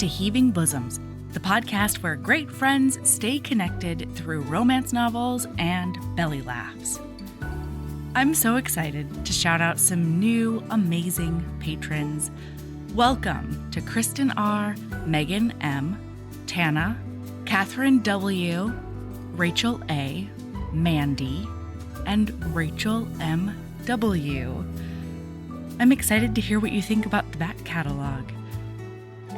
to Heaving Bosoms, the podcast where great friends stay connected through romance novels and belly laughs. I'm so excited to shout out some new amazing patrons. Welcome to Kristen R., Megan M., Tana, Catherine W., Rachel A., Mandy, and Rachel M. W. I'm excited to hear what you think about the back catalog.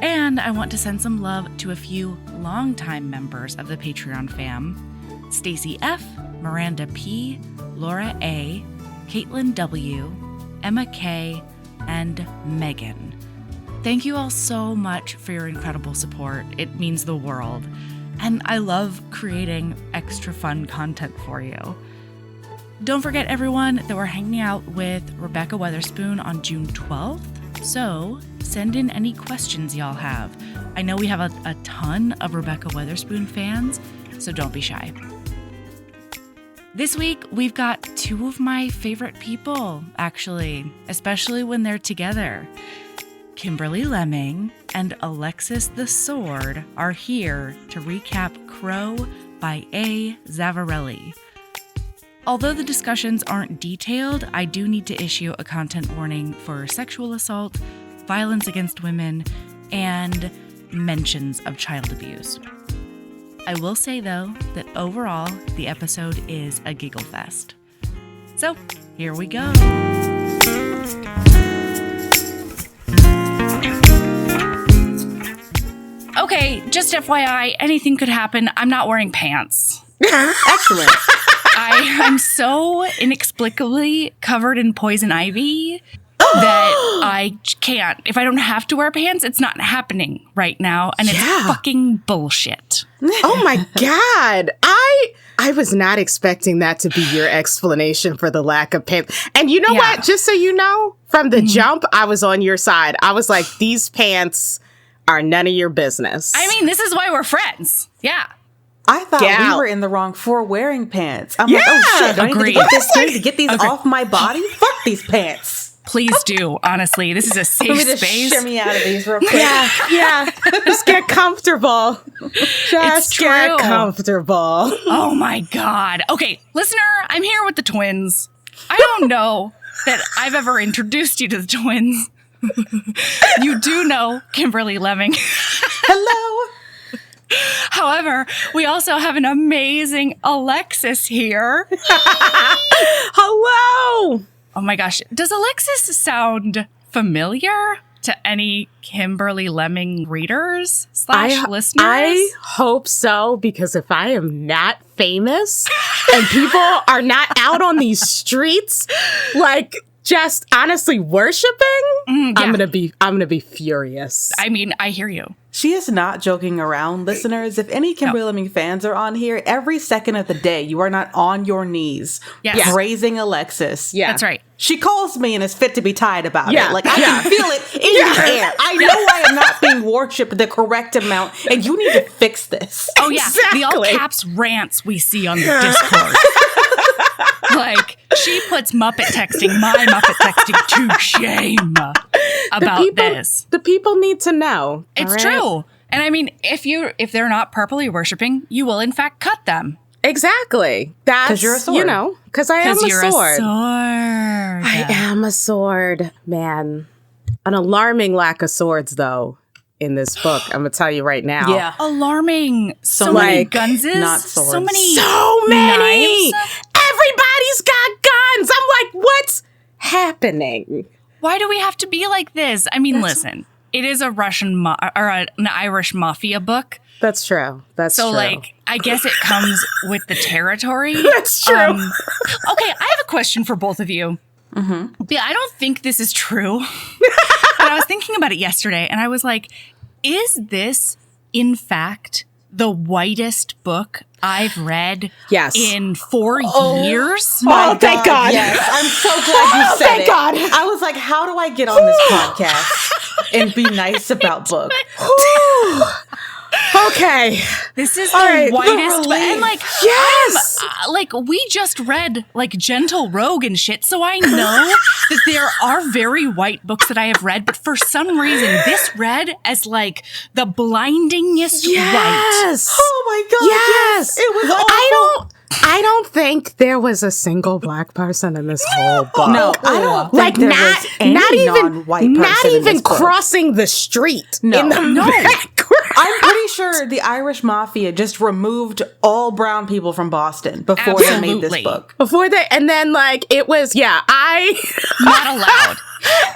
And I want to send some love to a few longtime members of the Patreon fam: Stacy F., Miranda P., Laura A., Caitlin W., Emma K., and Megan. Thank you all so much for your incredible support. It means the world. And I love creating extra fun content for you. Don't forget, everyone, that we're hanging out with Rebecca Weatherspoon on June 12th. So send in any questions y'all have. I know we have a ton of Rebecca Weatherspoon fans, so don't be shy. This week, we've got two of my favorite people, actually, especially when they're together. Kimberly Lemming and Alexis the Sword are here to recap Crow by A. Zavarelli. Although the discussions aren't detailed, I do need to issue a content warning for sexual assault, violence against women, and mentions of child abuse. I will say, though, that overall, the episode is a giggle fest. So, here we go. Okay, just FYI, anything could happen. I'm not wearing pants. Excellent. I'm so inexplicably covered in poison ivy that I can't. If I don't have to wear pants, it's not happening right now. And it's fucking bullshit. Oh my God. I was not expecting that to be your explanation for the lack of pants. And you know what? Just so you know, from the jump, I was on your side. I was like, these pants are none of your business. I mean, this is why we're friends. Yeah. I thought we were in the wrong for wearing pants. I'm like, oh shit, do I need to get this straight to get these off my body? Fuck these pants. Please do, honestly. This is a safe space. Just shimmy out of these real quick. Yeah. Just get comfortable. Just get comfortable. Oh my God. Okay, listener, I'm here with the twins. I don't know that I've ever introduced you to the twins. You do know Kimberly Lemming. Hello. However, we also have an amazing Alexis here. Hello. Oh my gosh. Does Alexis sound familiar to any Kimberly Lemming readers / listeners? I hope so, because if I am not famous and people are not out on these streets, like, just honestly worshiping, I'm gonna be furious. I mean, I hear you. She is not joking around, listeners. If any Kimberly Lemming fans are on here, every second of the day, you are not on your knees praising Alexis. Yeah, that's right. She calls me and is fit to be tied about it. Like, I can feel it in the air. I know I am not being worshipped the correct amount, and you need to fix this. Oh, yeah. Exactly. The all caps rants we see on the Discord. Like, she puts my Muppet texting to shame about this. The people need to know. It's true. And I mean, if they're not properly worshiping, you will in fact cut them. Exactly. That's, because you're a sword. You know, because I am a sword. I am a sword, man. An alarming lack of swords, though, in this book. I'm going to tell you right now. Yeah. Alarming. So many gunses. Not swords. So many. Knives. Everybody's got guns. I'm like, what's happening? Why do we have to be like this? I mean, listen, it is a Russian or an Irish mafia book. That's true. So, like, I guess it comes with the territory. That's true. Okay, I have a question for both of you. Mm-hmm. Yeah, I don't think this is true. But I was thinking about it yesterday, and I was like, is this, in fact, the whitest book I've read in 4 years? Thank God. Yes. I'm so glad you said it. God. I was like, how do I get on this podcast and be nice about books? Okay. This is the whitest. And yes! We just read Gentle Rogue and shit, so I know that there are very white books that I have read, but for some reason, this read as the blindingest white. Oh my God. Yes. It was awful. I don't think there was a single black person in this whole book. No, I don't think there was any non-white person not in even this book. Crossing the street in the background. I'm pretty sure the Irish Mafia just removed all brown people from Boston before they made this book. And then it was, not allowed.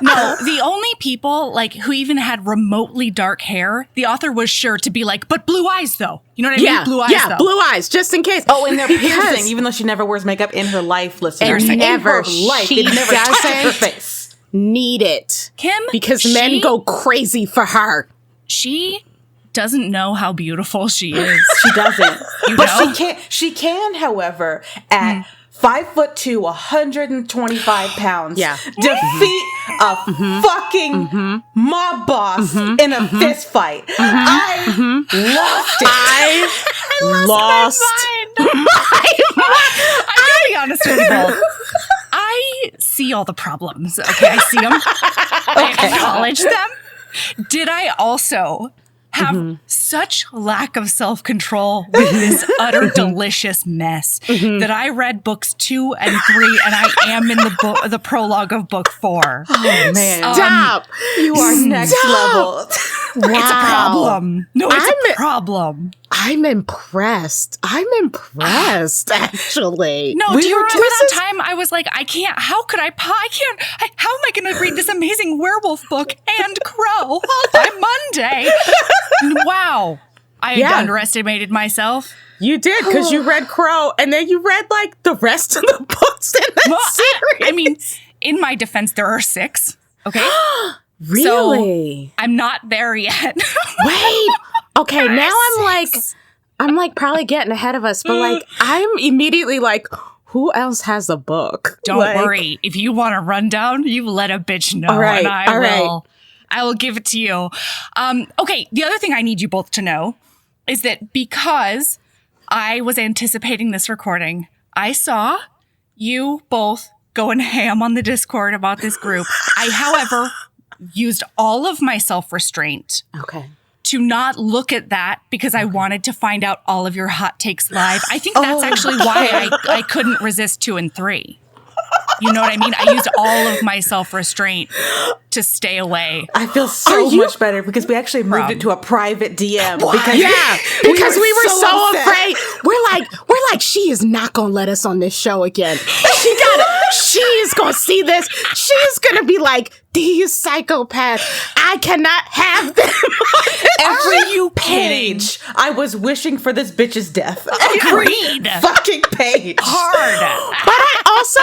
No, the only people who even had remotely dark hair, the author was sure to be but blue eyes though. You know what I mean? Blue eyes though. Blue eyes, just in case. Oh, and they're piercing, even though she never wears makeup in her life, listeners. And never, she never touches her face. Need it. Kim, because men go crazy for her. She doesn't know how beautiful she is. She doesn't. But she can, however, at 5'2", 125 pounds, defeat a fucking mob boss in a fist fight. I lost it. I lost I'm gonna be honest with you both. I see all the problems. Okay, I see them. I acknowledge them. Did I also have such lack of self-control with this utter delicious mess that I read books 2 and 3, and I am in the prologue of book 4. Oh man! Stop! You are next level. Wow. It's a problem. No, it's a problem. I'm impressed. Actually. No, do you remember that time I was like, I can't, how am I going to read this amazing werewolf book and Crow all by Monday? Wow. I underestimated myself. You did, because you read Crow, and then you read, the rest of the books in that series. I mean, in my defense, there are 6. Okay? Really? So, I'm not there yet. Wait. Okay, now I'm probably getting ahead of us, but I'm immediately who else has a book? Don't worry. If you want a rundown, you let a bitch know. All right. And I will give it to you. Okay, the other thing I need you both to know is that because I was anticipating this recording, I saw you both going ham on the Discord about this group. I, however, used all of my self-restraint. Okay. To not look at that because I wanted to find out all of your hot takes live. I think that's actually why I couldn't resist 2 and 3. You know what I mean? I used all of my self-restraint to stay away. I feel so much better because we actually moved it to a private DM. Because we were so afraid. We're like, she is not going to let us on this show again. She is going to see this. She is going to be like, these psychopaths, I cannot have them. Every page, I was wishing for this bitch's death. Agreed. Fucking page. Hard. But I also,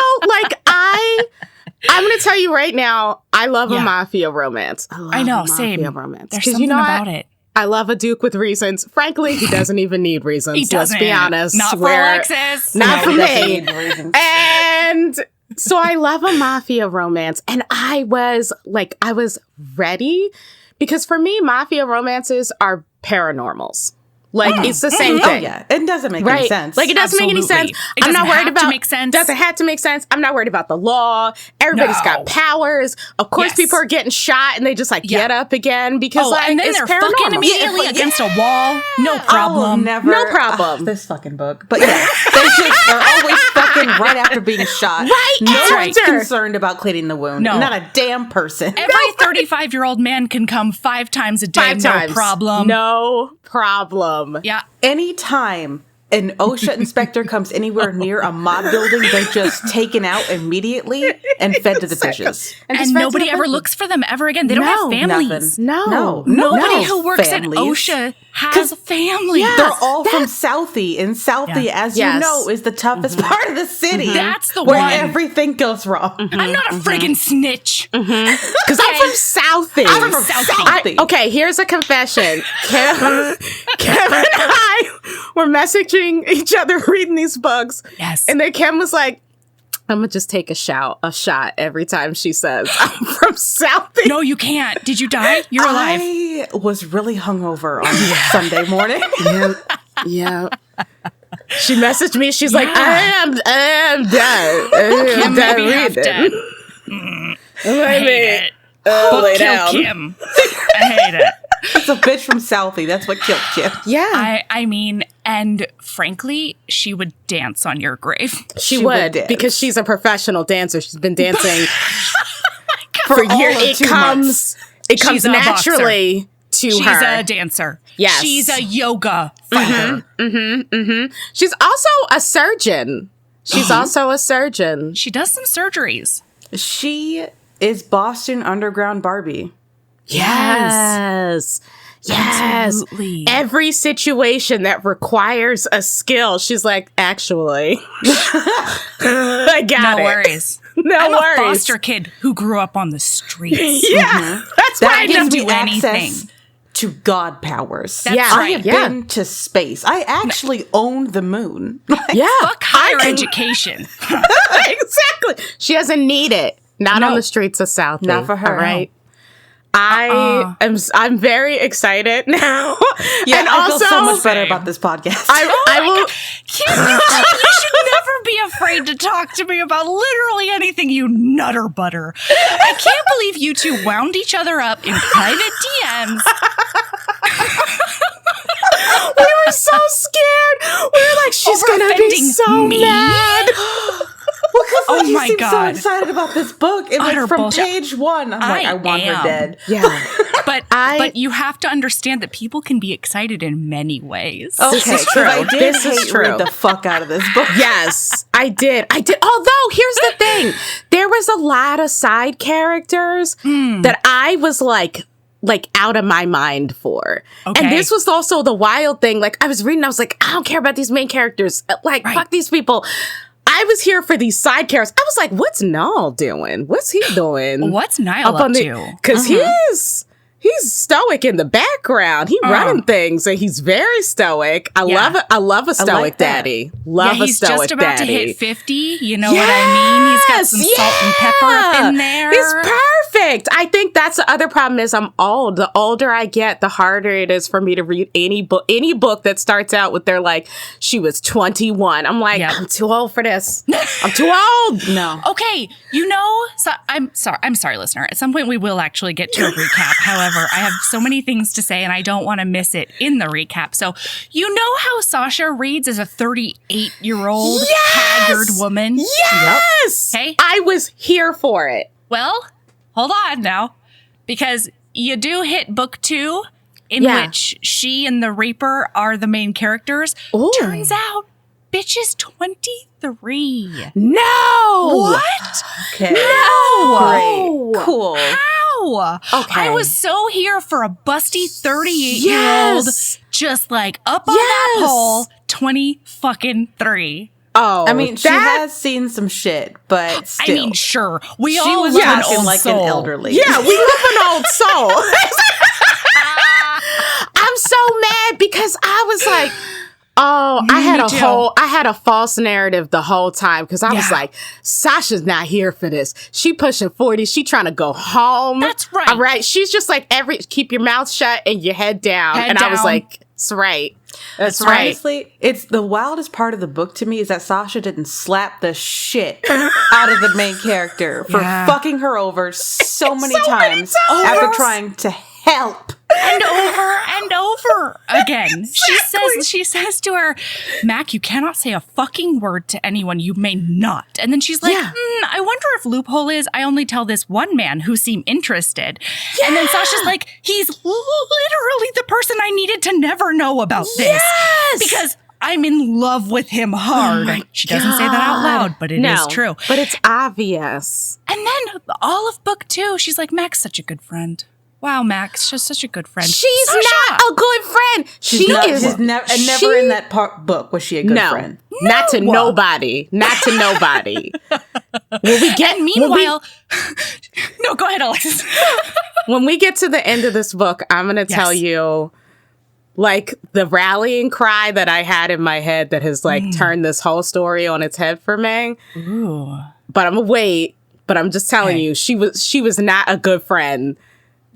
I'm going to tell you right now, I love a Mafia romance. I know, same. Romance. There's something about it. I love a duke with reasons. Frankly, he doesn't even need reasons. He doesn't. Let's be honest. Not for Alexis. Not for me. And so I love a Mafia romance. And I was ready because for me, Mafia romances are paranormals. It's the same thing. Yeah, it doesn't make any sense. It doesn't make any sense. I'm not worried about. Doesn't have to make sense. I'm not worried about the law. Everybody's got powers. Of course, people are getting shot and they just get up again because and then it's they're paranormal. fucking immediately against a wall. No problem. No problem. This fucking book, but they're always fucking right after being shot. Right. No one's concerned about cleaning the wound. No, not a damn person. Every 35-year-old man can come 5 times a day. No problem. No problem. Yeah. Anytime an OSHA inspector comes anywhere near a mob building, they're just taken out immediately and fed to the fishes. And nobody ever looks for them ever again. They don't have families. No. Nobody who works at OSHA has a family. Yes, they're all from Southie. And Southie, as you know, is the toughest part of the city. That's the where one. everything goes wrong. I'm not a friggin' snitch. Because I'm from Southie. I'm from Southie. Okay, here's a confession. Kevin and I were messaging each other reading these books. Yes. And then Kim was like, I'm gonna just take a shot every time she says I'm from Southie. No, you can't. Did you die? You're alive. I was really hungover on Sunday morning. Yeah. She messaged me. She's like, I am dead. Kim may be half dead. I hate it. Book kill Kim. I hate it. It's a bitch from Southie. That's what killed Kim. Yeah. I mean, and frankly, she would dance on your grave. She would because she's a professional dancer. She's been dancing for years. It comes naturally to She's her. She's a dancer. Yes. She's a yoga fighter. She's also a surgeon. She does some surgeries. She is Boston Underground Barbie. Yes. Absolutely. Every situation that requires a skill, she's like, actually, I got it. No worries. I'm a foster kid who grew up on the streets. Yeah. That's why I gives do me access to God powers. That's right. I have been to space. I actually own the moon. Fuck higher education. Exactly. She doesn't need it. Not on the streets of Southie. Not for her. All right. I'm very excited now. Yeah, and I also, feel so much better about this podcast. I will. Kim, you should never be afraid to talk to me about literally anything, you nutter butter. I can't believe you two wound each other up in private DMs. We were so scared. We were like, she's gonna be so mad. Well, because my seem God. so excited about this book. It Utter went from bullshit. page 1. I'm like, I want her dead. Yeah. But you have to understand that people can be excited in many ways. Okay, This is true. I did This is hate true. read the fuck out of this book. Yes, I did. Although, here's the thing. There was a lot of side characters that I was like out of my mind for. Okay. And this was also the wild thing. Like, I was reading, I was like, I don't care about these main characters. Like, fuck these people. I was here for these side characters. I was like, what's Niall doing? What's he doing? What's Niall up to? Because he's stoic in the background. He running things, and he's very stoic. I love it. I love a stoic daddy. Love a stoic daddy. He's just about to hit 50. You know what I mean? He's got some salt and pepper up in there. He's perfect. I think that's the other problem is I'm old. The older I get, the harder it is for me to read any book that starts out with they're like, she was 21. I'm like, I'm too old for this. I'm too old. No. Okay. So I'm sorry, listener. At some point we will actually get to a recap. However, I have so many things to say and I don't want to miss it in the recap. So you know how Sasha reads as a 38-year-old haggard woman? Yes. Okay. I was here for it. Well, hold on now. Because you do hit book 2 in which she and the Reaper are the main characters. Ooh. Turns out, bitch is 23. No. What? Okay. No. Great. Cool. How? Okay. I was so here for a busty 38-year-old just like up on that pole, 23. Oh, I mean, she has seen some shit, but still. I mean, sure. We she all was love an talking old like soul. an elderly. Yeah, we love an old soul. I'm so mad because I was like, I had a false narrative the whole time because I was like, Sasha's not here for this. She pushing 40. She trying to go home. That's right. All right. She's just like keep your mouth shut and your head down. I was like, that's right. That's right. Honestly, it's the wildest part of the book to me is that Sasha didn't slap the shit out of the main character for fucking her over so many times after trying to help. And over again. Exactly. She says to her, Mac, you cannot say a fucking word to anyone. You may not. And then she's like, I wonder if loophole is I only tell this one man who seemed interested. Yeah. And then Sasha's like, he's literally the person I needed to never know about this. Because I'm in love with him hard. She doesn't say that out loud, but it is true. But it's obvious. And then all of book 2, she's like, Mac's such a good friend. Wow, Max, she's such a good friend. She's not a good friend. Never in that book was she a good friend. Not to nobody. Not to nobody. Meanwhile, no, go ahead, Alexis. When we get to the end of this book, I'm going to tell you, like, the rallying cry that I had in my head that has, like, turned this whole story on its head for me. Ooh. but I'm gonna wait. But I'm just telling you, she was not a good friend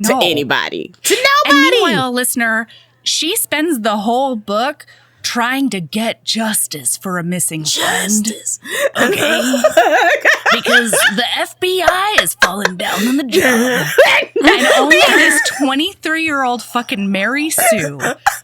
to anybody. To nobody. And meanwhile, listener, she spends the whole book trying to get justice for a missing friend. Okay? Because the FBI is falling down on the job. And only this 23-year-old fucking Mary Sue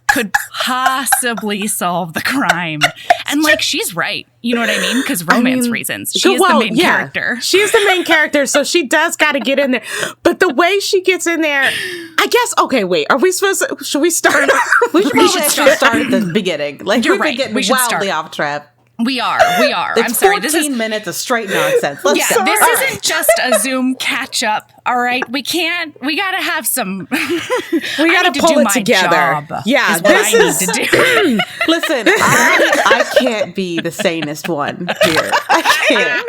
could possibly solve the crime. And, like, she's right. You know what I mean? Because romance reasons. She is the main character. She's the main character, so she does got to get in there. But the way she gets in there, I guess, okay, wait. Are we supposed to, should we start? We should start at the beginning. Like, You're we've right. been getting wildly off track. We are. It's I'm sorry. 14 minutes of straight nonsense. Let's go. This isn't just a Zoom catch up. All right. We gotta have some. We gotta pull it together. Yeah, this is what I need to do. Listen, I can't be the sanest one here. I can't.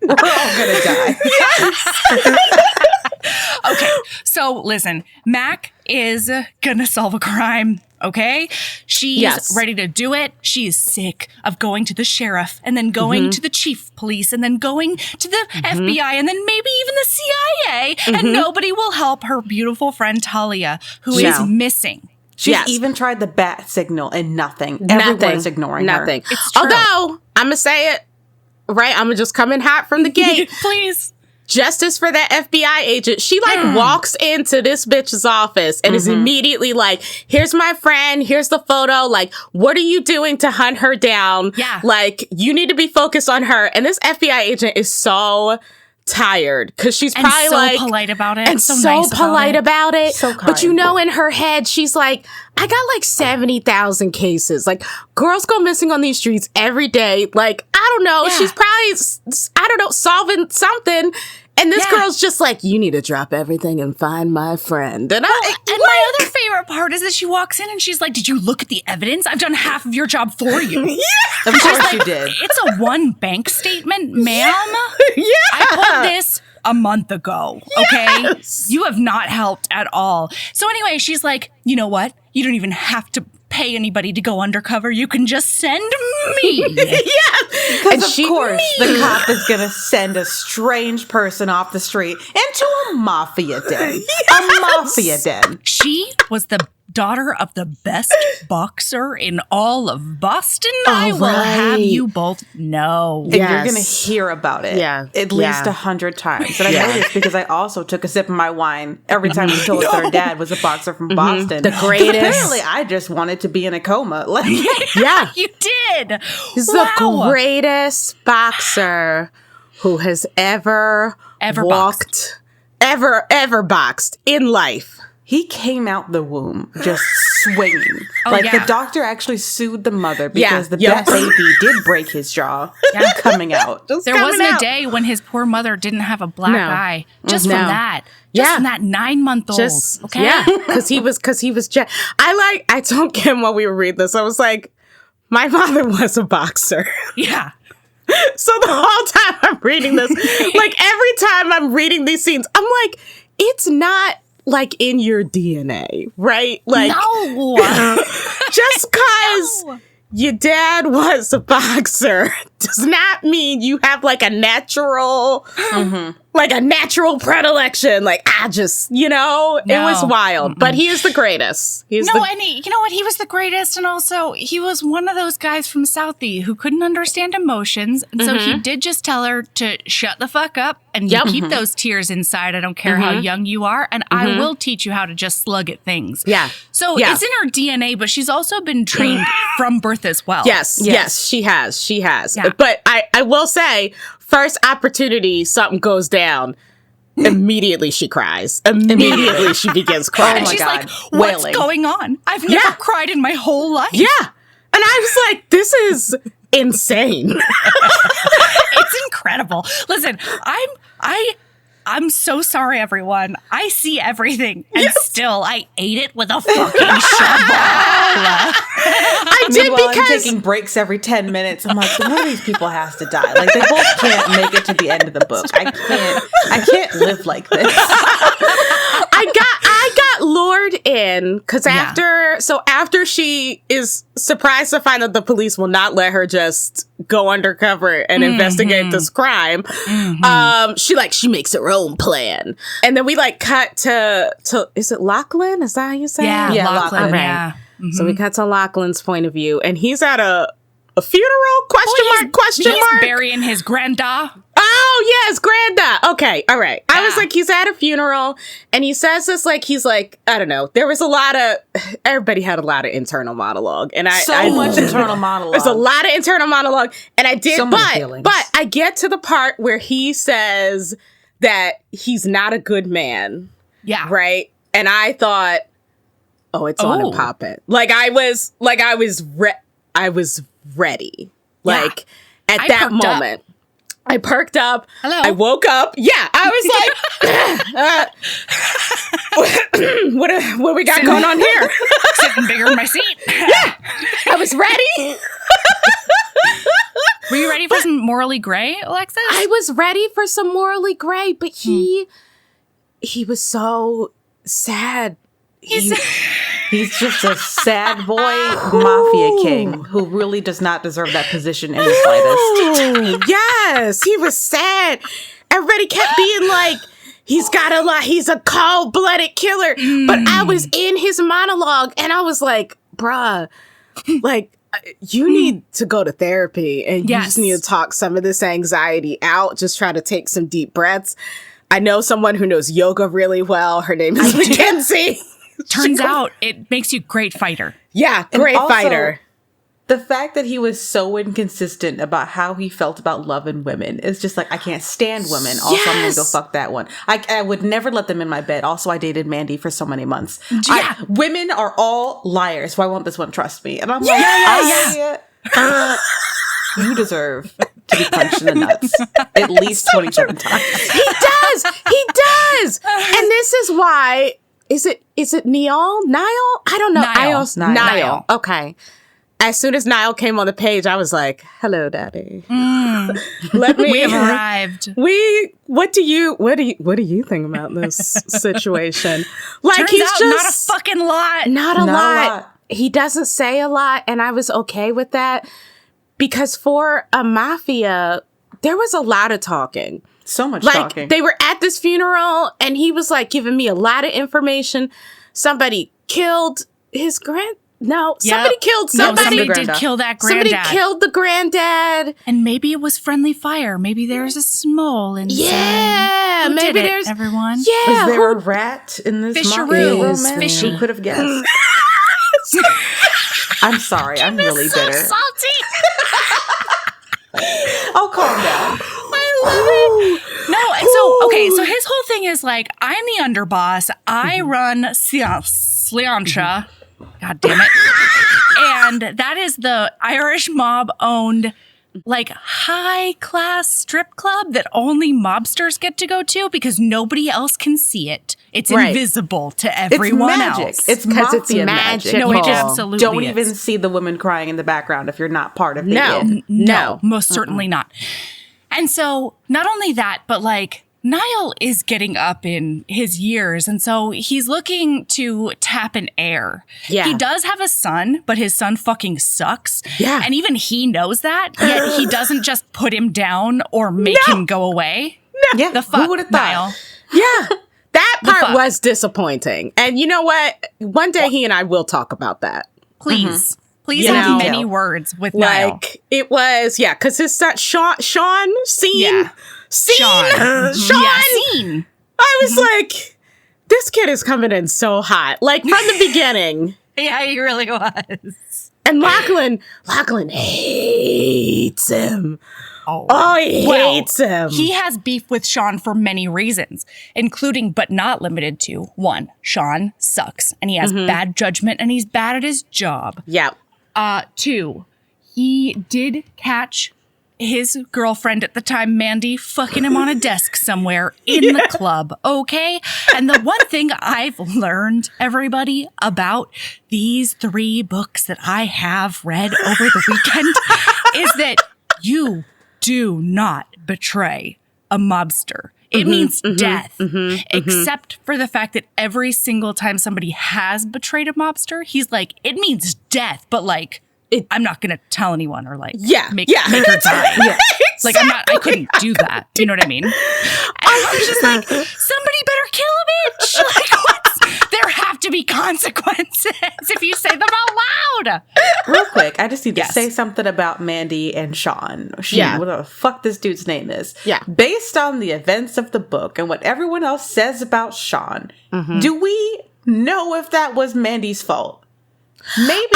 We're all gonna die. Okay. So listen, Mac is gonna solve a crime. Okay? She's ready to do it. She is sick of going to the sheriff and then going to the chief police and then going to the FBI and then maybe even the CIA. And nobody will help her beautiful friend Talia, who is missing. She's even tried the bat signal and nothing. Everyone's ignoring her. It's true. Although, I'm going to say it, right? I'm going to just come in hot from the gate. Please. Justice for that FBI agent. She walks into this bitch's office and is immediately like, here's my friend. Here's the photo. Like, what are you doing to hunt her down? Yeah. Like, you need to be focused on her. And this FBI agent is so tired because she's probably so polite about it. And so nice polite about it. So kind. But you know, in her head, she's like, I got like 70,000 cases. Like, girls go missing on these streets every day. Like, I don't know. She's probably, solving something. And this girl's just like, you need to drop everything and find my friend. And my other favorite part is that she walks in and she's like, did you look at the evidence? I've done half of your job for you. Of course you did. It's a one bank statement, ma'am. Yeah. I pulled this a month ago, okay? Yes. You have not helped at all. So anyway, she's like, you know what? You don't even have to pay anybody to go undercover. You can just send me. Because of course the cop is going to send a strange person off the street into a mafia den. A mafia den. She was the daughter of the best boxer in all of Boston. I will have you both know. And you're going to hear about it at least 100 times. And I know this because I also took a sip of my wine every time we told us that our dad was a boxer from Boston. The greatest. Apparently, I just wanted to be in a coma. Like, you did. He's the greatest boxer who has ever walked, ever boxed in life. He came out the womb just swinging. The doctor actually sued the mother because the baby did break his jaw coming out. There wasn't a day when his poor mother didn't have a black eye. Just from that. Just from that 9-month-old. Okay? Yeah, because he was I told Kim while we were reading this, I was like, my father was a boxer. Yeah. So the whole time I'm reading this, like every time I'm reading these scenes, I'm like, it's not like in your DNA, right? Like, no. Just because your dad was a boxer does not mean you have like a natural, predilection. Like, it was wild. But he is the greatest. And you know what? He was the greatest. And also, he was one of those guys from Southie who couldn't understand emotions. And so he did just tell her to shut the fuck up and keep those tears inside. I don't care how young you are. And I will teach you how to just slug at things. Yeah. So it's in her DNA, but she's also been trained from birth as well. Yes, she has. Yeah. But I will say, first opportunity, something goes down. Immediately she cries. Immediately she begins crying. And she's like, what's going on? I've never cried in my whole life. Yeah. And I was like, this is insane. It's incredible. Listen, I'm so sorry, everyone. I see everything, and still I ate it with a fucking shovel. I did because I'm taking breaks every 10 minutes. I'm like, one of these people has to die. Like, they both can't make it to the end of the book. I can't live like this. I got lured in because after she is surprised to find that the police will not let her just go undercover and investigate this crime, she makes her own plan. And then we cut to is it Lachlan? Is that how you say it? Yeah, Lachlan. Right. Yeah. So we cut to Lachlan's point of view, and he's at a funeral? Question mark? He's burying his granda. Oh, yes, granda. Okay, all right. Yeah. I was like, he's at a funeral, and he says this he's like, I don't know. There was everybody had a lot of internal monologue. And much internal monologue. There's a lot of internal monologue, and I did, but I get to the part where he says that he's not a good man. Yeah. Right? And I thought, it's on and popping. I was ready. At that moment. I perked up. Hello. I woke up. Yeah, I was like, what we got going on here? Sitting bigger in my seat. Yeah, I was ready. Were you ready for some morally gray, Alexis? I was ready for some morally gray, but he was so sad. He's just a sad boy mafia king who really does not deserve that position in the slightest. Yes, he was sad. Everybody kept being like, he's a cold-blooded killer. But I was in his monologue and I was like, bruh, you need to go to therapy and you just need to talk some of this anxiety out. Just try to take some deep breaths. I know someone who knows yoga really well. Her name is Mackenzie. Turns out it makes you a great fighter. Yeah, great fighter. The fact that he was so inconsistent about how he felt about love and women is just I can't stand women. Also, I'm going to go fuck that one. I would never let them in my bed. Also, I dated Mandy for so many months. Yeah. Women are all liars. Why won't this one trust me? And I'm you deserve to be punched in the nuts at least 27 times. He does. And this is why... Is it Niall? I don't know. Niall. Okay. As soon as Niall came on the page, I was like, "Hello, Daddy." We have arrived. What do you think about this situation? Turns out not a fucking lot. Not a lot. He doesn't say a lot, and I was okay with that because for a mafia, there was a lot of talking. So much talking. They were at this funeral and he was giving me a lot of information. Somebody killed his somebody killed somebody. Somebody did kill that granddad. Somebody killed the granddad. And maybe it was friendly fire. Maybe there's a smole in Yeah. Who maybe did there's everyone. Yeah. Is there a rat in this Fisheroo. romance? Fishy. Who could have guessed? I'm sorry. I'm really bitter. Salty. Oh, calm down. So his whole thing is I'm the underboss. I run Sliantra. God damn it. And that is the Irish mob-owned, high-class strip club that only mobsters get to go to because nobody else can see it. It's invisible to everyone else. It's mafia magic. No, it absolutely Don't is. even see the women crying in the background if you're not part of it. No, most certainly not. And so not only that, but Niall is getting up in his years. And so he's looking to tap an heir. Yeah. He does have a son, but his son fucking sucks. Yeah. And even he knows that. Yet he doesn't just put him down or make him go away. No. Yeah. The fuck, Who would have Niall? thought? Yeah. That part was disappointing. And you know what? One day he and I will talk about that. Please. Please have many words with Niall. It was, because his son, Sean. Yeah. Sean. I was like, this kid is coming in so hot. From the beginning. Yeah, he really was. And Lachlan hates him. Oh, he hates him. He has beef with Sean for many reasons, including but not limited to 1, Sean sucks and he has bad judgment and he's bad at his job. Yeah. 2, he did catch his girlfriend at the time, Mandy, fucking him on a desk somewhere in the club, okay? And the one thing I've learned, everybody, about these 3 books that I have read over the weekend is that you do not betray a mobster. It means death. Except for the fact that every single time somebody has betrayed a mobster, he's like, it means death, but like, I'm not going to tell anyone or like make her die. Yeah. Like, I couldn't do that. Do you know what I mean? And I was just like, somebody better kill a bitch. Like, there have to be consequences if you say them out loud. Real quick, I just need to say something about Mandy and Sean. What the fuck this dude's name is. Yeah. Based on the events of the book and what everyone else says about Sean, do we know if that was Mandy's fault? Maybe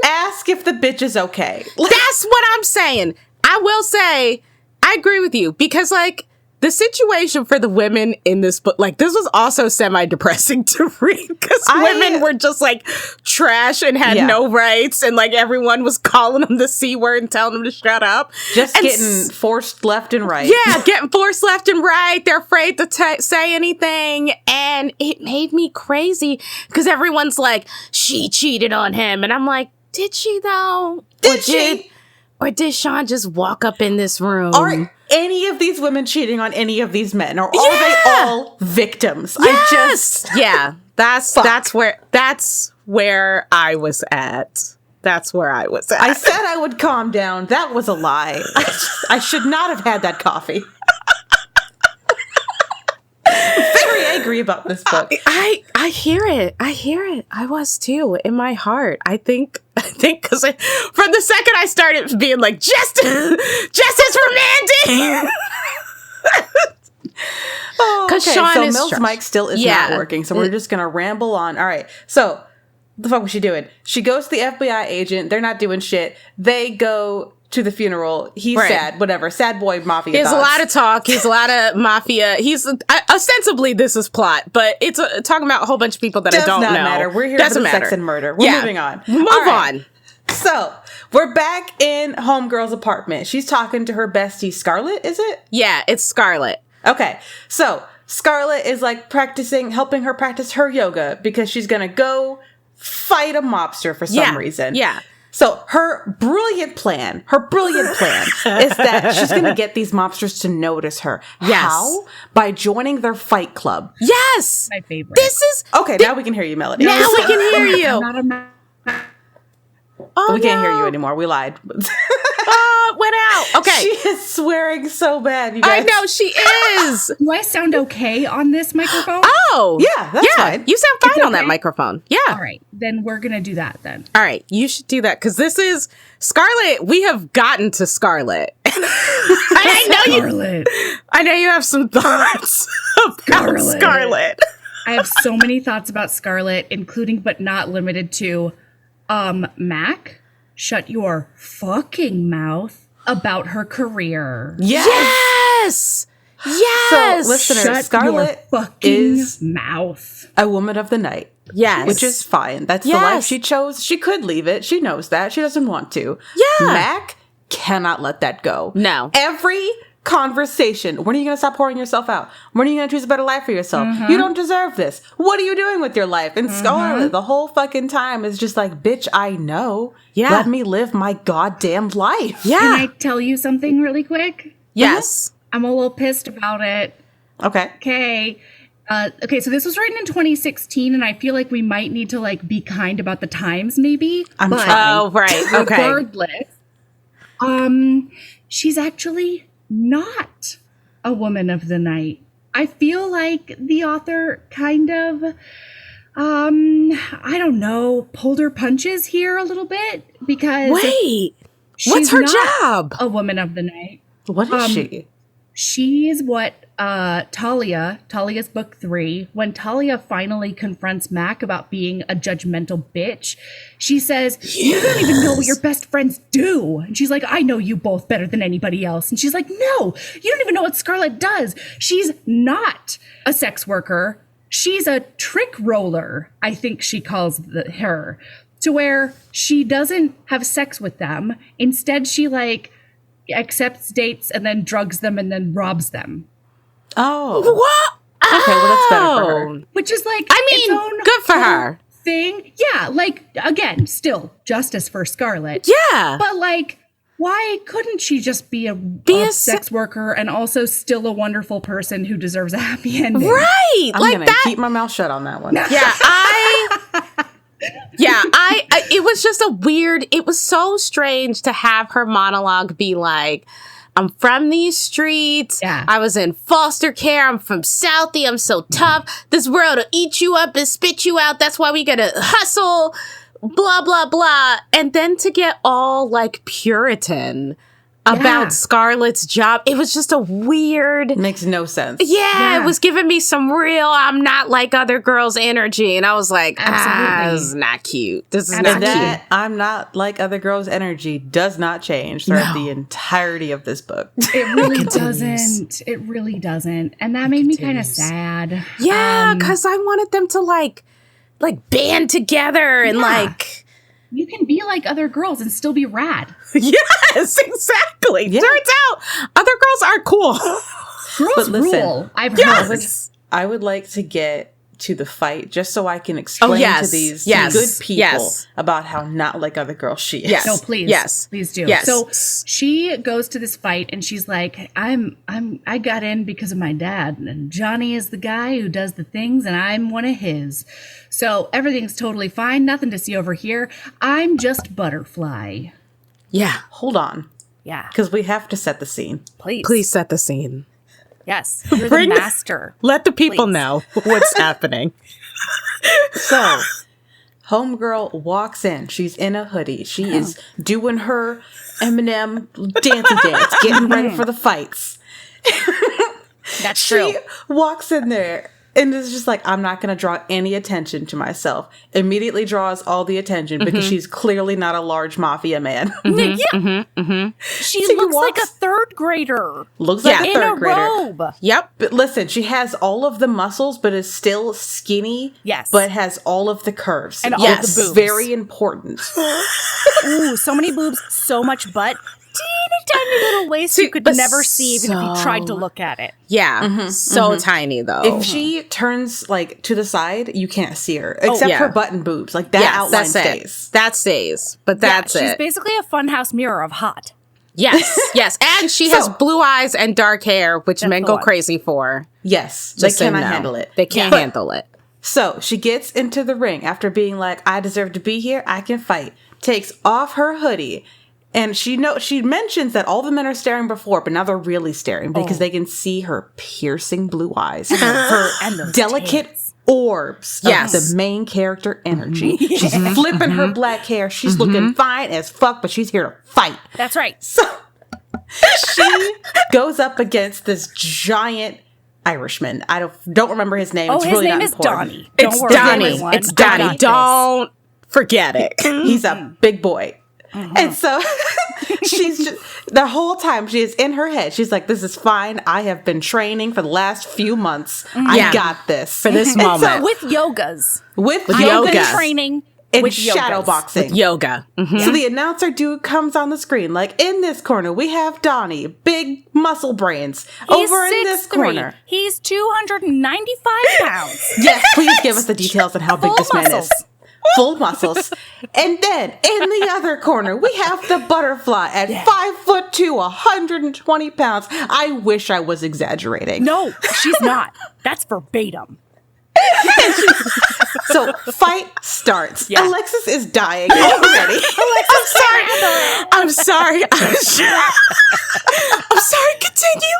ask if the bitch is okay. That's what I'm saying. I will say, I agree with you because, like, the situation for the women in this book, like, this was also semi-depressing to read because women were just, like, trash and had no rights and, like, everyone was calling them the C word and telling them to shut up. Just getting forced left and right. Yeah, getting forced left and right. They're afraid to say anything. And it made me crazy because everyone's like, she cheated on him. And I'm like, did she, though? Or did Sean just walk up in this room? Are any of these women cheating on any of these men? Or are they all victims? Yes! That's where I was at. That's where I was at. I said I would calm down. That was a lie. I should not have had that coffee. Very angry about this book. I hear it. I was too in my heart. I think because from the second I started being like justice for Mandy. Because Sean so Mill's mic still is not working, so we're just gonna ramble on. All right, so the fuck was she doing? She goes to the FBI agent. They're not doing shit. They go to the funeral. He's sad, whatever. Sad boy mafia. There's a lot of talk. He's a lot of mafia. He's ostensibly this is plot, but it's talking about a whole bunch of people that I don't know. Doesn't matter. We're here for the sex and murder. We're moving on. Move on. So we're back in Homegirl's apartment. She's talking to her bestie Scarlett. Is it? Yeah, it's Scarlett. Okay, so Scarlett is like helping her practice her yoga because she's gonna go fight a mobster for some reason. Yeah. So her brilliant plan is that she's going to get these mobsters to notice her. Yes. How? By joining their fight club. Yes. My favorite. This is... Okay, now we can hear you, Melody. Now we can hear you. We can't hear you anymore. We lied. Went out. Okay. She is swearing so bad, you guys. I know, she is. Do I sound okay on this microphone? Oh. Yeah, that's fine. You sound fine on that microphone. Yeah. All right. Then we're going to do that then. All right. You should do that because this is Scarlett. We have gotten to Scarlett. I know you have some thoughts about Scarlett. I have so many thoughts about Scarlett, including but not limited to Mac, shut your fucking mouth about her career. Yes. So, listeners, Scarlett is mouth. A woman of the night. Yes. Which is fine. That's the life she chose. She could leave it. She knows that. She doesn't want to. Yeah. Mac cannot let that go. No. Every conversation. When are you going to stop pouring yourself out? When are you going to choose a better life for yourself? You don't deserve this. What are you doing with your life? And Scarlett, the whole fucking time is just like, bitch, I know. Yeah. Let me live my goddamn life. Yeah. Can I tell you something really quick? Yes. I'm a little pissed about it. Okay. Okay, so this was written in 2016, and I feel like we might need to like be kind about the times, maybe. I'm trying. Oh, right. Okay. Regardless, she's actually not a woman of the night. I feel like the author kind of, I don't know, pulled her punches here a little bit because what's her job? A woman of the night. What is she? She is what Talia's book 3, when Talia finally confronts Mac about being a judgmental bitch, she says, you don't even know what your best friends do. And she's like, I know you both better than anybody else. And she's like, no, you don't even know what Scarlett does. She's not a sex worker. She's a trick roller, I think she calls her, to where she doesn't have sex with them. Instead, she like accepts dates and then drugs them and then robs them. Oh. What? Okay, well, that's better for her. Which is like, I mean, good for her. Thing. Yeah, like, again, still justice for Scarlett. Yeah. But like, Why couldn't she just be a sex worker and also still a wonderful person who deserves a happy ending? Right. I'm going to keep my mouth shut on that one. It was just it was so strange to have her monologue be like, I'm from these streets. Yeah. I was in foster care. I'm from Southie. I'm so tough. This world will eat you up and spit you out. That's why we gotta hustle. Blah, blah, blah. And then to get all like Puritan about Scarlett's job. It was just a weird... Makes no sense. Yeah, it was giving me some real I'm not like other girls energy. And I was like, this is not cute. This is not cute. I'm not like other girls energy does not change throughout the entirety of this book. It really doesn't. It really doesn't. And that made me kind of sad. Yeah, because I wanted them to like band together and like... You can be like other girls and still be rad. Yes, exactly. Yeah. Turns out other girls aren't cool. Girls rule, I've heard. I would like to get to the fight just so I can explain to these good people about how not like other girls she is. Yes. No, please. Yes. Please do. Yes. So she goes to this fight and she's like, I got in because of my dad, and Johnny is the guy who does the things and I'm one of his. So everything's totally fine. Nothing to see over here. I'm just Butterfly. Yeah. Hold on. Yeah. Because we have to set the scene. Please set the scene. Yes. You're the master. Let the people know what's happening. So, homegirl walks in. She's in a hoodie. She is doing her Eminem dancing dance, getting ready for the fights. That's true. She walks in there and is just like, I'm not going to draw any attention to myself. Immediately draws all the attention because she's clearly not a large mafia man. She looks like a third grader. Looks like a third grader. Robe. Yep. But listen, she has all of the muscles, but is still skinny. Yes. But has all of the curves. And all the boobs. Very important. Ooh, so many boobs, so much butt. Tiny little waist you could never see even if you tried to look at it. Yeah. Tiny though. If she turns like to the side, you can't see her. Except her butt and boobs. Like that outline stays. That stays. But that's She's basically a funhouse mirror of hot. Yes. Yes. And she has blue eyes and dark hair, which men go crazy for. Yes. They cannot handle it. They can't handle it. So she gets into the ring after being like, I deserve to be here. I can fight. Takes off her hoodie. And she mentions that all the men are staring before, but now they're really staring because they can see her piercing blue eyes, her delicate orbs of the main character energy. She's flipping her black hair. She's looking fine as fuck, but she's here to fight. That's right. So she goes up against this giant Irishman. I don't remember his name. It's really not important. Donnie. It's Donnie. Don't forget it. He's a big boy. And so she's just, the whole time she is in her head, she's like, this is fine. I have been training for the last few months. I got this. For this moment. So, with yogas. With yoga training. And with shadow boxing. With yoga. So the announcer dude comes on the screen. Like, in this corner, we have Donnie. Big muscle brains. He's over in this corner. He's 295 pounds. Yes, please give us the details on how big this man is. Full muscles. And then in the other corner, we have the Butterfly at 5'2", 120 pounds. I wish I was exaggerating. No, she's not. That's verbatim. So fight starts. Yeah. Alexis is dying already. I'm sorry. Continue.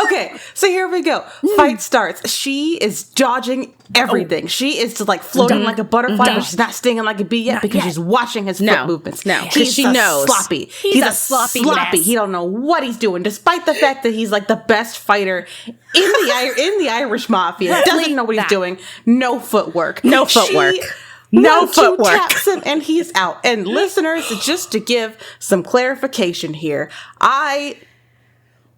Okay, so here we go. Fight starts. She is dodging everything. She is just like floating like a butterfly, but she's not stinging like a bee yet because she's watching his foot movements. No, because she knows. Sloppy. He's a sloppy. He don't know what he's doing, despite the fact that he's like the best fighter in the Irish Mafia. Doesn't know what he's doing. No footwork. No footwork. Taps him and he's out. And listeners, just to give some clarification here, I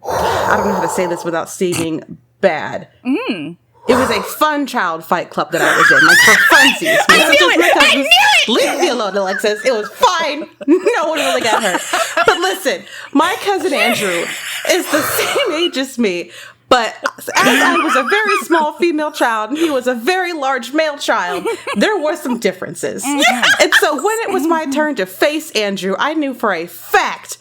don't know how to say this without seeming bad. It was a fun child fight club that I was in, like for funsies. I knew it! Leave me alone, Alexis. It was fine. No one really got hurt. But listen, my cousin Andrew is the same age as me. But as I was a very small female child and he was a very large male child, there were some differences. And so when it was my turn to face Andrew, I knew for a fact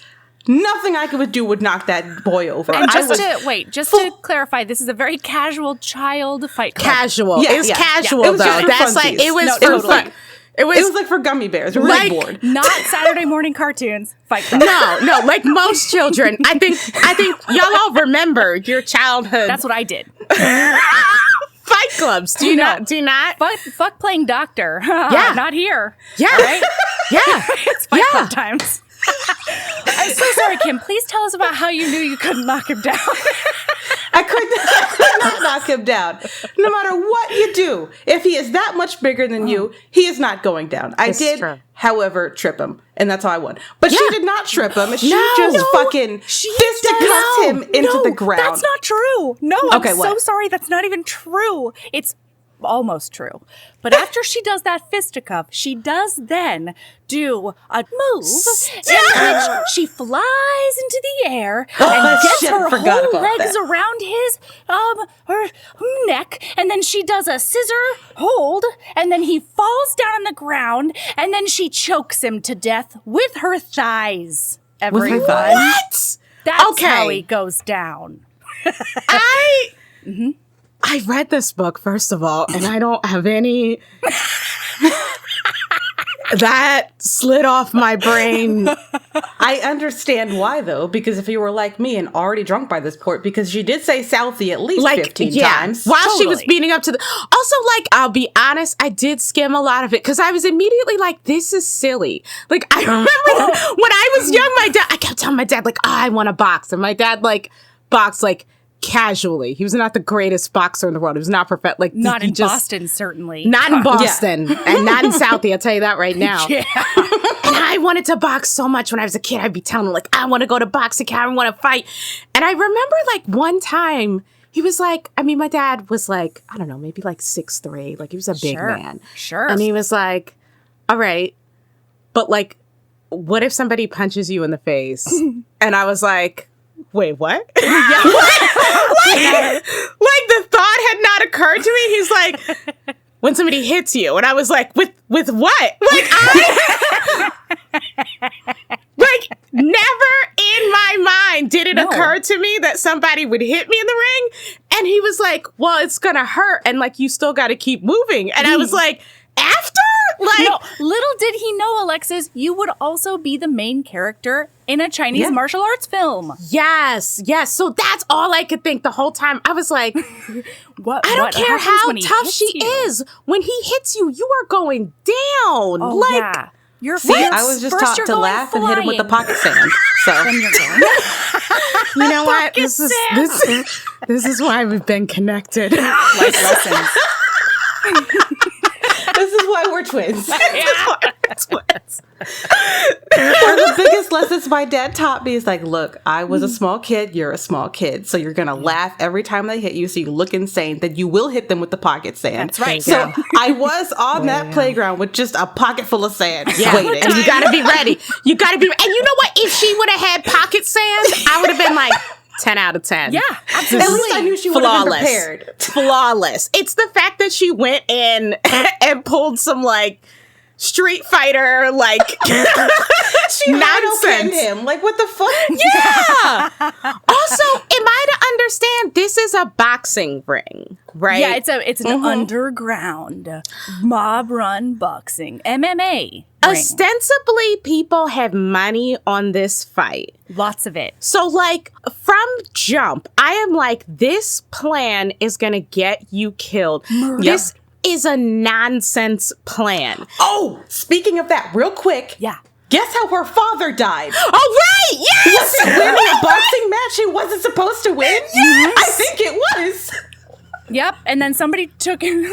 nothing I could do would knock that boy over. And just to clarify, this is a very casual child fight club. Casual. Yeah, it was casual, though. That's like, it was for fun. It was like for gummy bears. We're like, bored. Not Saturday morning cartoons. Fight club. No, like most children. I think y'all all remember your childhood. That's what I did. Fight clubs. Do you not? Fuck playing doctor. Yeah. Not here. Yeah. Right? Yeah. It's fight club times. I'm so sorry, Kim. Please tell us about how you knew you couldn't knock him down. I could not knock him down. No matter what you do, if he is that much bigger than you, he is not going down. I did, however, trip him, and that's how I won. But she did not trip him. She just fucking fisticuffed him into the ground. That's not true. No, I'm so sorry. That's not even true. It's almost true. But after she does that fisticuff, she does then do a move in which she flies into the air and gets her whole legs around his her neck, and then she does a scissor hold, and then he falls down on the ground, and then she chokes him to death with her thighs. Everyone. What? That's how he goes down. I read this book, first of all, and I don't have any... That slid off my brain. I understand why, though, because if you were like me and already drunk by this point, because she did say Southie at least 15 times. While she was beating up to the... Also, like, I'll be honest, I did skim a lot of it, because I was immediately like, this is silly. Like, I remember when I was young, I kept telling my dad, like, I want to box. And my dad, like, boxed, like, casually. He was not the greatest boxer in the world. He was not perfect. Like, not in Boston, certainly. Not in Boston. And not in Southie, I'll tell you that right now. Yeah. And I wanted to box so much when I was a kid. I'd be telling him, like, I want to go to boxing camp. I want to fight. And I remember, like, one time, he was like, I mean, my dad was like, I don't know, maybe like 6'3". Like, he was a big man. Sure. And he was like, all right, but, like, what if somebody punches you in the face? And I was like, wait, what? Like, the thought had not occurred to me. He's like, when somebody hits you. And I was like, with what? Like, like, never in my mind did it occur to me that somebody would hit me in the ring. And he was like, well, it's gonna hurt. And, like, you still got to keep moving. And I was like, after? Like, no, little did he know, Alexis, you would also be the main character in a Chinese martial arts film. Yes. So that's all I could think the whole time. I was like, I don't care how tough she is. When he hits you, you are going down. Oh, like, yeah. You're I was just taught to laugh and hit him with the pocket sand. So you're going. You know what? This is why we've been connected. Life lessons. This is why we're twins. One of the biggest lessons my dad taught me is like, look, I was a small kid, you're a small kid. So you're going to laugh every time they hit you so you look insane. Then you will hit them with the pocket sand. That's right. So I was on that playground with just a pocket full of sand waiting. And you got to be ready. And you know what? If she would have had pocket sand, I would have been like, 10 out of 10. Yeah, absolutely. At least I knew she would have been prepared. Flawless. It's the fact that she went in and pulled some, like, Street Fighter, like, she nonsense. Him. Like, what the fuck? Yeah. Also, am I to understand this is a boxing ring, right? Yeah, it's an underground mob-run boxing MMA ring. Ostensibly, people have money on this fight. Lots of it. So, like, from jump, I am like, this plan is going to get you killed. This is a nonsense plan. Oh, speaking of that, real quick. Yeah. Guess how her father died? Oh, right! Yes! Was it winning a boxing match he wasn't supposed to win? Yes! I think it was. Yep, and then somebody took him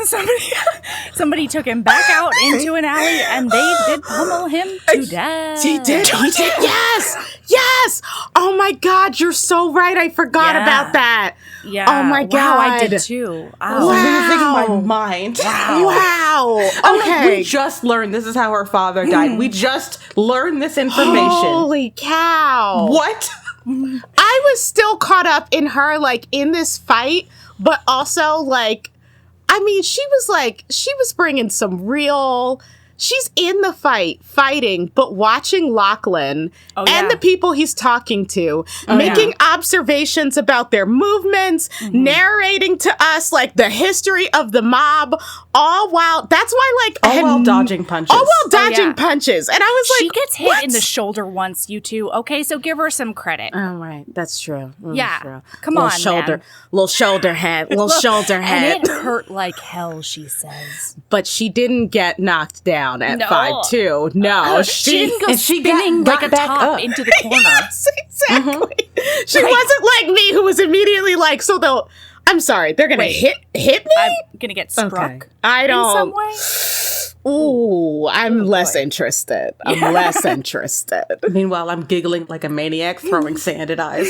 back out into an alley, and they did pummel him to death. He did. Yes! Oh my God, you're so right. I forgot about that. Yeah. Oh my God. Wow, I did too. Wow. Wow. In my mind. Wow. Okay. We just learned this is how her father died. We just learned this information. Holy cow. What? I was still caught up in her, like, in this fight, but also, like, I mean, she was bringing some real she's in the fighting, but watching Lachlan and the people he's talking to, making observations about their movements, narrating to us like the history of the mob, all while that's why like all while dodging punches. All while dodging punches. And I was like, she gets hit in the shoulder once, you two. Okay, so give her some credit. Oh right, that's true. Yeah. True. Come on, shoulder, man. little shoulder head. And it hurt like hell, she says. But she didn't get knocked down at 5'2". No, she didn't go spinning like a top up into the corner. Yes, exactly. She wasn't like me, who was immediately like, so they'll. I'm sorry, they're gonna hit me. I'm gonna get struck. Okay. I don't. In some way. Ooh, I'm less interested. I'm less interested. Meanwhile, I'm giggling like a maniac, throwing sand at eyes.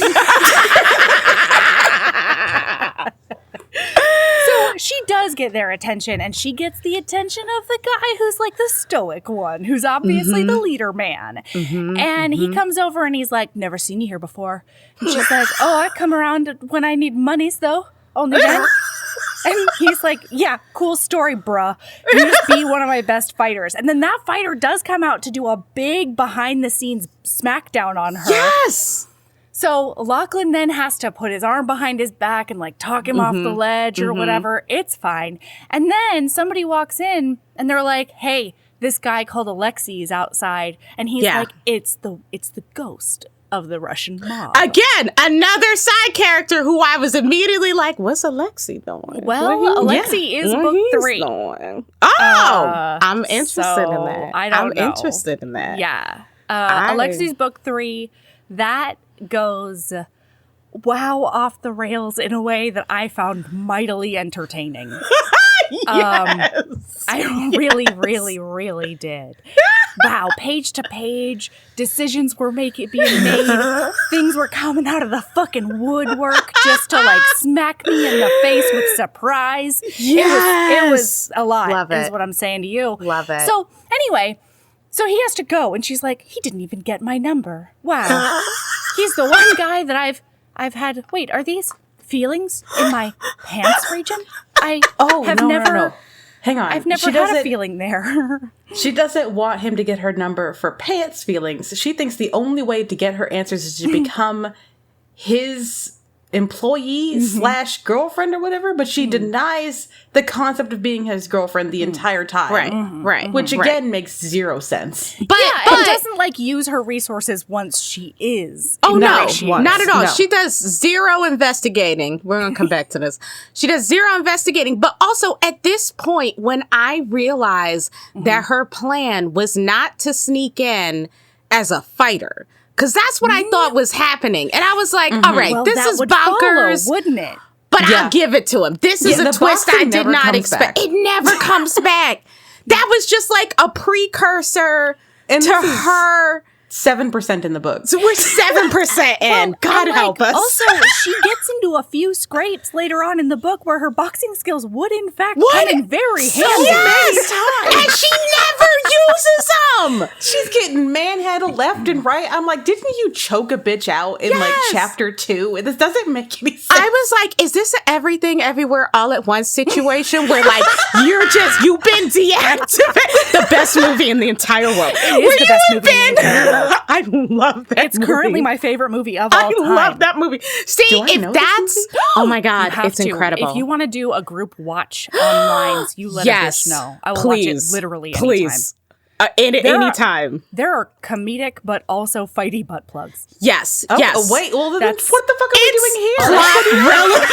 So she does get their attention, and she gets the attention of the guy who's like the stoic one, who's obviously the leader man. And he comes over and he's like, never seen you here before. And she's like, oh, I come around when I need monies, though. Only then. And he's like, yeah, cool story, bruh. You just be one of my best fighters. And then that fighter does come out to do a big behind-the-scenes smackdown on her. Yes! So Lachlan then has to put his arm behind his back and like talk him off the ledge or whatever. It's fine. And then somebody walks in and they're like, hey, this guy called Alexis is outside. And he's like, it's the ghost of the Russian mob. Again, another side character who I was immediately like, what's Alexis doing? Well, Alexis is book 3. Doing? Oh, I'm interested in that. I'm interested in that. Yeah. Alexis book 3, that goes off the rails in a way that I found mightily entertaining. I really did. Wow, page to page, decisions were being made. Things were coming out of the fucking woodwork just to like smack me in the face with surprise. It was a lot. Love it. Is what I'm saying to you. Love it. So anyway, so he has to go, and she's like, he didn't even get my number. Wow. He's the one guy that I've had. Wait, are these feelings in my pants region? I have never. No. Hang on. I've never had a feeling there. She doesn't want him to get her number for pants feelings. She thinks the only way to get her answers is to become his employee / girlfriend or whatever, but she denies the concept of being his girlfriend the entire time. Right. Which again makes zero sense. But and doesn't like use her resources once she is. Oh no, not at all. No. She does zero investigating. We're gonna come back to this. She does zero investigating, but also at this point when I realize that her plan was not to sneak in as a fighter. Because that's what I thought was happening. And I was like, all right, this is bonkers. Follow, wouldn't it? But I'll give it to him. This is a twist I did not expect. It never comes back. That was just like a precursor to her. 7% in the book. So we're 7% in. God help us. Also, she gets into a few scrapes later on in the book where her boxing skills would in fact come in very handy. Yes! And she never uses them. She's getting manhandled left and right. I'm like, didn't you choke a bitch out in like chapter 2? This doesn't make any sense. I was like, is this an everything everywhere all at once situation where like you've been deactivated? The best movie in the entire world. It is the best movie in the entire world. I love that. It's currently my favorite movie of all time. I love that movie. See, if that's oh my god, it's incredible. If you want to do a group watch online, you let us know. I will watch it literally anytime. Anytime. There are comedic but also fighty butt plugs. Yes. Oh, yes. Wait. Well, what the fuck are we doing here? Plot relevant.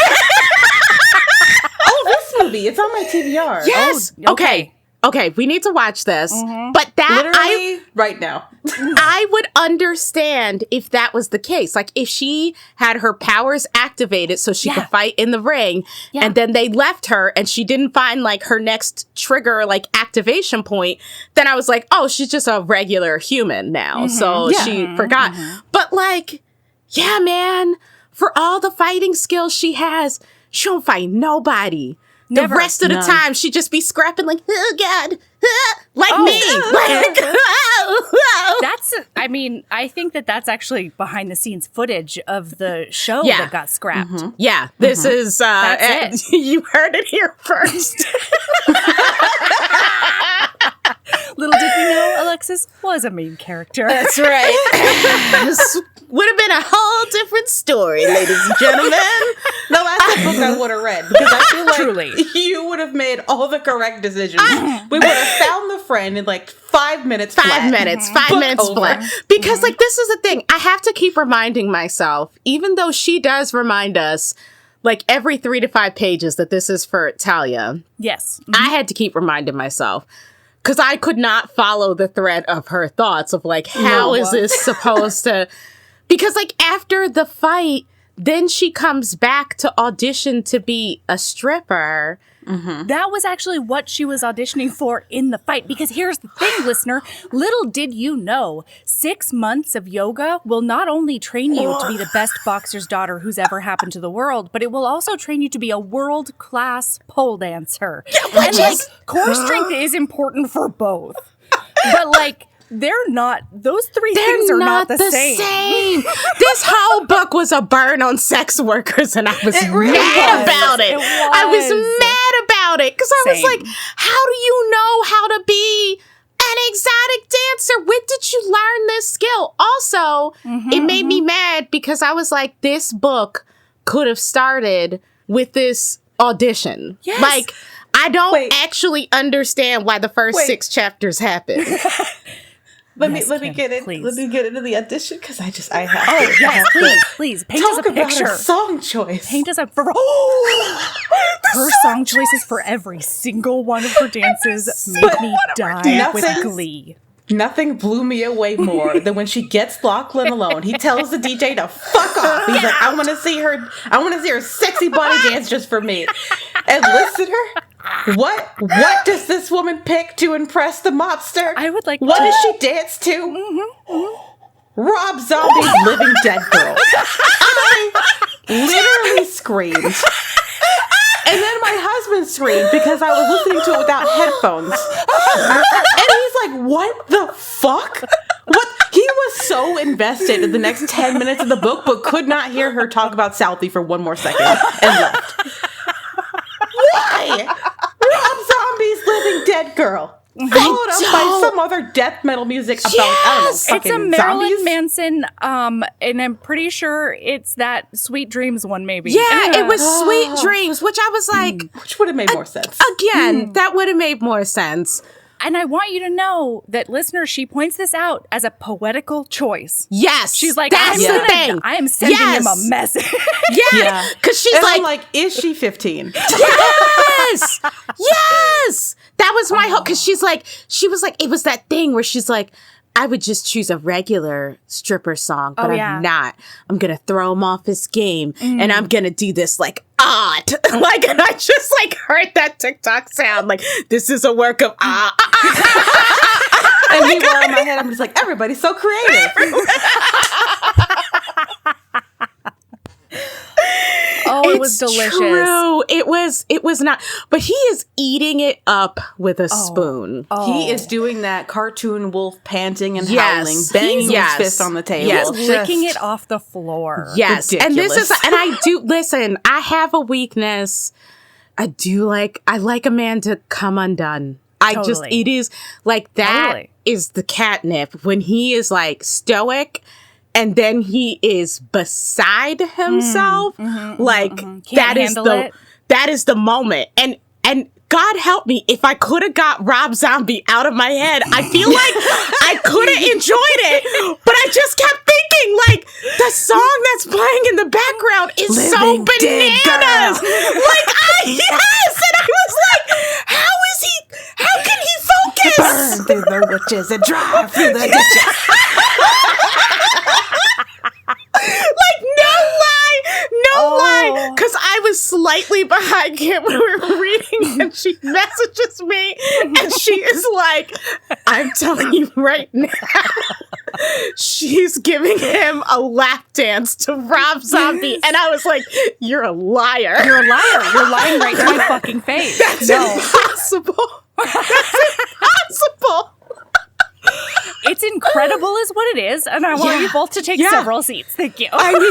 Oh, this movie. It's on my TBR. Yes. Oh, okay. Okay, we need to watch this. But that literally right now. I would understand if that was the case. Like if she had her powers activated so she could fight in the ring and then they left her and she didn't find like her next trigger like activation point, then I was like, oh, she's just a regular human now. So she forgot. But like, yeah, man, for all the fighting skills she has, she don't fight nobody. The rest of the time, she'd just be scrapping like, oh, God, like me. I think that's actually behind the scenes footage of the show that got scrapped. Yeah, this is, that's it. You heard it here first. Little Alexis was a main character. That's right. This would have been a whole different story, ladies and gentlemen. No, that's a book I would have read because I feel like Truly. you would have made all the correct decisions. We would have found the friend in like 5 minutes. 5 minutes. 5 Book minutes over. flat. Because like this is the thing. I have to keep reminding myself, even though she does remind us like every 3 to 5 pages that this is for Talia. Yes. I had to keep reminding myself because I could not follow the thread of her thoughts of like, how is this supposed to? Because like after the fight, then she comes back to audition to be a stripper. Mm-hmm. That was actually what she was auditioning for in the fight. Because here's the thing, listener. Little did you know, 6 months of yoga will not only train you to be the best boxer's daughter who's ever happened to the world, but it will also train you to be a world-class pole dancer. Yeah, and like, core strength is important for both. But like, they're not, those three things are not the same. This whole book was a burn on sex workers, and I was mad about it. I was mad about it because I was like, how do you know how to be an exotic dancer? When did you learn this skill? Also, it made me mad because I was like, this book could have started with this audition. Yes. Like, I don't actually understand why the first 6 chapters happened. Let me get it. Please. Let me get into the audition because I have. Oh to. yes, please. Paint us Talk a about picture. her song choice. Paint us a her song choices for every single one of her dances made me die with glee. Nothing blew me away more than when she gets Lachlan alone. He tells the DJ to fuck off. He's like, I want to see her sexy body dance just for me. And listener, what does this woman pick to impress the mobster? I would like What to. does she dance to? Rob Zombie's Living Dead Girl. I literally screamed. And then my husband screamed because I was listening to it without headphones. And he's like, what the fuck? What? He was so invested in the next 10 minutes of the book, but could not hear her talk about Southie for one more second and left. Why? Rob Zombie's Living Dead Girl. Followed up by some other death metal music about, I don't know, fucking It's a Marilyn zombies. Manson, and I'm pretty sure it's that Sweet Dreams one, maybe. Yeah, it was Sweet Dreams, which I was like... Which would have made more sense. Again, that would have made more sense. And I want you to know that, listener, she points this out as a poetical choice. Yes. She's like, that's the thing. I am sending him a message. Yeah. Because she's And like, I'm like, is she 15? yes. Yes. That was my hope. Because she was like, it was that thing where she's like, I would just choose a regular stripper song, but I'm not. I'm going to throw him off his game. And I'm going to do this like odd. Like, and I just like heard that TikTok sound. Like, this is a work of And meanwhile, in my head, I'm just like, everybody's so creative. Oh, it was delicious. True. It was not. But he is eating it up with a spoon. He is doing that cartoon wolf panting and howling, banging his fist on the table. Yes, licking it off the floor. Yes. Ridiculous. And this is, and I do, listen, I have a weakness. I like a man to come undone. It is like that is the catnip when he is like stoic and then he is beside himself. That is the moment. And God help me, if I could have got Rob Zombie out of my head, I feel like I could have enjoyed it. But I just kept thinking, like, the song that's playing in the background is so bananas. Yes! And I was like, how can he focus? Burn through the witches and drive through the ditches. Like, no lie. Because I was slightly behind Kim when we were reading, and she messages me, and she is like, I'm telling you right now, she's giving him a lap dance to Rob Zombie. And I was like, you're a liar. You're a liar. You're lying right to my fucking face. That's impossible. That's impossible. It's incredible is what it is, and I want you both to take several seats. Thank you. I mean,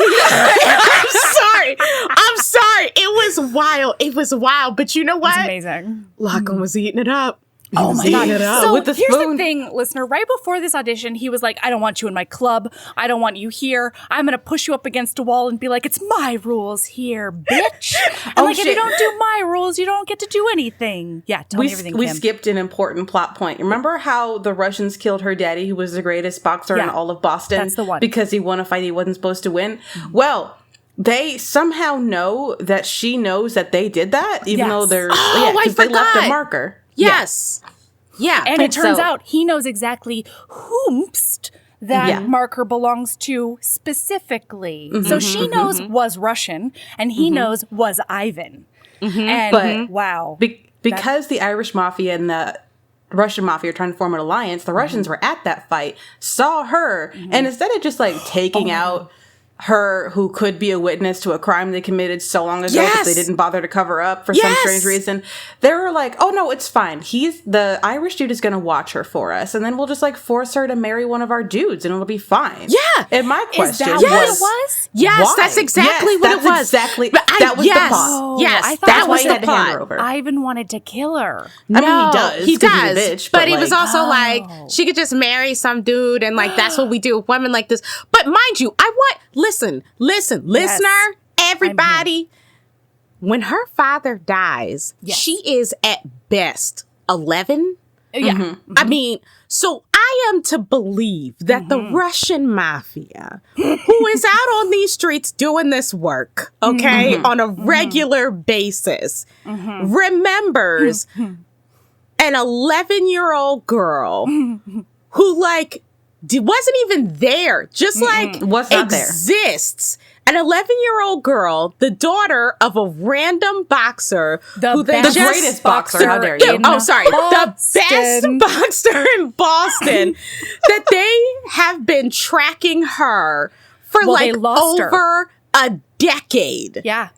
I'm sorry. It was wild. But you know what? It's amazing. Lachlan was eating it up. Oh my God. So with the here's spoon. the thing, listener. Right before this audition, he was like, I don't want you in my club. I don't want you here. I'm going to push you up against a wall and be like, it's my rules here, bitch. And if you don't do my rules, you don't get to do anything. Yeah, tell me everything, We Kim. skipped an important plot point. Remember how the Russians killed her daddy, who was the greatest boxer in all of Boston? That's the one. Because he won a fight he wasn't supposed to win? Well, they somehow know that she knows that they did that, even though they're... because they left a marker. Yes. Yeah. And it turns out he knows exactly whomst that marker belongs to specifically. So she knows was Russian, and he knows was Ivan. And wow. Because the Irish Mafia and the Russian Mafia are trying to form an alliance, the Russians were at that fight, saw her, and instead of just taking out her who could be a witness to a crime they committed so long ago that they didn't bother to cover up for some strange reason, they were like, oh no, it's fine. The Irish dude is going to watch her for us, and then we'll just force her to marry one of our dudes and it'll be fine. Yeah. And my question Is that what it was? Yes, why? that's exactly what it was. Exactly. That was the plot. Oh, Yes, I thought that was he the had to hand her plot. over. Ivan wanted to kill her. I mean, he does. He 'cause does. he's a bitch, but he was also she could just marry some dude, and that's what we do with women like this. But mind you, listen, listener, everybody. When her father dies, she is at best 11. Yeah. I mean, so I am to believe that the Russian mafia, who is out on these streets doing this work, okay, on a regular basis, remembers an 11-year-old girl who wasn't even there, just exists. An 11-year-old girl, the daughter of a random boxer, The greatest boxer, how dare you? The best boxer in Boston, that they have been tracking her for they lost over a decade. Yeah.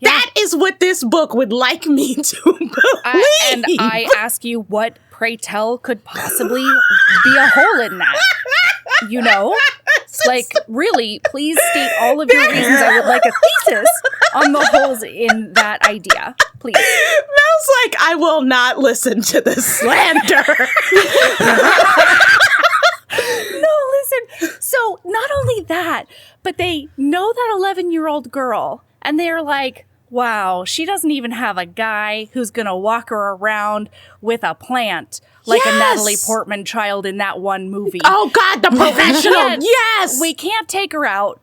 That is what this book would like me to believe. And I ask you, what, pray tell, could possibly be a hole in that? Really, please state all of your reasons. I would like a thesis on the holes in that idea. Please. Mel's like, I will not listen to the slander. No, listen. So not only that, but they know that 11-year-old girl, and they're like, wow, she doesn't even have a guy who's going to walk her around with a plant like a Natalie Portman child in that one movie. Oh, God, the professional. Yes. We can't take her out,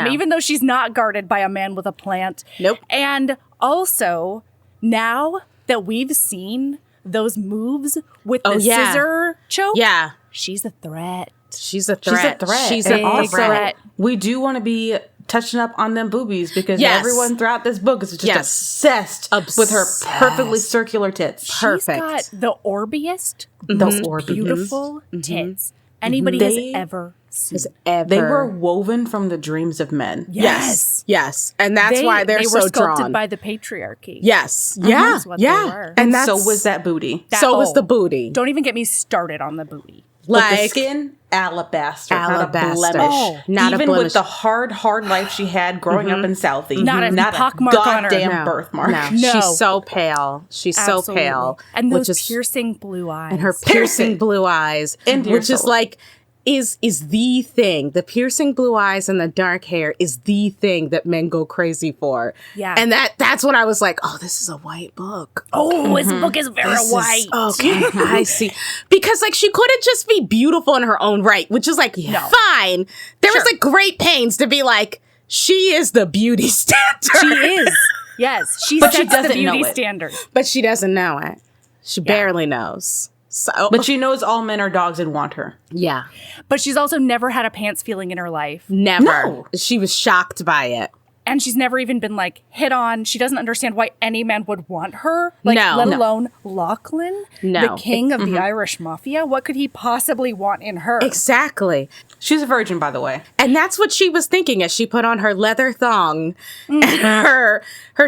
even though she's not guarded by a man with a plant. Nope. And also, now that we've seen those moves with the scissor choke, she's a threat. She's a threat. She's a threat. We do want to be touching up on them boobies because everyone throughout this book is just obsessed with her perfectly circular tits. Perfect. She's got the orbiest, The most beautiful tits anybody has ever seen. They were woven from the dreams of men. Yes. And that's why they're so drawn. They were sculpted drawn. by the patriarchy. Yes. That's what they were. And so was that booty. So was the booty. Don't even get me started on the booty. But the skin, alabaster. Not a blemish. Not Even a blemish. with the hard life she had growing up in Southie. Not a pockmark on her. Goddamn birthmark. No. No. She's so pale. She's so pale. And those piercing blue eyes. And her piercing blue eyes. Which is is the thing. The piercing blue eyes and the dark hair is the thing that men go crazy for. Yeah. And that's when I was like, oh, this is a white book. Oh, this book is very white. Okay, I see. Because she couldn't just be beautiful in her own right, which is fine. There was great pains to be like, she is the beauty standard. She is. Yes. She sets the beauty standard. But she doesn't know it. She barely knows. So, but she knows all men are dogs and want her. Yeah. But she's also never had a pants feeling in her life. Never. No. She was shocked by it. And she's never even been hit on. She doesn't understand why any man would want her. Let alone Lachlan, the king of the Irish Mafia. What could he possibly want in her? Exactly. She's a virgin, by the way. And that's what she was thinking as she put on her leather thong and her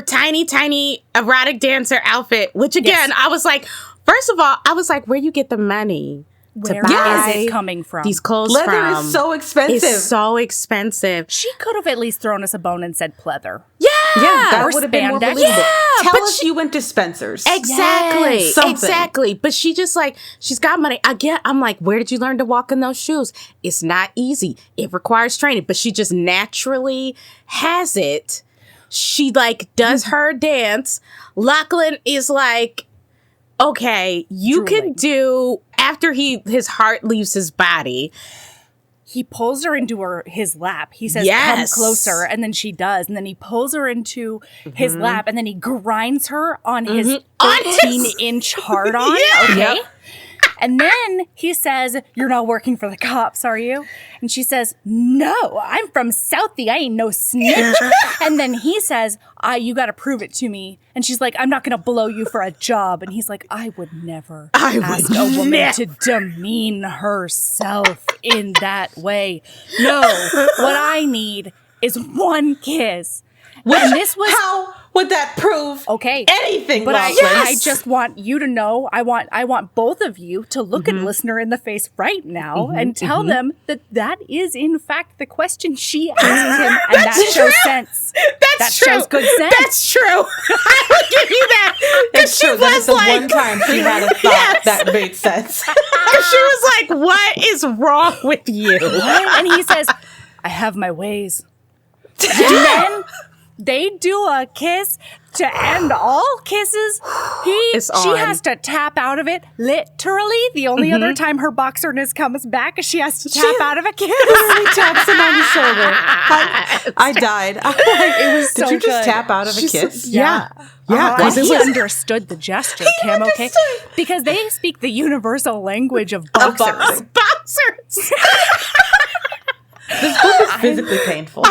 tiny, tiny erotic dancer outfit, which again, I was like, first of all, I was like, where you get the money Where to buy is it coming from? these clothes Leather from? is so expensive. It's so expensive. She could have at least thrown us a bone and said pleather. Yes! that would have been more spandex. believable. Yeah, Tell but us you went to Spencer's. Exactly. Yes. Something. Exactly. But she just like, she's got money. I'm like, where did you learn to walk in those shoes? It's not easy. It requires training, but she just naturally has it. She like does her dance. Lachlan is like, okay, you can do, after his heart leaves his body. He pulls her into his lap. He says, Yes. come closer. And then she does. And then he pulls her into his lap. And then he grinds her on his 13-inch hard-on. Yeah. Okay? Yep. And then he says, you're not working for the cops, are you? And she says, no, I'm from Southie. I ain't no snitch. And then he says, you got to prove it to me. And she's like, I'm not going to blow you for a job. And he's like, I would never ask a woman to demean herself in that way. No, what I need is one kiss. And this was... How would that prove anything? But Lachlan? I just want you to know, I want both of you to look a listener in the face right now and tell them that is in fact the question she asked him, and that shows sense. That shows good sense. That's true. I will give you that. Because she was the like, one time she had a thought that made sense. Because she was like, what is wrong with you? And he says, I have my ways. And then they do a kiss to end all kisses. She has to tap out of it. Literally, the only other time her boxerness comes back is she has to tap out of a kiss. Literally taps him on the shoulder. I died. I'm like, it was did so you just good. tap out of a kiss? Yeah. He understood the gesture, Kim, okay? Because they speak the universal language of boxers. Boxers. This book is physically painful.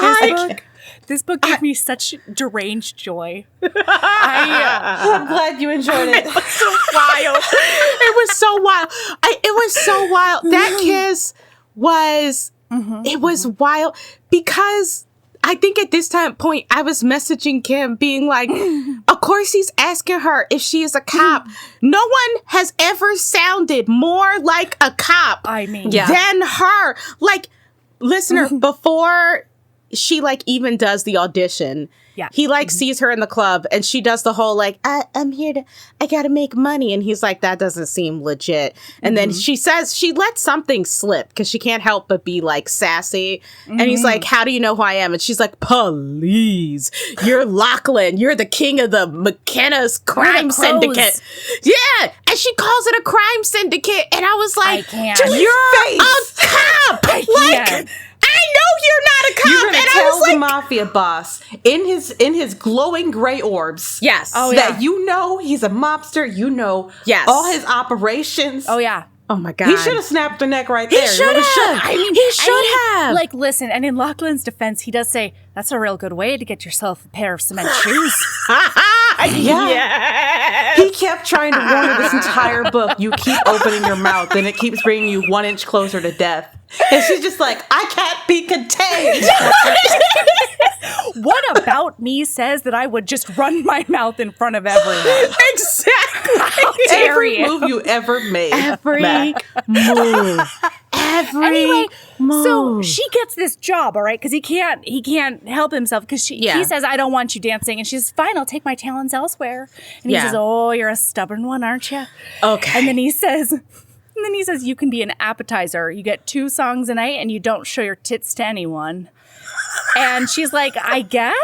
This book gave me such deranged joy. I'm glad you enjoyed it. It was so wild. It was so wild. It was so wild. That kiss was, it was wild because I think at this point I was messaging Kim being like, of course he's asking her if she is a cop. No one has ever sounded more like a cop than her. Like, listener, before she like even does the audition, he like sees her in the club and she does the whole like, I'm here I gotta make money, and he's like, that doesn't seem legit. And then she says, she lets something slip because she can't help but be like sassy, and he's like, how do you know who I am? And she's like, police, you're Lachlan, you're the king of the McKenna's crime syndicate. Yeah, and she calls it a crime syndicate, and I was like, you're a cop. I know you're not a cop. You're gonna and tell I was like, the mafia boss in his glowing gray orbs. Yes. That you know he's a mobster. You know all his operations. Oh yeah. Oh my God. He should have snapped her neck right there. He should have. I mean, he should have. Like, listen, and in Lachlan's defense, he does say, that's a real good way to get yourself a pair of cement shoes. Yeah. He kept trying to warn her this entire book. You keep opening your mouth and it keeps bringing you 1 inch closer to death. And she's just like, I can't be contained. What about me says that I would just run my mouth in front of everyone? Exactly. How dare Every you? move you ever made. Every move. Anyway, so she gets this job, all right, because he can't help himself because he says, I don't want you dancing, and she says, fine, I'll take my talents elsewhere. And he says, oh, you're a stubborn one, aren't you? Okay. And then he says, you can be an appetizer. You get 2 songs a night, and you don't show your tits to anyone. And she's like, I guess.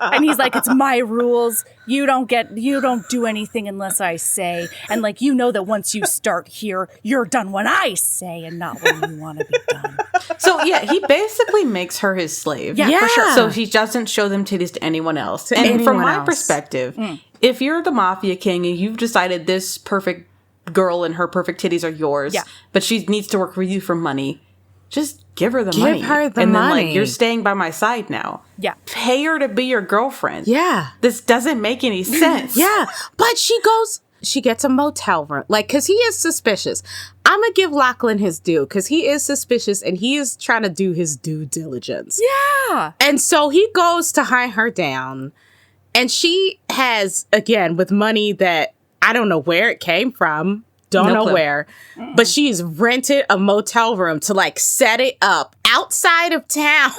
And he's like, it's my rules. You don't do anything unless I say. And like, you know that once you start here, you're done when I say and not when you want to be done. So yeah, he basically makes her his slave. Yeah, for sure. So he doesn't show them titties to anyone else. And from my perspective, if you're the mafia king and you've decided this perfect girl and her perfect titties are yours, but she needs to work for you for money, just give her the money. Give her the and money. then like, you're staying by my side now. Yeah. Pay her to be your girlfriend. Yeah. This doesn't make any sense. Yeah. But she gets a motel room. Like, because he is suspicious. I'm going to give Lachlan his due because he is suspicious and he is trying to do his due diligence. Yeah. And so he goes to hunt her down. And she has, again, with money that I don't know where it came from, don't know clue. where, but she's rented a motel room to like set it up outside of town.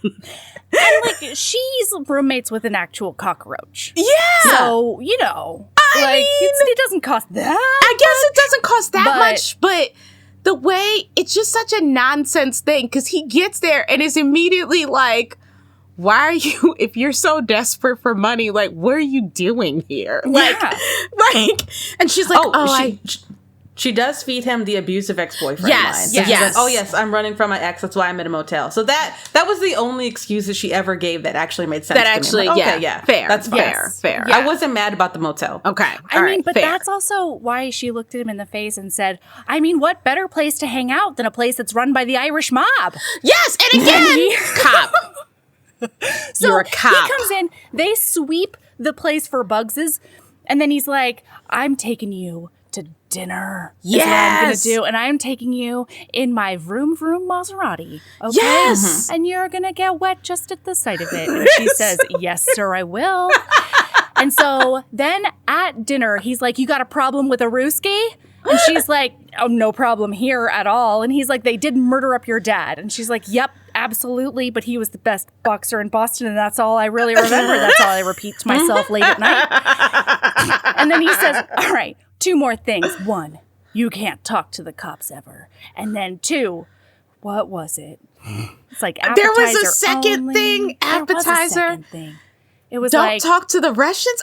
And like she's roommates with an actual cockroach. Yeah. So, you know, I mean, it doesn't cost that. I guess it doesn't cost that but- much, but the way it's just such a nonsense thing because he gets there and is immediately like, why are you, if you're so desperate for money, like, what are you doing here? Like, and she's like, she does feed him the abusive ex-boyfriend Yes, line. So yes. she's like, oh yes, I'm running from my ex, that's why I'm in a motel. So that was the only excuse that she ever gave that actually made sense to me. I'm like, okay, fair. That's fair. Yeah. I wasn't mad about the motel. Okay. I mean, but that's also why she looked at him in the face and said, I mean, what better place to hang out than a place that's run by the Irish mob? Yes, and again, cop. So You're a cop. He comes in, they sweep the place for Bugses, and then he's like, I'm taking you to dinner. Yes. Is what I'm going to do. And I'm taking you in my vroom vroom Maserati. Okay? Yes. And you're going to get wet just at the sight of it. And she says, yes, sir, I will. And so then at dinner, he's like, you got a problem with a Ruski? And she's like, oh, no problem here at all. And he's like, they did murder up your dad. And she's like, yep, absolutely. But he was the best boxer in Boston. And that's all I really remember. That's all I repeat to myself late at night. And then he says, all right, 2 more things. 1, you can't talk to the cops ever. And then 2, what was it? It's like appetizer there was a second only. thing. Appetizer. There was a second thing. It was don't like, talk to the Russians.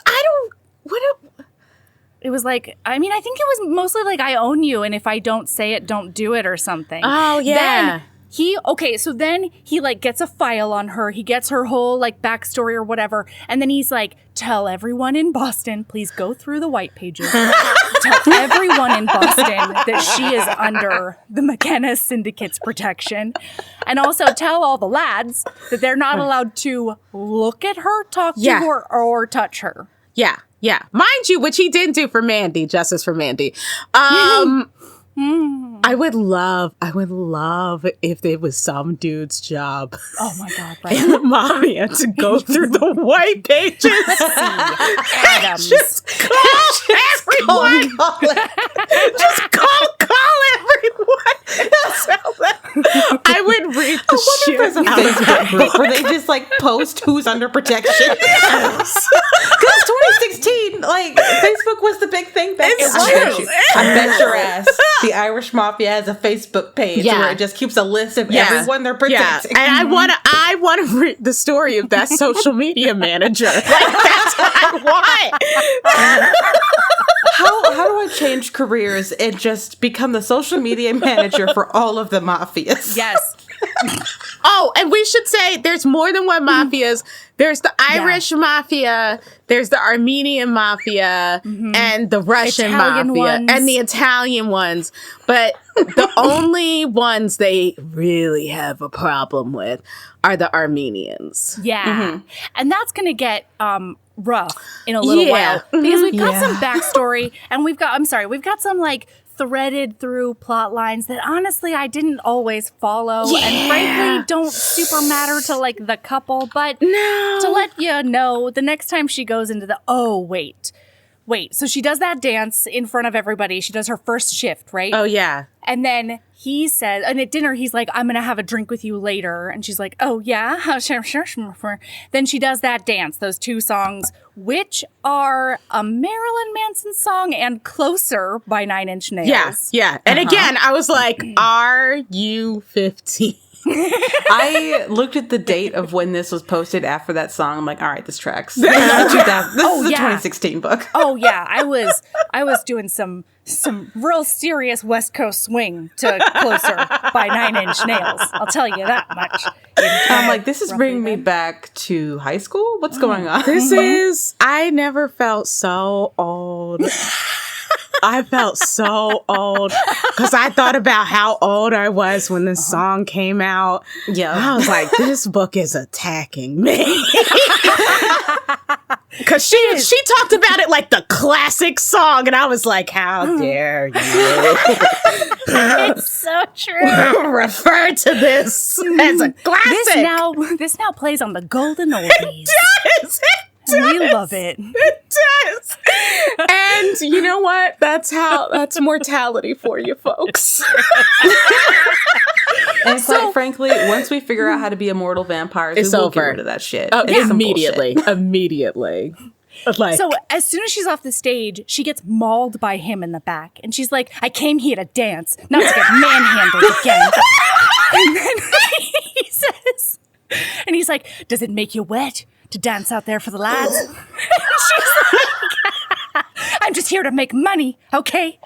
it was like, I mean, I think it was mostly like, I own you, and if I don't say it, don't do it or something. Oh, yeah. Then he like gets a file on her. He gets her whole like backstory or whatever. And then he's like, tell everyone in Boston, please go through the white pages. Tell everyone in Boston that she is under the McKenna Syndicate's protection. And also tell all the lads that they're not allowed to look at her, talk to her, or touch her. Yeah. Mind you, which he didn't do for Mandy, justice for Mandy. I would love if it was some dude's job. Oh my God, right. In the Mafia to go through the white pages. Adams. Just call everyone. Just call everyone. I would read the shit There's a Facebook group where they just like post who's under protection. Because 2016, like Facebook was the big thing back then. I bet your ass the Irish Mafia has a Facebook page where it just keeps a list of everyone they're protecting. Yeah. And I want to read the story of that social media manager. Like, that's what I want. How do I change careers and just become the social media manager for all of the mafias? Yes. Oh, and we should say there's more than one mafias. There's the Irish mafia, there's the Armenian mafia, and the Russian Italian mafia, ones. and the Italian ones. But the only ones they really have a problem with are the Armenians. Yeah. And that's going to get rough in a little while. Because we've got some backstory, and we've got some like threaded through plot lines that honestly I didn't always follow and frankly don't super matter to like the couple, but to let you know, the next time she goes into the wait, so she does that dance in front of everybody. She does her first shift, right? Oh, yeah. And then he says, and at dinner, he's like, I'm going to have a drink with you later. And she's like, oh, yeah? Sure. Then she does that dance, those 2 songs, which are a Marilyn Manson song and Closer by 9 Inch Nails. Yeah. And again, I was like, are you 15? I looked at the date of when this was posted after that song. I'm like, all right, this tracks. This is a 2016 book. Oh yeah, I was doing some real serious West Coast swing to Closer by 9 Inch Nails. I'll tell you that much. I'm like, this is bringing me back to high school. What's going on? I never felt so old. I felt so old because I thought about how old I was when this song came out. Yeah. I was like, this book is attacking me. Because she talked about it like the classic song, and I was like, how dare you? It's so true. Refer to this as a classic. This now plays on the golden oldies. It does. And we love it. It does. And And you know what? That's mortality for you folks. And quite frankly, once we figure out how to be immortal vampires, we will get rid of that shit. Immediately. Like, so as soon as she's off the stage, she gets mauled by him in the back. And she's like, I came here to dance, not to get manhandled again. And then he says, and he's like, does it make you wet to dance out there for the lads? And she's like, I'm just here to make money, okay?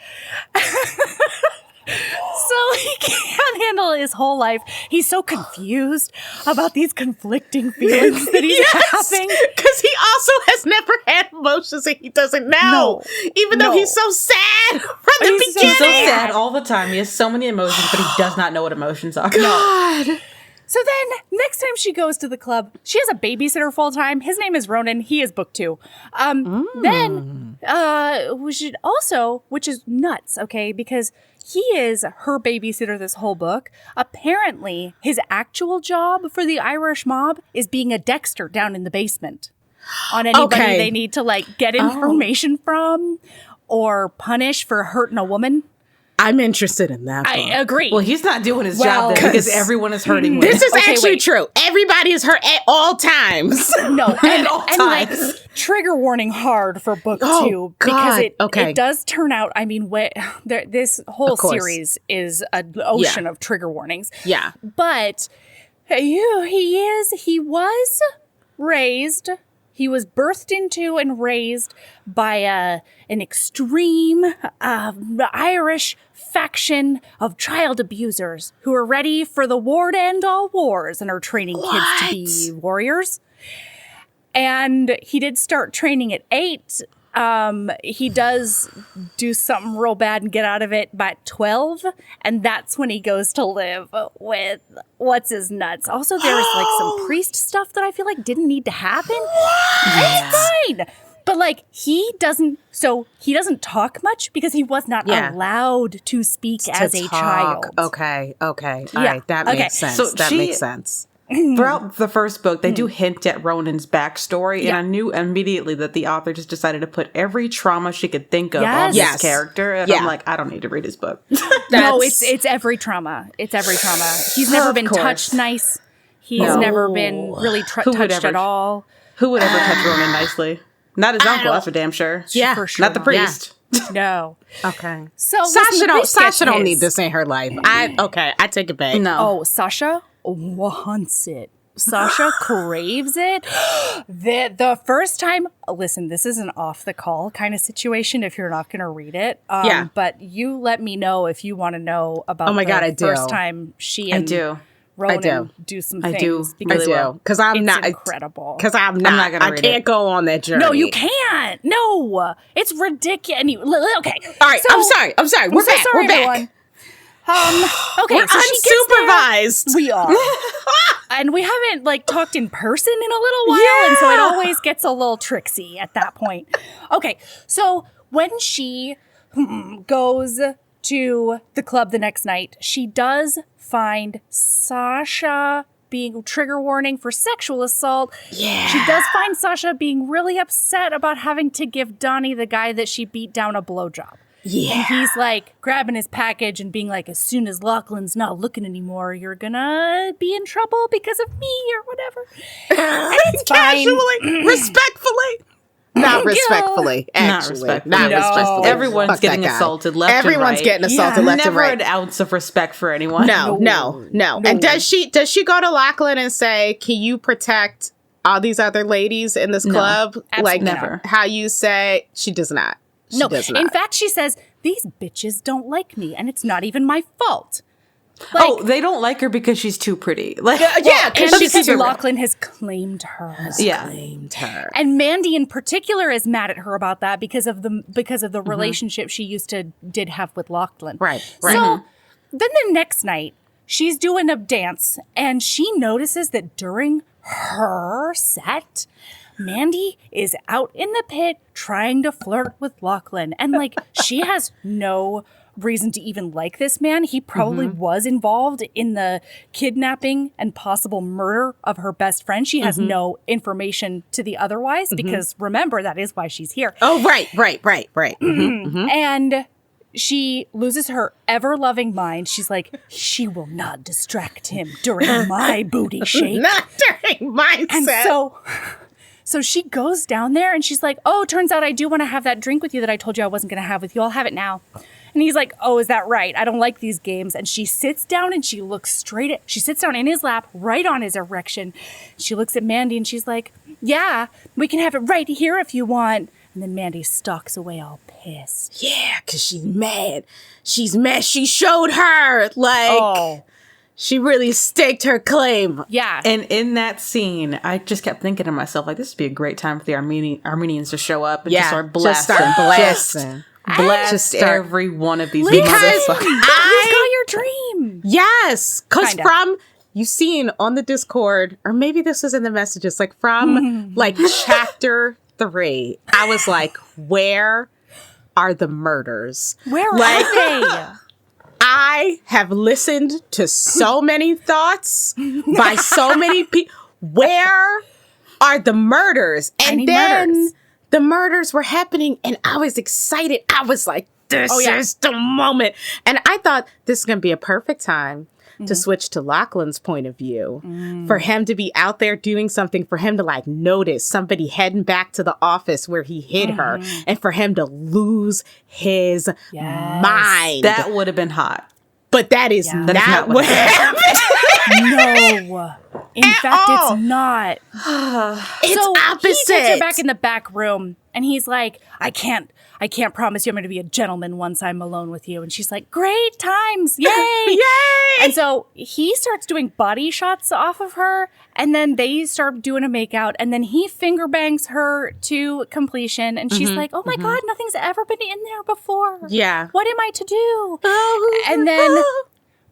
So he can't handle his whole life. He's so confused about these conflicting feelings that he's having. Because he also has never had emotions and he doesn't know. Even though he's so sad from the beginning. He's so sad all the time. He has so many emotions, but he does not know what emotions are. God. No. So then, next time she goes to the club, she has a babysitter full time. His name is Ronan. He is book 2. Then, which is nuts, okay? Because he is her babysitter this whole book. Apparently, his actual job for the Irish mob is being a Dexter down in the basement on anybody they need to, like, get information from or punish for hurting a woman. I'm interested in that. I agree. Well, he's not doing his job then because everyone is hurting him. This is actually true. Everybody is hurt at all times. No, and like trigger warning hard for book 2 because it does turn out. I mean, this whole series is an ocean of trigger warnings. Yeah, but he was birthed into and raised by an extreme Irish faction of child abusers who are ready for the war to end all wars and are training kids to be warriors. And he did start training at 8. He does do something real bad and get out of it by 12. And that's when he goes to live with what's his nuts. Also, there's like some priest stuff that I feel like didn't need to happen. It's fine. But like he doesn't talk much because he was not allowed to speak as a child. Okay. All right. That makes sense. So makes sense. Throughout the first book, they do hint at Ronan's backstory, and I knew immediately that the author just decided to put every trauma she could think of on this character, and I'm like, I don't need to read his book. No, it's every trauma. It's every trauma. He's never been touched nice. He's never been really touched at all. Who would ever touch Ronan nicely? Not his uncle, that's for damn sure. Yeah, for sure. Not the priest. Yeah. No. Okay. So Sasha don't need this in her life. I take it back. No. Oh, Sasha wants it. Sasha craves it. The first time, listen, this is an off the call kind of situation if you're not going to read it. But you let me know if you want to know about first time she and Ronan do some things. I do. Because I'm not incredible. Because I'm not going to read it. I can't go on that journey. No, you can't. No. It's ridiculous. Okay. All right. So, I'm sorry. We're back. We're back. Everyone. Okay, we're so unsupervised. We are. And we haven't talked in person in a little while, and so it always gets a little tricksy at that point. Okay, so when she goes to the club the next night, she does find Sasha being trigger warning for sexual assault. Yeah. She does find Sasha being really upset about having to give Donnie, the guy that she beat down, a blowjob. Yeah. And he's grabbing his package and being like, as soon as Lachlan's not looking anymore, you're gonna be in trouble because of me or whatever. And it's casually, respectfully. Not respectfully, actually. Not respectfully. Everyone's getting assaulted left and right. Everyone's getting assaulted left and right. Never an ounce of respect for anyone. No. And does she go to Lachlan and say, can you protect all these other ladies in this club? Never. How you say, she does not. She does not. In fact, she says, these bitches don't like me, and it's not even my fault. They don't like her because she's too pretty. Because Lachlan has claimed her. Claimed her. And Mandy in particular is mad at her about that because of the relationship she did have with Lachlan. Right. So then the next night, she's doing a dance, and she notices that during her set, Mandy is out in the pit trying to flirt with Lachlan. And she has no reason to even like this man. He probably was involved in the kidnapping and possible murder of her best friend. She has no information to the otherwise because remember, that is why she's here. Oh, right. And she loses her ever-loving mind. She's like, she will not distract him during my booty shake. Not during my And set. so she goes down there and she's like, oh, turns out I do want to have that drink with you that I told you I wasn't going to have with you. I'll have it now. And he's like, oh, is that right? I don't like these games. And she sits down and she looks she sits down in his lap, right on his erection. She looks at Mandy and she's like, yeah, we can have it right here if you want. And then Mandy stalks away all pissed. Yeah, because she's mad. She's mad. She showed her. She really staked her claim. Yeah. And in that scene, I just kept thinking to myself, like, this would be a great time for the Armenians to show up and just start blasting. Blast every one of these motherfuckers. He's got your dream. Yes, because you've seen on the Discord, or maybe this was in the messages, like from chapter 3, I was like, where are the murders? Where are they? I have listened to so many thoughts by so many people. Where are the murders? And then the murders were happening and I was excited. I was like, this is the moment. And I thought this is going to be a perfect time to switch to Lachlan's point of view, for him to be out there doing something, for him to notice somebody heading back to the office where he hid her, and for him to lose his mind. That would have been hot. But that is not what happened. No. In fact, it's not. It's opposite. He takes her back in the back room and he's like, I can't promise you I'm going to be a gentleman once I'm alone with you. And she's like, great times. Yay. Yay. And so he starts doing body shots off of her and then they start doing a makeout and then he finger bangs her to completion. And she's like, oh my God, nothing's ever been in there before. Yeah. What am I to do? And then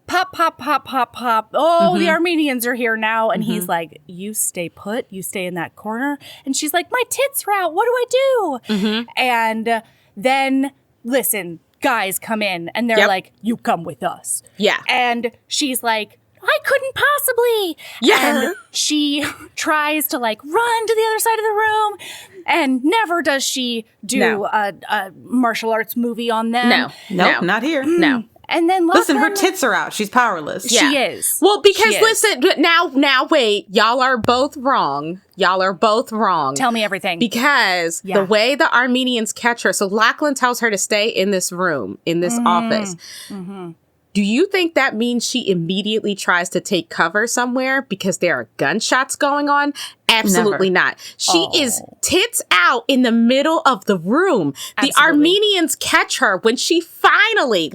pop, pop, pop, pop, pop. Oh, the Armenians are here now. And he's like, you stay put. You stay in that corner. And she's like, my tits are out. What do I do? And then, listen, guys come in and they're like, you come with us. Yeah. And she's like, I couldn't possibly. Yeah. And she tries to run to the other side of the room. And never does she do a martial arts movie on them. No, not here. No. And then listen, her tits are out. She's powerless. Yeah. She is. Well, because listen, now wait, y'all are both wrong. Tell me everything. Because the way the Armenians catch her, so Lachlan tells her to stay in this room, in this office. Do you think that means she immediately tries to take cover somewhere because there are gunshots going on? Absolutely not. She is tits out in the middle of the room. Absolutely. The Armenians catch her when she finally,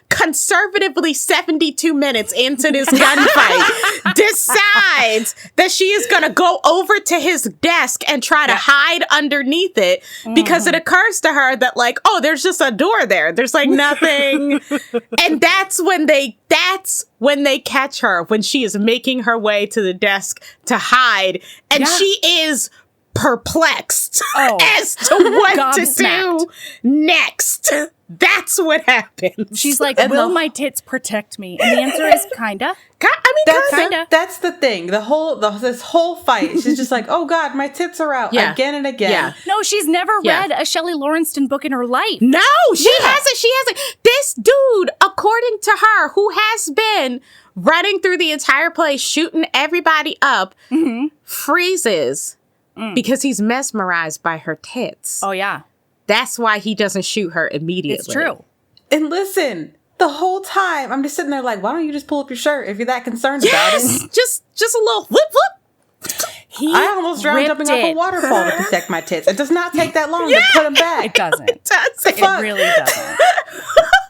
conservatively 72 minutes into this gunfight, decides that she is going to go over to his desk and try to hide underneath it because it occurs to her that there's just a door there. There's nothing. And that's when they catch her, when she is making her way to the desk to hide. And she is perplexed as to what to do next. That's what happens. She's like, will my tits protect me? And the answer is kinda. Kinda. That's the thing. This whole fight, she's just like, oh God, my tits are out again and again. Yeah. No, she's never read a Shelley Lawrence book in her life. No, she hasn't. This dude, according to her, who has been running through the entire place, shooting everybody up, freezes because he's mesmerized by her tits. Oh, yeah. That's why he doesn't shoot her immediately. It's true. And listen, the whole time, I'm just sitting there like, why don't you just pull up your shirt if you're that concerned about it? Just a little whoop. I almost drowned jumping off a waterfall to protect my tits. It does not take that long to put them back. It doesn't. It really doesn't.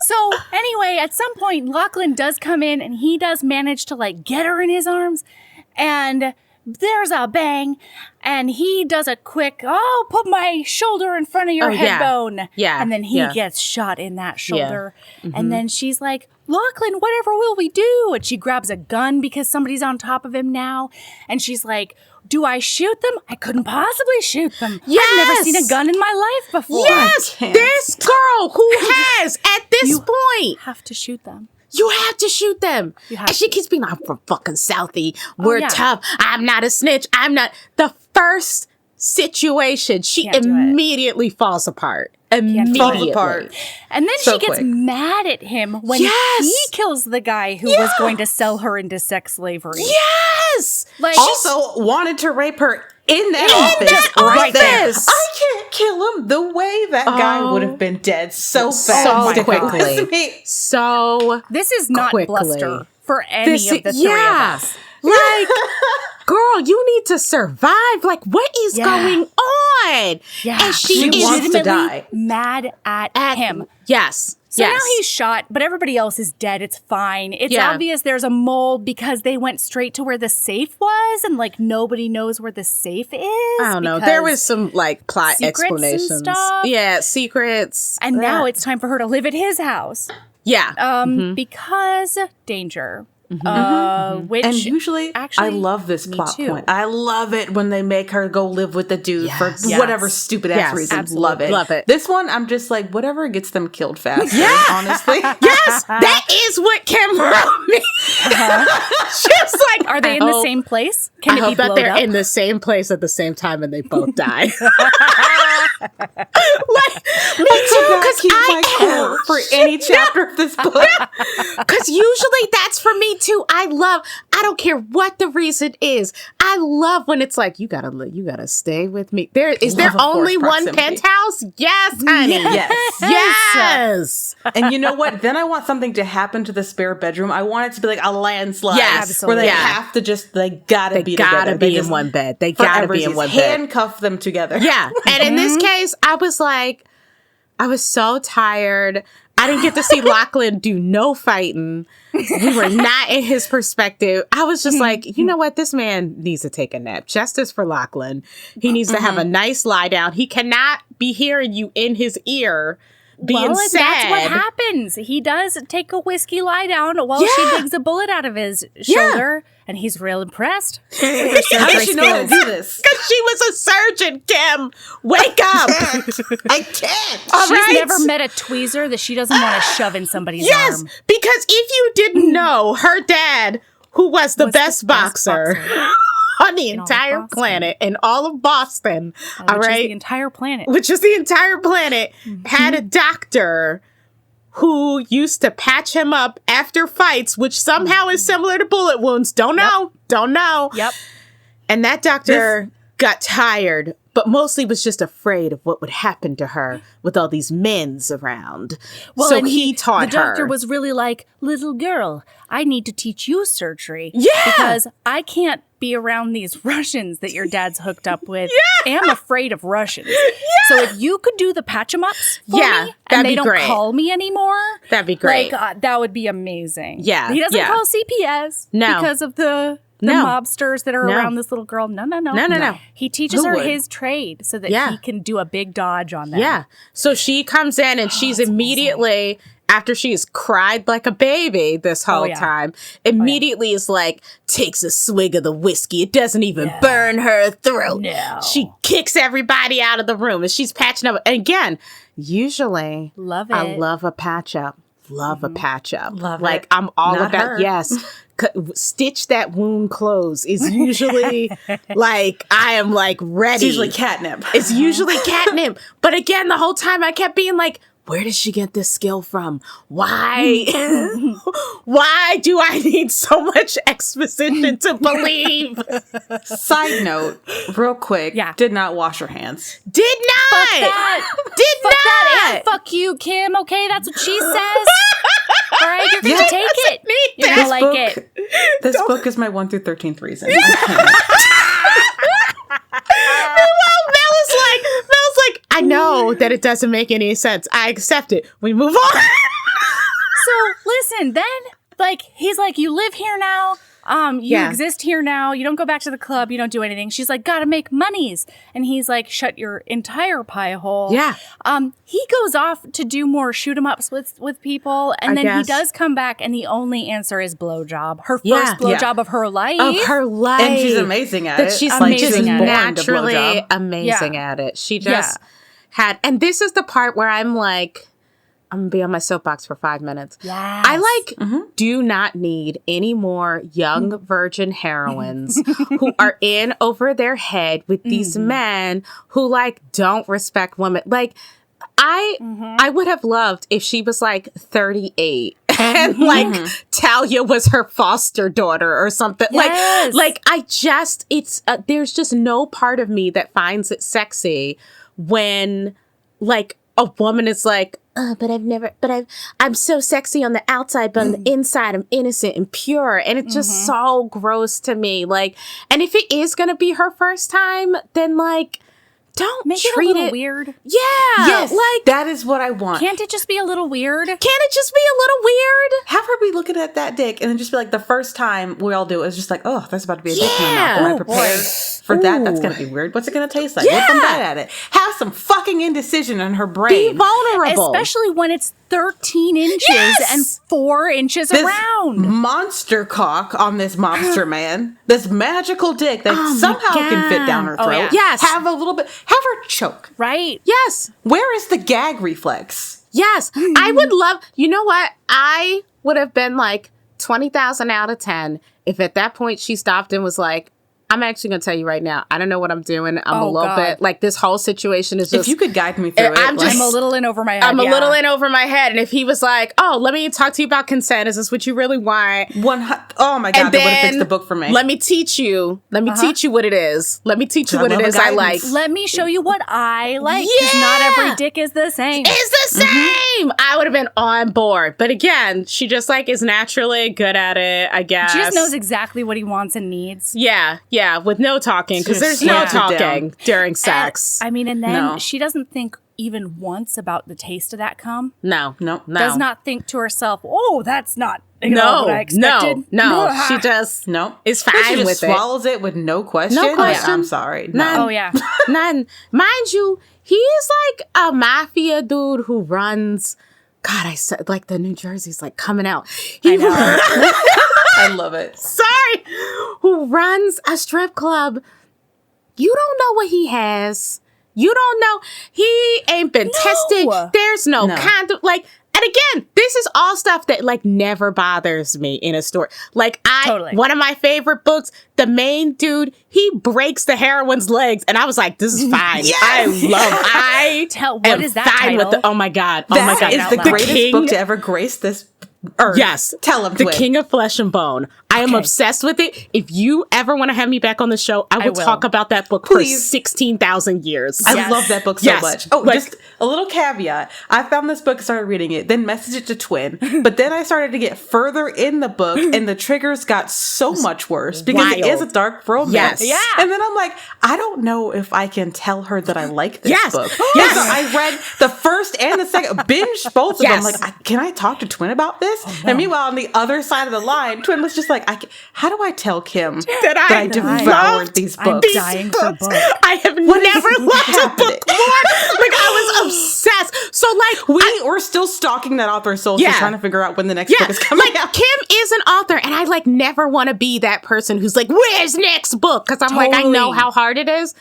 So anyway, at some point, Lachlan does come in and he does manage to get her in his arms. And there's a bang. And he does a quick, put my shoulder in front of your head bone. Yeah. And then he gets shot in that shoulder. Yeah. And then she's like, Lachlan, whatever will we do? And she grabs a gun because somebody's on top of him now. And she's like, do I shoot them? I couldn't possibly shoot them. Yes. I've never seen a gun in my life before. Yes. This girl who has, at this this point, have to shoot them. You have to shoot them. And she keeps being like, I'm from fucking Southie. We're tough. I'm not a snitch. I'm not. The first situation, she immediately falls apart. Immediately. And then she gets mad at him when he kills the guy who was going to sell her into sex slavery. Yes! Like, also wanted to rape her in that office. Right there. I can't kill him. The way that guy would have been dead so fast. So quickly. So this is not bluster for any of the three of us. Like, girl, you need to survive. Like, what is going on? Yeah. And she wants to die. Mad at him. Yes. So now he's shot, but everybody else is dead. It's fine. It's obvious there's a mole because they went straight to where the safe was, and like nobody knows where the safe is. I don't know. There was some like plot explanations. And stuff. Yeah, secrets. And now it's time for her to live at his house. Yeah. Because danger. Which and usually actually, I love this plot point. I love it when they make her go live with the dude for whatever stupid ass reason. Absolutely. Love it. This one, I'm just like, whatever gets them killed fast. Honestly. Yes, that is what Kim wrote me. She's like, are they in the same place? Can it be that they're up? in the same place at the same time and they both die. Like, me too, because I for any chapter of this book. Because usually that's for me too. I don't care what the reason is. I love when it's like, you gotta stay with me. There only one penthouse? Yes, honey. Yes. And you know what? Then I want something to happen to the spare bedroom. I want it to be like a landslide. Yes, where they have to just, they gotta be together. They gotta be in one bed. They gotta be in one bed. Handcuff them together. Yeah. And in this case, I was so tired. I didn't get to see Lachlan do no fighting. We were not in his perspective. I was just like, you know what? This man needs to take a nap. Justice for Lachlan. He needs to have a nice lie down. He cannot be hearing you in his ear being sad. That's what happens. He does take a whiskey lie down while she digs a bullet out of his shoulder. And he's real impressed. How does she know how to do this? Because she was a surgeon, Kim. Wake up. I can't. She's never met a tweezer that she doesn't want to shove in somebody's arm. Because if you didn't know, her dad, who was the best boxer on the entire planet, in all of Boston, which is the entire planet. had a doctor who used to patch him up after fights, which somehow is similar to bullet wounds. Don't know. Yep. And that doctor got tired, but mostly was just afraid of what would happen to her with all these men's around. Well, so he taught her. The doctor was really like, little girl, I need to teach you surgery. Yeah. Because I can't be around these Russians that your dad's hooked up with. I'm afraid of Russians. So if you could do the patch-em-ups for me and they don't call me anymore. That'd be great. Like, that would be amazing. Yeah. He doesn't call CPS because of the mobsters that are around this little girl. No. He teaches her his trade so that he can do a big dodge on them. Yeah. So she comes in and she's immediately, after she's cried like a baby this whole time, immediately is like, takes a swig of the whiskey. It doesn't even burn her throat. No. She kicks everybody out of the room and she's patching up. And again, usually love it. I love a patch up. Love a patch up. Love like, it. I'm all Not about, her. yes. Stitch that wound close is usually like, I am like ready. It's usually catnip. It's usually catnip. But again, the whole time I kept being like, where does she get this skill from? Why? Why do I need so much exposition to believe? Side note, real quick, did not wash her hands. Did not. Fuck that. Did fuck not. That and fuck you, Kim. Okay, that's what she says. All right, you're going to take it. You're going to like it. This book is my 1 through 13th reason. Mel's like, I know that it doesn't make any sense. I accept it. We move on. So listen, then like he's like, you live here now. You exist here now. You don't go back to the club. You don't do anything. She's like, gotta make monies. And he's like, shut your entire pie hole. Yeah. He goes off to do more shoot 'em ups with people. And then he does come back and the only answer is blowjob. Her first blowjob of her life. And she's amazing at it. She's like just she's naturally amazing at it. She just had, and this is the part where I'm like, I'm gonna be on my soapbox for 5 minutes. Yes. I do not need any more young virgin heroines who are in over their head with these men who like don't respect women. Like I would have loved if she was like 38 and like Talia was her foster daughter or something. Yes. Like I just, it's, there's just no part of me that finds it sexy when like a woman is like, I'm so sexy on the outside, but on the inside, I'm innocent and pure. And it's just so gross to me. Like, and if it is going to be her first time, then like, don't make it a treat little weird. Yeah. Yes, like, that is what I want. Can't it just be a little weird? Can't it just be a little weird? Have her be looking at that dick and then just be like, the first time we all do it is just like, oh, that's about to be a dick in my mouth. Am I prepared for that? That's going to be weird. What's it going to taste like? Yeah. What's I'm bad at it? Have some fucking indecision in her Be brain. vulnerable. Especially when it's 13 inches and 4 inches This around. monster cock on this mobster man. This magical dick that somehow can fit down her throat. yeah. Yes. Have a little bit. Have her choke. Right? Yes. Where is the gag reflex? Yes. I would love, you know what? I would have been like 20,000 out of 10 if at that point she stopped and was like, I'm actually going to tell you right now, I don't know what I'm doing. I'm a little bit, like, this whole situation is just... If you could guide me through it. I'm a little in over my head. I'm a little in over my head. And if he was like, oh, let me talk to you about consent. Is this what you really want? Oh my God, that would have fixed the book for me. Let me teach you. Let me teach you what it is. Let me teach you what it is I like. Let me show you what I like. Because not every dick is the same. It's the same. I would have been on board. But again, she just like is naturally good at it, I guess. She just knows exactly what he wants and needs. Yeah, with no talking. Because there's no talking during sex. And then she doesn't think even once about the taste of that cum. No. Does not think to herself, oh, that's not what I expected. No. She just is fine she just with swallows it with no question. No question. Yeah, I'm sorry. None. Oh, yeah. None. Mind you, he's like a mafia dude who runs... God, I said, like, the New Jersey's, like, coming out. I know. I love it. Sorry. Who runs a strip club. You don't know what he has. You don't know. He ain't been tested. There's no kind of, like... And again, this is all stuff that like never bothers me in a story. Like one of my favorite books, the main dude, he breaks the heroine's legs, and I was like, "This is fine." Yes! What is that fine title? With oh my god, That is the greatest book to ever grace this earth. Yes, tell him. The King of Flesh and Bone. I am obsessed with it. If you ever want to have me back on the show, I will talk about that book for 16,000 years. I love that book so much. Oh, just a little caveat. I found this book, started reading it, then messaged it to Twin. But then I started to get further in the book, and the triggers got so much worse because it is a dark romance. Yes. Yeah. And then I'm like, I don't know if I can tell her that I like this book. Yes. So I read the first and the second, binged both of them. Like, can I talk to Twin about this? Oh, no. And meanwhile, on the other side of the line, Twin was just like, how do I tell Kim that I devoured these books? I'm dying for books. I have never loved a book more. Like, I was obsessed. So, like, we're still stalking that author's soul, just trying to figure out when the next book is coming out. Kim is an author, and I, like, never want to be that person who's like, where's next book? Because I'm like, I know how hard it is.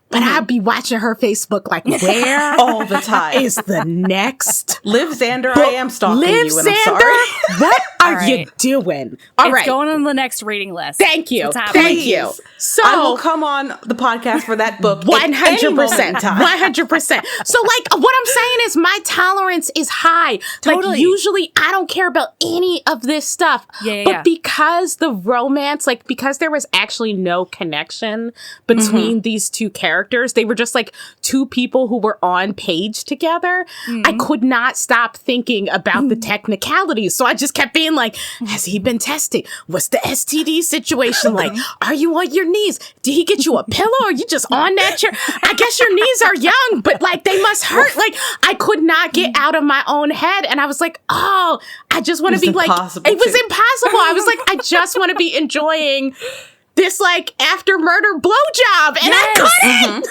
But I'd be watching her Facebook like, where all the time is the next Liv Xander? I am stalking Liv you, and Xander, I'm sorry. What are you doing? It's going on the next reading list. Thank you. Thank you. So I will come on the podcast for that book 100%. 100%. So, like, what I'm saying is my tolerance is high. Totally. Like, usually I don't care about any of this stuff. But because the romance, like, because there was actually no connection between these two characters, they were just like two people who were on page together. I could not stop thinking about the technicalities. So I just kept being like, has he been tested? What's the STD situation like? Are you on your knees? Did he get you a pillow? Or are you just on that chair? I guess your knees are young, but like they must hurt. Like I could not get out of my own head. And I was like, oh, I just want to be like, it was impossible. I was like, I just want to be enjoying this like after murder blowjob, and I couldn't.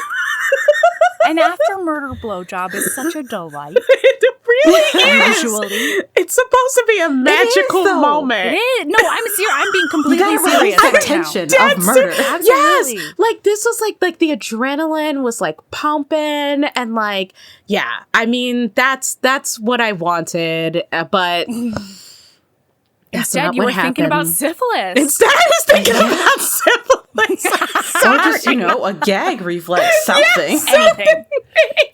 An after-murder blowjob is such a delight. It really is. Usually. It's supposed to be a magical moment. It is. No, I'm serious. I'm being completely You gotta serious release the right tension now. of murder. Absolutely. Yes. Like this was like the adrenaline was like pumping and like, yeah, I mean, that's what I wanted, but instead you were thinking about syphilis. Instead I was thinking about syphilis. Or just, a gag reflex, something. Anything.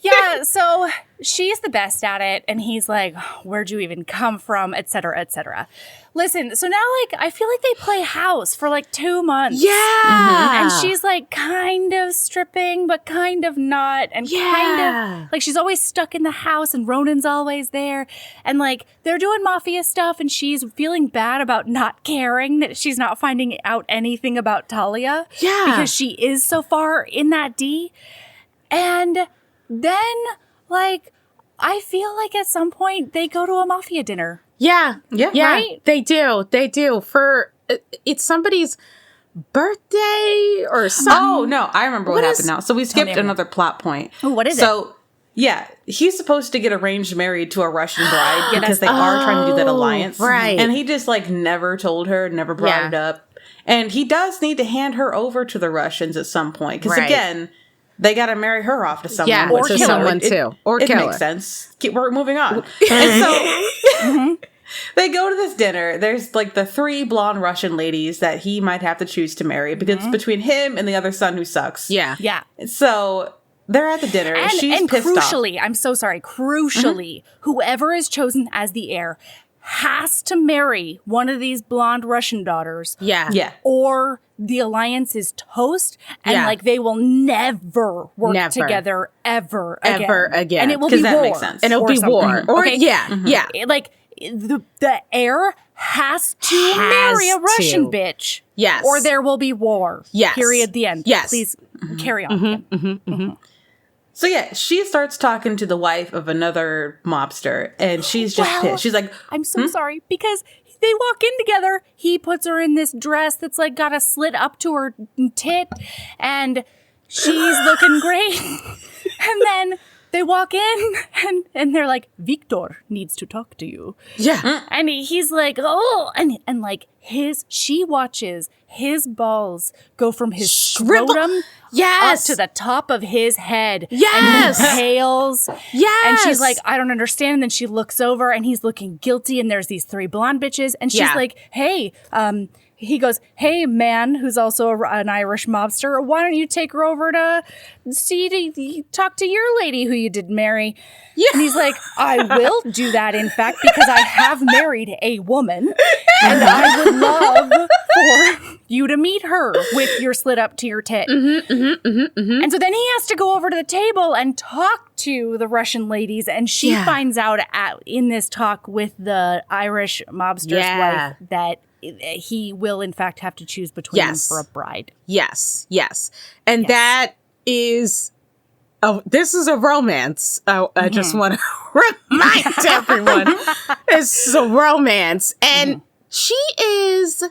Yeah, so she's the best at it, and he's like, where'd you even come from, et cetera, et cetera. Listen, so now, I feel like they play house for, 2 months. Yeah. And she's, kind of stripping, but kind of not, and kind of, she's always stuck in the house, and Ronan's always there, and, they're doing Mafia stuff, and she's feeling bad about not caring that she's not finding out anything about Talia. Yeah. Because she is so far in that D. And then, I feel like at some point they go to a Mafia dinner. Yeah. Right? They do. For it's somebody's birthday or something. Oh, no. I remember what happened now. So we skipped another plot point. Oh, what is it? So, yeah, he's supposed to get arranged married to a Russian bride because they are trying to do that alliance. Right. And he just, never told her, never brought it up. And he does need to hand her over to the Russians at some point. Because, again, they got to marry her off to someone. Yeah, or to kill someone, her. too. Or it kill her. Makes sense. We're moving on. And so... They go to this dinner. There's the 3 blonde Russian ladies that he might have to choose to marry because it's between him and the other son who sucks. Yeah. Yeah. So they're at the dinner. And She's pissed crucially, off. I'm so sorry, crucially, whoever is chosen as the heir has to marry one of these blonde Russian daughters. Yeah. Yeah. Or the alliance is toast and they will never work together ever again. And it will be that war. makes sense. And it'll be war. Or, okay? Yeah. The heir has to marry a Russian bitch. Yes. Or there will be war. Yes. Period. The end. Yes. Please carry on. So yeah, she starts talking to the wife of another mobster, and she's just pissed. She's like, I'm so sorry, because they walk in together. He puts her in this dress that's got a slit up to her tit, and she's looking great. And then they walk in, and they're like, Victor needs to talk to you. Yeah. And he's like, oh, and she watches his balls go from his scrotum up to the top of his head. Yes. And he pales. Yes. And she's like, I don't understand. And then she looks over and he's looking guilty. And there's these 3 blonde bitches. And she's like, hey, he goes, hey, man, who's also an Irish mobster, why don't you take her over to talk to your lady who you did marry? Yeah. And he's like, I will do that, in fact, because I have married a woman, and I would love for you to meet her with your slit up to your tit. And so then he has to go over to the table and talk to the Russian ladies, and she finds out in this talk with the Irish mobster's wife that he will, in fact, have to choose between them for a bride. Yes. And that is... Oh, this is a romance. I just want to remind everyone. It's a romance. And she is,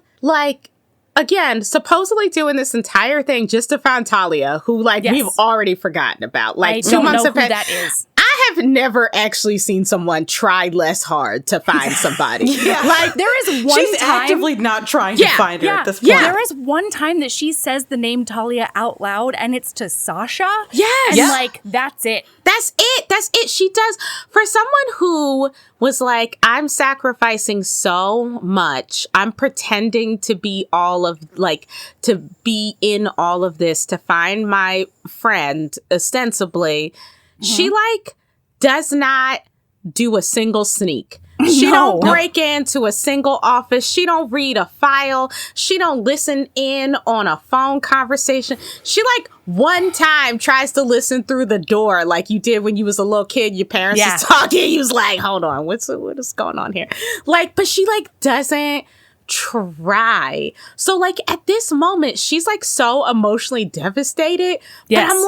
again, supposedly doing this entire thing just to find Talia, who, we've already forgotten about. I 2 months don't know of who that is. I have never actually seen someone try less hard to find somebody. There is one she's time... actively not trying to find her at this point. Yeah, there is one time that she says the name Talia out loud, and it's to Sasha. Yes. And, that's it. That's it. She does. For someone who was like, I'm sacrificing so much. I'm pretending to be to be in all of this to find my friend, ostensibly. She, does not do a single sneak. She don't break into a single office. She don't read a file. She don't listen in on a phone conversation. She one time tries to listen through the door like you did when you was a little kid. Your parents was talking. You was like, hold on, what is going on here? But she doesn't try. So at this moment, she's so emotionally devastated. Yes. But I'm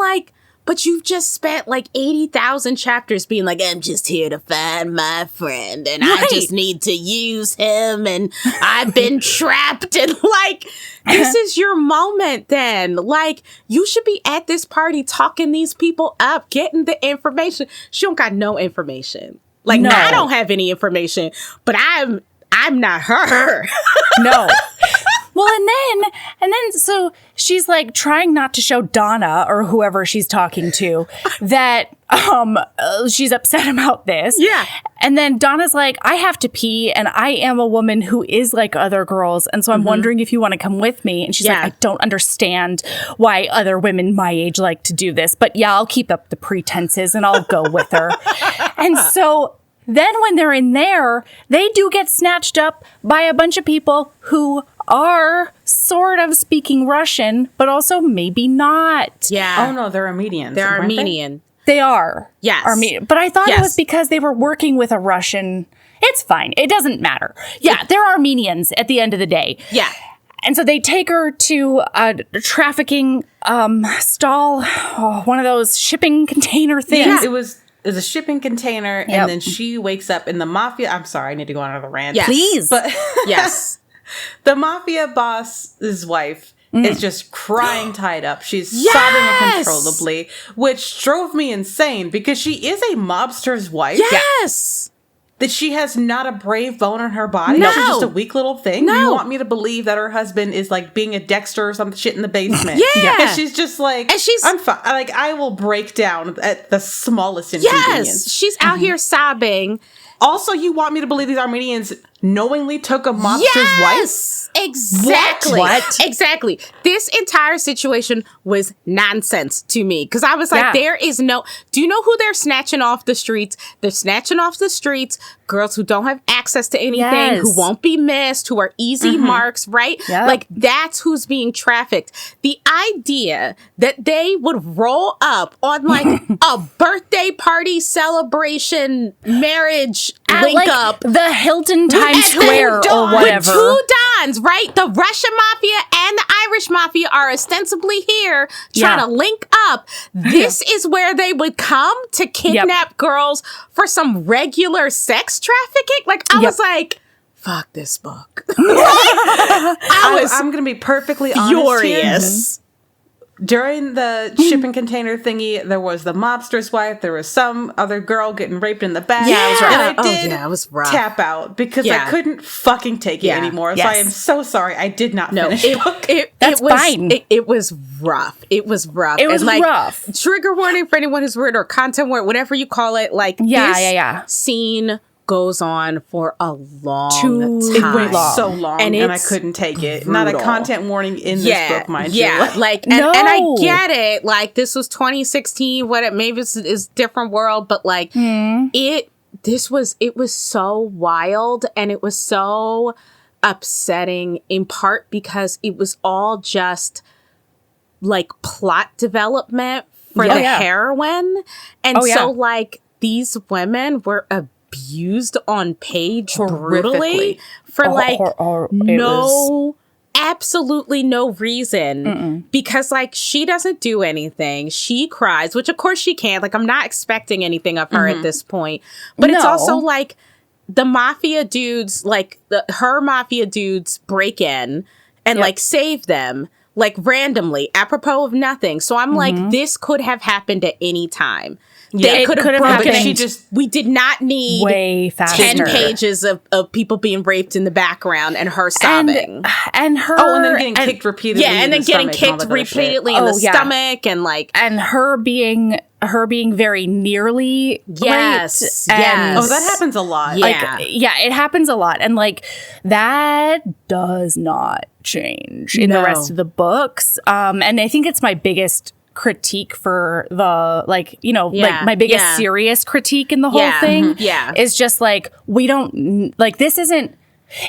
but you've just spent like 80,000 chapters being like, I'm just here to find my friend and I just need to use him and I've been trapped. And like, this is your moment then. Like, you should be at this party talking these people up, getting the information. She don't got no information. Like, no. I don't have any information, but I'm not her. No. Well, and then, so she's like trying not to show Donna or whoever she's talking to that she's upset about this. Yeah. And then Donna's like, I have to pee and I am a woman who is like other girls. And so I'm wondering if you want to come with me. And she's like, I don't understand why other women my age like to do this. But yeah, I'll keep up the pretenses and I'll go with her. And so then when they're in there, they do get snatched up by a bunch of people who are sort of speaking Russian, but also maybe not. Yeah. Oh, no, they're Armenians. They're Armenian. They are. Yes. Armenian. But I thought it was because they were working with a Russian. It's fine. It doesn't matter. Yeah, they're Armenians at the end of the day. Yeah. And so they take her to a trafficking stall, one of those shipping container things. Yeah, it was a shipping container, and then she wakes up in the Mafia. I'm sorry, I need to go on another rant. Yes. Please. But Yes. the Mafia boss's wife is just crying tied up. She's sobbing uncontrollably, which drove me insane because she is a mobster's wife. Yes. That she has not a brave bone in her body. No. She's just a weak little thing. No. You want me to believe that her husband is like being a Dexter or some shit in the basement. Yeah. And she's just like, and she's, I'm fine. Like, I will break down at the smallest inconvenience. Yes. She's out here sobbing. Also, you want me to believe these Armenians knowingly took a mobster's wife? Exactly. What? Exactly. This entire situation was nonsense to me because I was like, there is no. Do you know who they're snatching off the streets? They're snatching off the streets girls who don't have access to anything, who won't be missed, who are easy marks, right? Yep. Like, that's who's being trafficked. The idea that they would roll up on like a birthday party celebration marriage link like up, the Hilton Times Square or whatever. with two Dons, right? The Russian Mafia and the Irish Mafia are ostensibly here trying to link up. This is where they would come to kidnap girls for some regular sex trafficking. Like, I was like, fuck this book. I'm going to be perfectly honest furious. Here. During the shipping container thingy, there was the mobster's wife. There was some other girl getting raped in the back. Yeah, it was rough. And I did it was rough. tap out because I couldn't fucking take it anymore. So I am so sorry. I did not finish the book. That's fine. It was rough. It was rough. It was rough. Trigger warning for anyone who's weird or content warning, whatever you call it. Like, this scene goes on for a long time. It went so long and I couldn't take it. Not a content warning in this book, mind you. Like, and I get it. Like, this was 2016. Maybe it's different world, but like it was so wild and it was so upsetting in part because it was all just like plot development for the heroine. And so like these women were abused on page brutally for absolutely no reason because like she doesn't do anything. She cries, which of course she can. Like, I'm not expecting anything of her at this point, but it's also like the mafia dudes, like her mafia dudes break in and like save them like randomly apropos of nothing. So I'm like, this could have happened at any time. They could have happened. We did not need way faster. 10 pages of people being raped in the background and her sobbing. And her... Oh, and then getting kicked repeatedly and then getting kicked repeatedly in the stomach and like... And her being very nearly raped. Yes. Oh, that happens a lot. Yeah. It happens a lot. And like, that does not change in the rest of the books. And I think it's my biggest critique for the like my biggest serious critique in the whole thing is just like, we don't like, this isn't,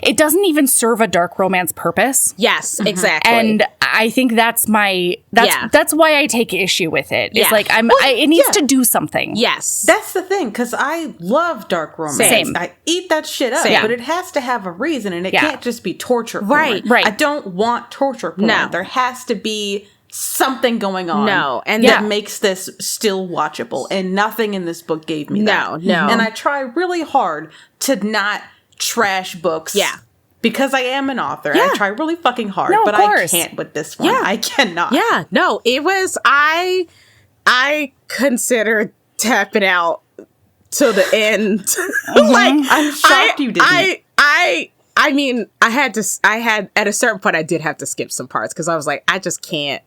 it doesn't even serve a dark romance purpose. Yes, exactly. And I think that's why I take issue with it. It's like, it needs to do something. Yes. That's the thing, because I love dark romance. Same. I eat that shit up, but it has to have a reason, and it can't just be torture porn. Right. I don't want torture porn. No. There has to be something going on. No, and that makes this still watchable. And nothing in this book gave me that. No. And I try really hard to not trash books. Yeah. Because I am an author. I try really fucking hard. No, but I can't with this one. I cannot. Yeah. No, it was, I considered tapping out to the end. Like, I'm shocked you didn't. I mean, I had at a certain point, I did have to skip some parts because I was like, I just can't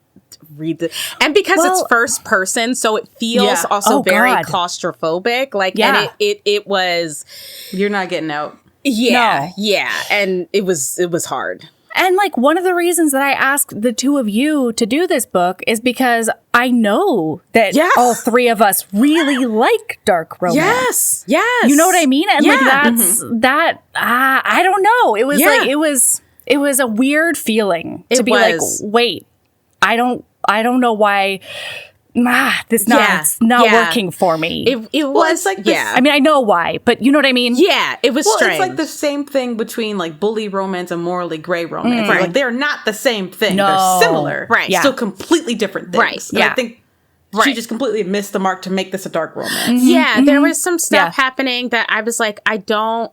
read the, and because it's first person, so it feels also very claustrophobic. Like, and it was, you're not getting out. Yeah, and it was hard. And like one of the reasons that I asked the two of you to do this book is because I know that all three of us really like dark romance. Yes. You know what I mean? And like that's I don't know. It was like it was a weird feeling to be like, wait, I don't know why it's not working for me. It was like this, I mean, I know why, but you know what I mean? Yeah, it was strange. It's like the same thing between like bully romance and morally gray romance. Right. Like they're not the same thing. No. They're similar. Right. Still completely different things. Right. And I think she just completely missed the mark to make this a dark romance. Yeah, there was some stuff happening that I was like, I don't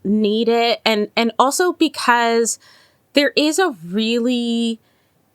need it. And also because there is a really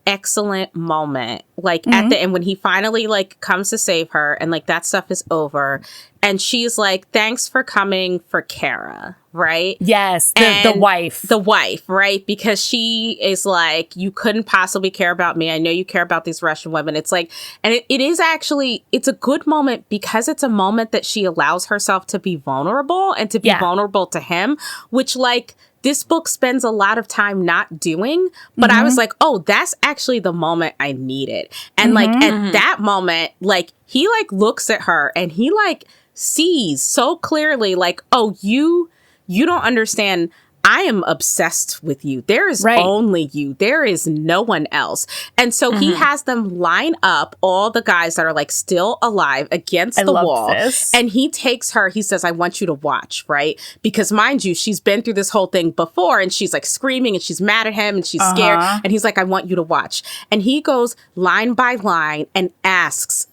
excellent moment like at the end when he finally like comes to save her and like that stuff is over and she's like, thanks for coming for Kara, right? Yes, the wife, right? Because she is like, you couldn't possibly care about me. I know you care about these Russian women. It's like, and it is actually, it's a good moment because it's a moment that she allows herself to be vulnerable and to be vulnerable to him, which like this book spends a lot of time not doing, but I was like, oh, that's actually the moment I needed. And like at that moment, like he like looks at her and he like sees so clearly like, oh, you don't understand. I am obsessed with you. There is only you. There is no one else. And so he has them line up all the guys that are like still alive against the wall. This. And he takes her, he says, I want you to watch, right? Because mind you, she's been through this whole thing before and she's like screaming and she's mad at him and she's scared. And he's like, I want you to watch. And he goes line by line and asks,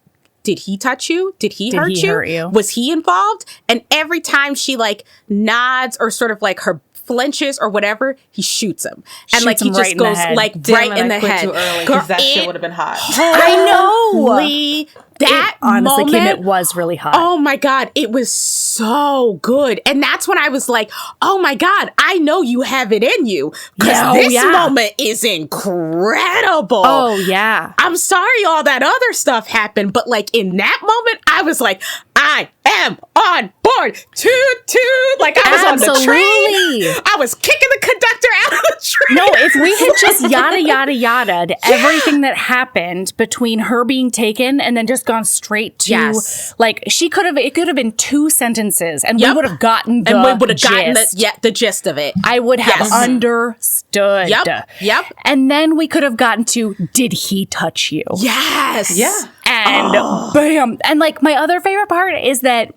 did he touch you? Did he hurt you? Was he involved? And every time she like nods or sort of like her flinches or whatever, he shoots him. And like he just goes like right in the head. Too early because that shit would have been hot. I know. Lee, that honestly, moment, Kim, it was really hot. Oh my God, it was so good. And that's when I was like, oh my God, I know you have it in you. Because this moment is incredible. Oh yeah. I'm sorry all that other stuff happened, but like in that moment, I was like, I am on board. Toot toot. Like I was on the train. I was kicking the conductor out of the train. No, if we had just yada everything that happened between her being taken and then just gone straight to like it could have been 2 sentences and we would have gotten the gist of it. I would have understood. Yep. And then we could have gotten to, did he touch you? Yes. Yeah. And bam. And like my other favorite part is that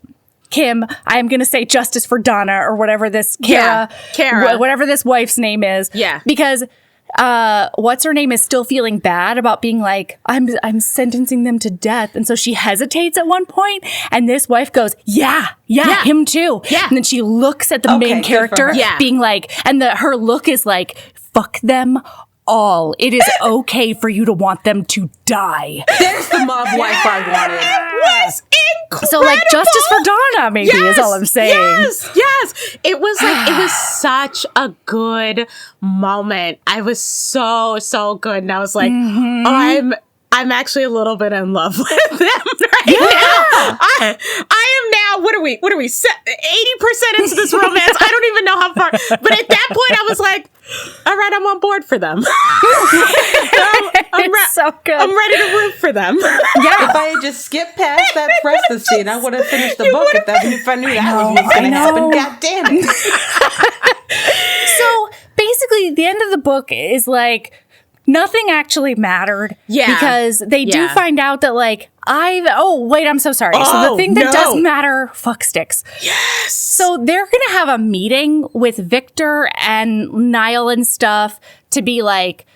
Kim, I'm going to say justice for Donna or whatever this Kara, whatever this wife's name is. Yeah. Because what's her name is still feeling bad about being like, I'm sentencing them to death. And so she hesitates at one point and this wife goes, yeah, him too. Yeah. And then she looks at the main character being like, and her look is like, fuck them all. It is okay for you to want them to die. There's the mob wife I wanted. Was incredible. So like justice for Donna maybe is all I'm saying. Yes. It was like, it was such a good moment. I was so good. And I was like, oh, I'm actually a little bit in love with them right now. I am now, what are we, 80% into this romance? I don't even know how far. But at that point, I was like, all right, I'm on board for them. It's so good. I'm ready to root for them. If I had just skipped past that Fresca scene, I would have finished the book if I knew that was going to happen. God damn it. So basically, the end of the book is like, nothing actually mattered. Yeah. Because they do find out that like, I'm so sorry. So the thing that does matter, fuck sticks. Yes. So they're going to have a meeting with Victor and Niall and stuff to be like,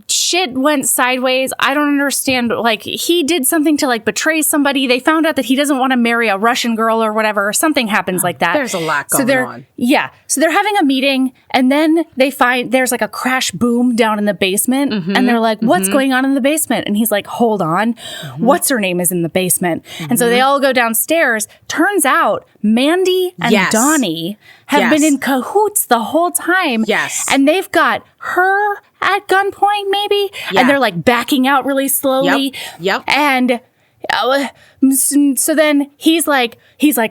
shit went sideways. I don't understand. Like, he did something to, like, betray somebody. They found out that he doesn't want to marry a Russian girl or whatever. Or something happens like that. There's a lot going on. Yeah. So they're having a meeting, and then they find there's, like, a crash boom down in the basement. And they're like, what's going on in the basement? And he's like, hold on. What's her name is in the basement. And so they all go downstairs. Turns out Mandy and Donnie have been in cahoots the whole time. Yes. And they've got her at gunpoint, maybe. Yeah. And they're like backing out really slowly. Yep. And so then he's like,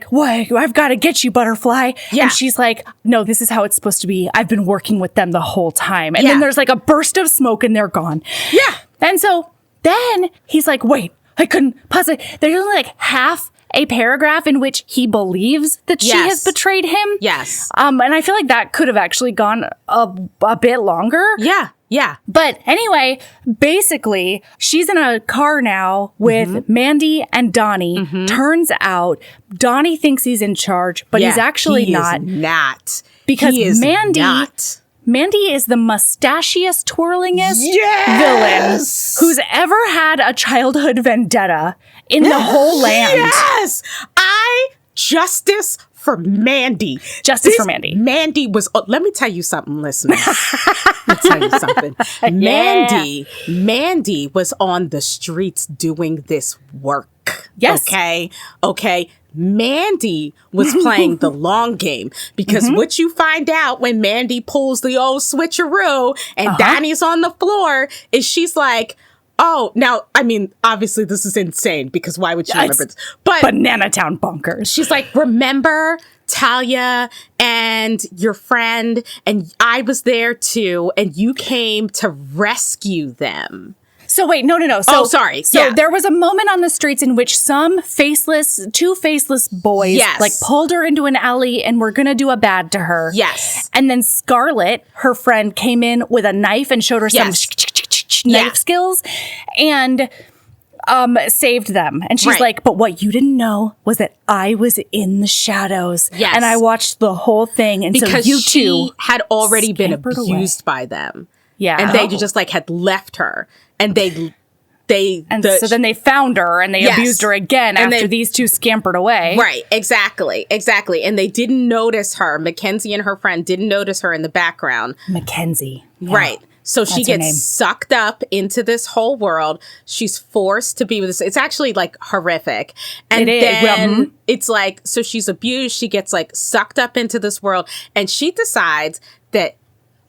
what? I've got to get you, Butterfly. Yeah. And she's like, no, this is how it's supposed to be. I've been working with them the whole time. And then there's like a burst of smoke and they're gone. Yeah. And so then he's like, wait, I couldn't possibly. There's only like half a paragraph in which he believes that she has betrayed him. Yes. And I feel like that could have actually gone a bit longer. Yeah. Yeah. But anyway, basically, she's in a car now with Mandy and Donnie. Turns out Donnie thinks he's in charge, but he's actually not. Is not. Because he is Mandy not. Mandy is the mustachiest, twirlingest Yes! villain who's ever had a childhood vendetta in the whole land. Yes! Justice for Mandy. Justice for Mandy. Mandy was, let me tell you something, listeners. Let me tell you something. Mandy was on the streets doing this work. Yes. Okay. Mandy was playing the long game because what you find out when Mandy pulls the old switcheroo and Donnie's on the floor is she's like, oh, now, I mean, obviously this is insane because why would she remember this? But Banana Town bonkers. She's like, remember Talia and your friend, and I was there too, and you came to rescue them. So wait, no. So, sorry. So there was a moment on the streets in which two faceless boys like pulled her into an alley and were going to do a bad to her. Yes. And then Scarlett, her friend, came in with a knife and showed her some knife skills and saved them. And she's like, but what you didn't know was that I was in the shadows. Yes. And I watched the whole thing. And because so you she two had already been abused by them. Yeah. And they just like had left her. And so then they found her and they abused her again and after these two scampered away. Right, exactly. And they didn't notice her. Mackenzie and her friend didn't notice her in the background. Mackenzie. Yeah. Right. So she gets sucked up into this whole world. She's forced to be with this. It's actually like horrific. And then it's like, so she's abused. She gets like sucked up into this world and she decides that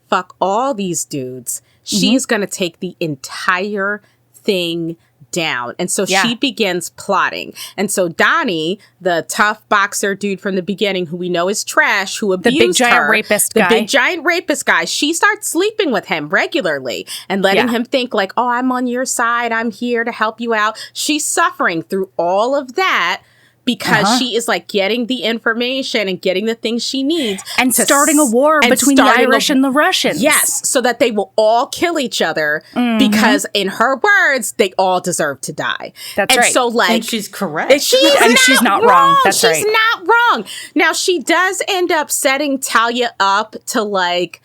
fuck all these dudes. She's going to take the entire thing down. And so she begins plotting. And so Donnie, the tough boxer dude from the beginning who we know is trash, who abused her. The big giant rapist guy. She starts sleeping with him regularly and letting him think like, oh, I'm on your side. I'm here to help you out. She's suffering through all of that because she is like getting the information and getting the things she needs. And starting a war between the Irish and the Russians. Yes, so that they will all kill each other because in her words, they all deserve to die. That's right. So like, and she's correct. She's not wrong. That's she's not wrong. Now she does end up setting Talia up to like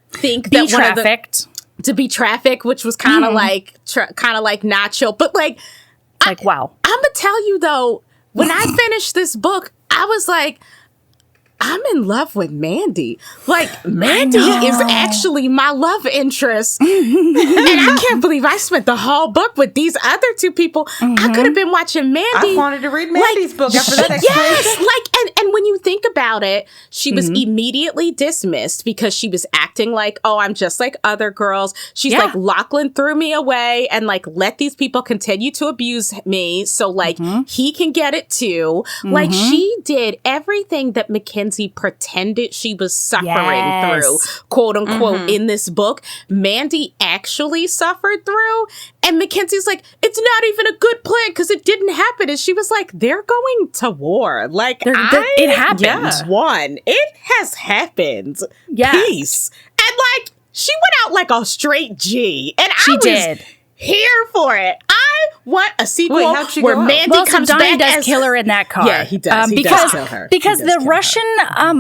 think be trafficked. To be trafficked, which was kind of like nacho, but like wow. I'm gonna tell you though, when I finished this book, I was like, I'm in love with Mandy. Like, Mandy is actually my love interest. And I can't believe I spent the whole book with these other two people. I could have been watching Mandy. I wanted to read Mandy's book after that explanation. Yes, and when you think about it, she was immediately dismissed because she was acting like, oh, I'm just like other girls. She's like, Lachlan threw me away and like let these people continue to abuse me. So like he can get it too. Like she did everything that Mackenzie pretended she was suffering through, quote unquote, in this book. Mandy actually suffered through. And Mackenzie's like, it's not even a good plan because it didn't happen. And she was like, they're going to war. Like, it happened. Won. It has happened. Yeah. Peace. And like, she went out like a straight G. And she did. Here for it. I want a sequel Wait, how'd she where go out? Mandy Well, so comes Donnie back does as... kill her in that car. Yeah, he does. He does kill her. Because He does the kill Russian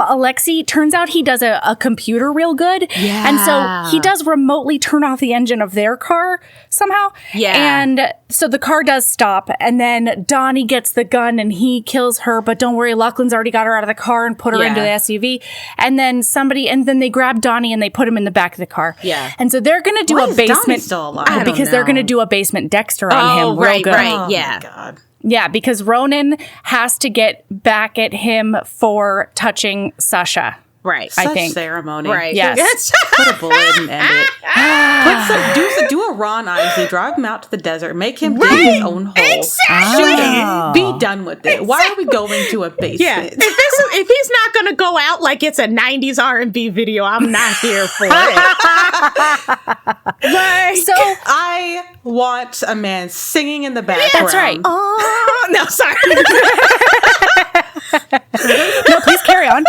Alexei turns out he does a computer real good. Yeah. And so he does remotely turn off the engine of their car somehow. Yeah. And so the car does stop. And then Donnie gets the gun and he kills her. But don't worry, Lachlan's already got her out of the car and put her into the SUV. And then they grab Donnie and they put him in the back of the car. Yeah. And so they're going to do Why a is Donnie basement. still alive? I don't Because they're know. going to do a basement Dexter on him. Real right, good. right. Yeah. Oh my God. Yeah, because Ronan has to get back at him for touching Sasha. Right. I Such think. ceremony. Right. Yes. Put a bullet and end it. Do a Ron Isley, drive him out to the desert, make him dig his own hole. Exactly. Shoot him. Be done with it. Why are we going to a basement? Yeah. If he's not going to go out like it's a 90s R&B video, I'm not here for it. So I want a man singing in the background. that's right. Oh, no, sorry. No, please carry on.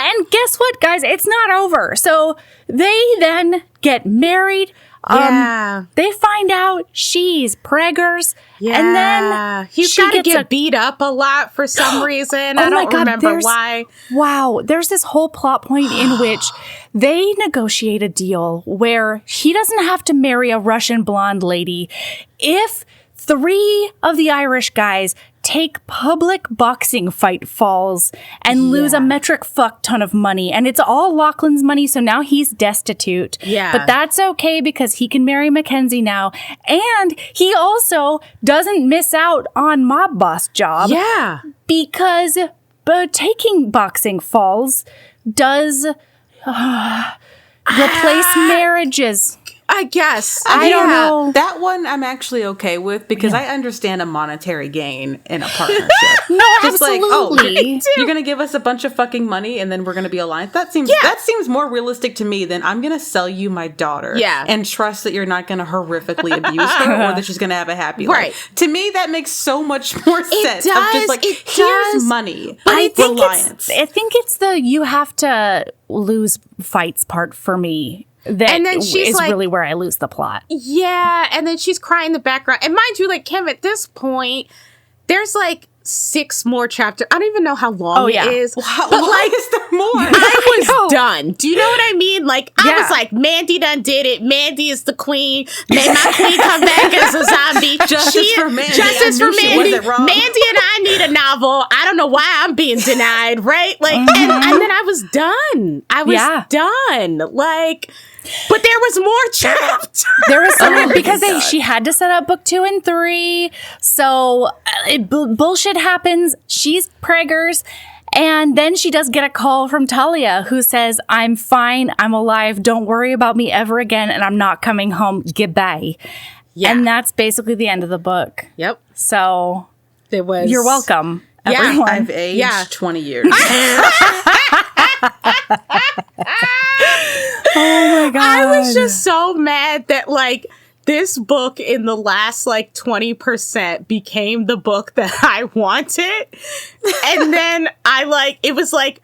And guess what, guys? It's not over. So they then get married. Yeah. They find out she's preggers. Yeah. And then he's she got to gets get beat up a lot for some reason. Oh I my don't God, remember why. Wow. There's this whole plot point in which they negotiate a deal where he doesn't have to marry a Russian blonde lady if 3 of the Irish guys take public boxing fight falls and lose a metric fuck ton of money. And it's all Lachlan's money, so now he's destitute. Yeah. But that's okay because he can marry Mackenzie now. And he also doesn't miss out on mob boss job. Yeah. Because taking boxing falls does replace marriages. I guess. I don't know. That one I'm actually okay with because I understand a monetary gain in a partnership. No, Just absolutely. you're going to give us a bunch of fucking money and then we're going to be aligned. That seems more realistic to me than I'm going to sell you my daughter and trust that you're not going to horrifically abuse her or that she's going to have a happy life. To me, that makes so much more sense. does, Of just like, it here's does. money. I think reliance. I think it's the you have to lose fights part for me. That And then she's is like- really where I lose the plot. Yeah, and then she's crying in the background. And mind you, like, Kim, at this point, there's like 6 more chapters. I don't even know how long it is. Why is there more? I was done. Do you know what I mean? Like, I Yeah. was like, Mandy done did it. Mandy is the queen. May my queen come back as a zombie. Justice for Mandy. Justice I for knew she Mandy. wasn't wrong. Mandy and I need a novel. I don't know why I'm being denied, right? Like, and then I was done. I was done. Like, but there was more chapters. There was so because she had to set up book 2 and 3. So bullshit happens. She's preggers. And then she does get a call from Talia who says, I'm fine. I'm alive. Don't worry about me ever again. And I'm not coming home. Goodbye. Yeah. And that's basically the end of the book. Yep. So It was. you're welcome, everyone. I've aged 20 years. Oh my God. I was just so mad that, like, this book in the last, like, 20% became the book that I wanted. And then it was like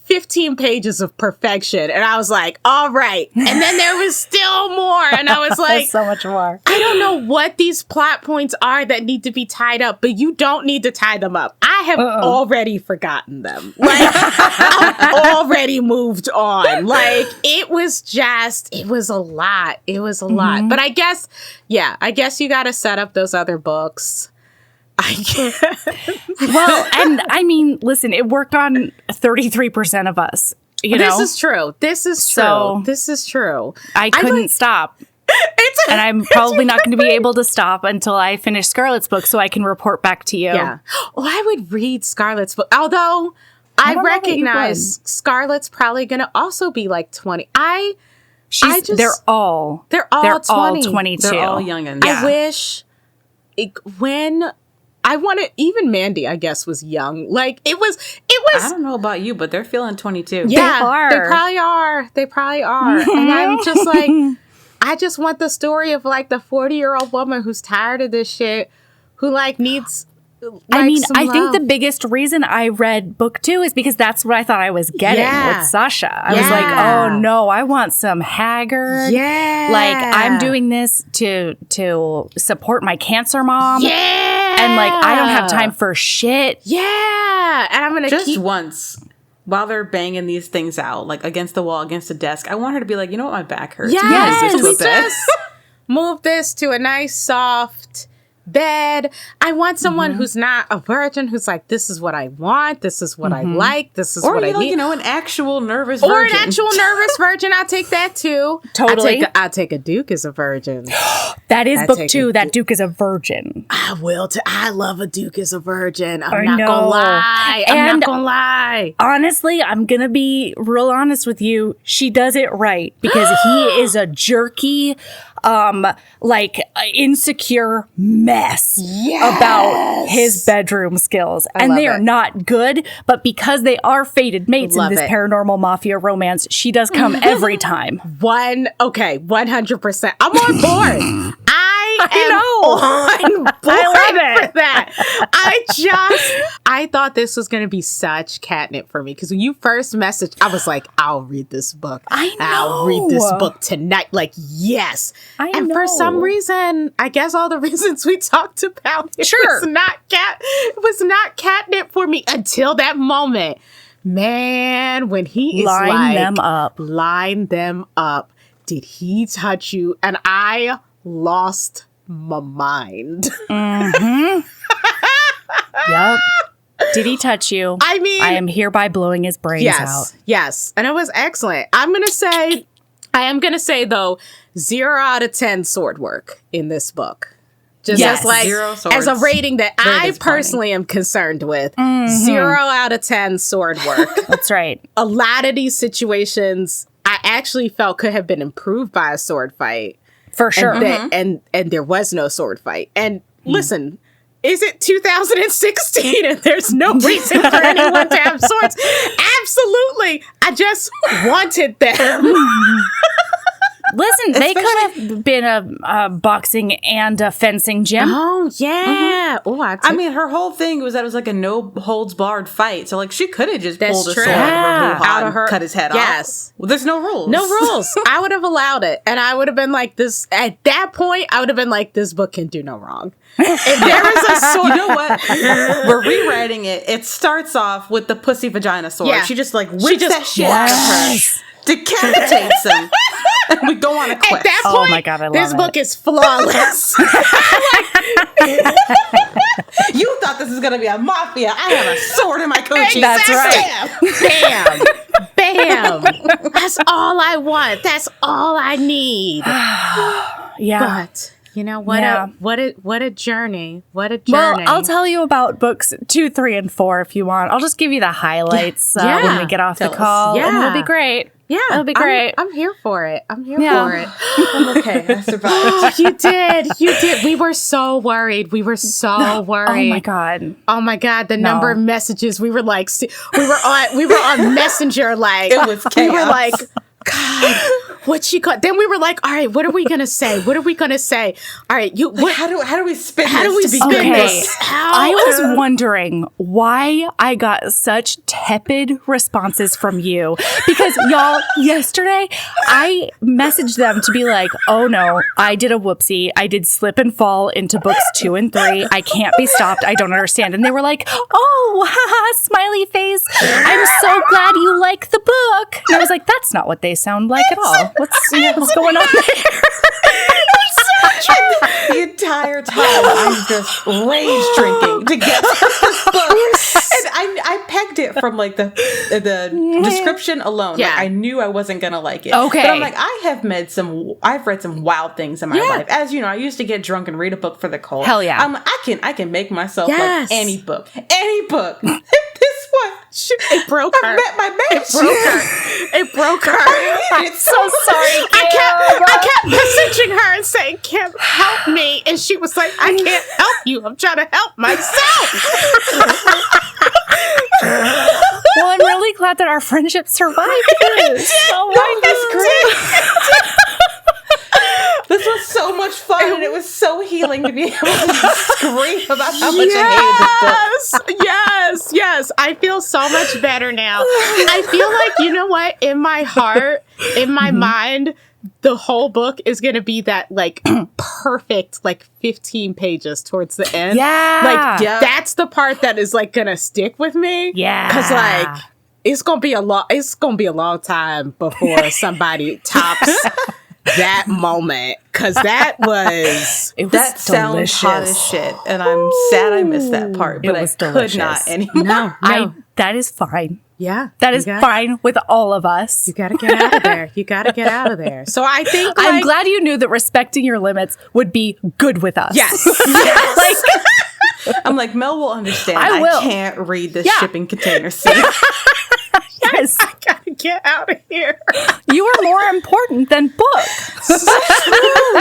15 pages of perfection. And I was like, all right. And then there was still more. And I was like, so much more. I don't know what these plot points are that need to be tied up, but you don't need to tie them up. I have already forgotten them. Like, I've already moved on. Like, it was a lot. It was a lot. But I guess you got to set up those other books. I guess. Well, and I mean, listen, it worked on 33% of us. You know? This is true. So- This is true. I couldn't stop. And I'm probably not going to be able to stop until I finish Scarlett's book so I can report back to you. Yeah. Oh, I would read Scarlett's book. Although I don't know that you recognize Scarlett's probably going to also be like 20. They're all 20. 22. They're all youngins. I wish I wanted, even Mandy, I guess, was young. Like, it was. I don't know about you, but they're feeling 22. Yeah, They they probably are. And I'm just like, I just want the story of, like, the 40-year-old woman who's tired of this shit, who, like, needs I mean, I think the biggest reason I read book 2 is because that's what I thought I was getting with Sasha. I was like, oh no, I want some Haggard. Yeah. Like, I'm doing this to support my cancer mom. Yeah. And like, I don't have time for shit. Yeah. And I'm going to just once. While they're banging these things out, like against the wall, against the desk, I want her to be like, you know what, my back hurts. Yes. We just move this to a nice, soft bed. I want someone who's not a virgin, who's like, this is what I want, this is what I like, this is what I need. You know, an actual nervous virgin. Or an actual nervous virgin. I'll take that too. Totally. I'll take a Duke as a virgin. That is book 2. That Duke is a virgin. I will. I love a Duke as a virgin. I'm not gonna lie. I'm not gonna lie. Honestly, I'm gonna be real honest with you. She does it right because he is a jerky, insecure mess about his bedroom skills. And they are not good, but because they are fated mates in this paranormal mafia romance, she does come every time. 100%. I'm on board. I know. On board I love it. for that. I thought this was going to be such catnip for me because when you first messaged, I was like, I'll read this book. I'll read this book tonight. Like, yes. For some reason, I guess all the reasons we talked about it was not catnip for me until that moment. Man, when he is line them up. Did he touch you? And I lost my mind. Yep. Did he touch you? I mean, I am hereby blowing his brains out. Yes. And it was excellent. I am going to say though, 0 out of 10 sword work in this book. Just as a rating that I personally am concerned with. 0 out of 10 sword work. That's right. A lot of these situations I actually felt could have been improved by a sword fight. For sure. And there was no sword fight. And listen, is it 2016 and there's no reason for anyone to have swords? Absolutely. I just wanted them. Listen, they could have been a boxing and a fencing gym. Oh, yeah. I mean, her whole thing was that it was like a no holds barred fight. So, like, she could have just pulled a sword out of her, cut his head off. Yes. Well, there's no rules. No rules. I would have allowed it. And I would have been like, this, at that point, I would have been like, this book can do no wrong. If there was a sword. You know what? We're rewriting it. It starts off with the pussy vagina sword. Yeah. She just, like, whips that shit out of her. Decapitates him. And we go on a quest. At that point, oh my God, I love this book is flawless. You thought this was going to be a mafia. I have a sword in my coochie. That's right. Bam. That's all I want. That's all I need. Yeah. But you know what? What a journey. What a journey. Well, I'll tell you about books 2, 3, and 4 if you want. I'll just give you the highlights when we get off the call. And it'll be great. Yeah, it'll be great. I'm here for it. I'm okay. I survived. You did. We were so worried. Oh my God. The number of messages we were like, we were on Messenger. Like it was chaos. We were like, God, what she called? Then we were like, all right, what are we gonna say? All right, how do we spin this? I was wondering why I got such tepid responses from you because y'all yesterday I messaged them to be like, oh no, I did a whoopsie. I did slip and fall into books 2 and 3. I can't be stopped. I don't understand. And they were like, oh, haha, smiley face. I'm so glad you like the book. And I was like, that's not what they sound like at all. What's going on there? The entire time I'm just rage drinking to get this book. And I pegged it from like the description alone. Yeah. Like, I knew I wasn't gonna like it. Okay. But I'm like, I've read some wild things in my life. As you know, I used to get drunk and read a book for the cult. Hell yeah. I can make myself like any book. This one. It broke her. I met my match. It broke her. I'm so sorry, Kim. I kept messaging her and saying, Kim, help me. And she was like, I can't help you. I'm trying to help myself. Well, I'm really glad that our friendship survived this. Oh my God. This was so much fun, and it was so healing to be able to scream about how much I hated this book. Yes. I feel so much better now. I feel like, you know what? In my heart, in my mind, the whole book is going to be that, like, perfect, like, 15 pages towards the end. Yeah. Like, that's the part that is, like, going to stick with me. Yeah. Because, like, it's going to be a long time before somebody tops that moment. Because that was that sounds hot as shit. And I'm sad I missed that part. But I could not anymore. No. That is fine. Yeah. That is fine with all of us. You got to get out of there. So I think I'm glad you knew that respecting your limits would be good with us. Yes. I'm like, Mel will understand. I will. Can't read this shipping container scene. Yes. I got to get out of here. You are more important than book.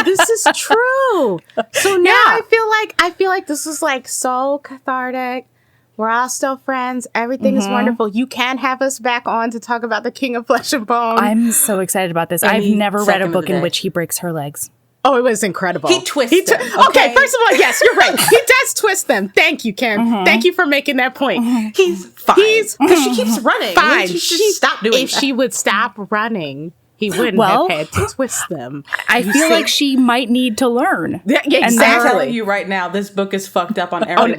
This is true. So now I feel like this is like so cathartic. We're all still friends. Everything is wonderful. You can have us back on to talk about the King of Flesh and Bone. I'm so excited about this. I've never read a book in which he breaks her legs. Oh, it was incredible. He twists them. Okay, first of all, yes, you're right. He does twist them. Thank you, Kim. Thank you for making that point. He's fine. Because she keeps running. Fine. She should stop doing If that. she would stop running, he wouldn't have had to twist them. I feel like she might need to learn. Yeah, I'm exactly. telling you right now, this book is fucked up on every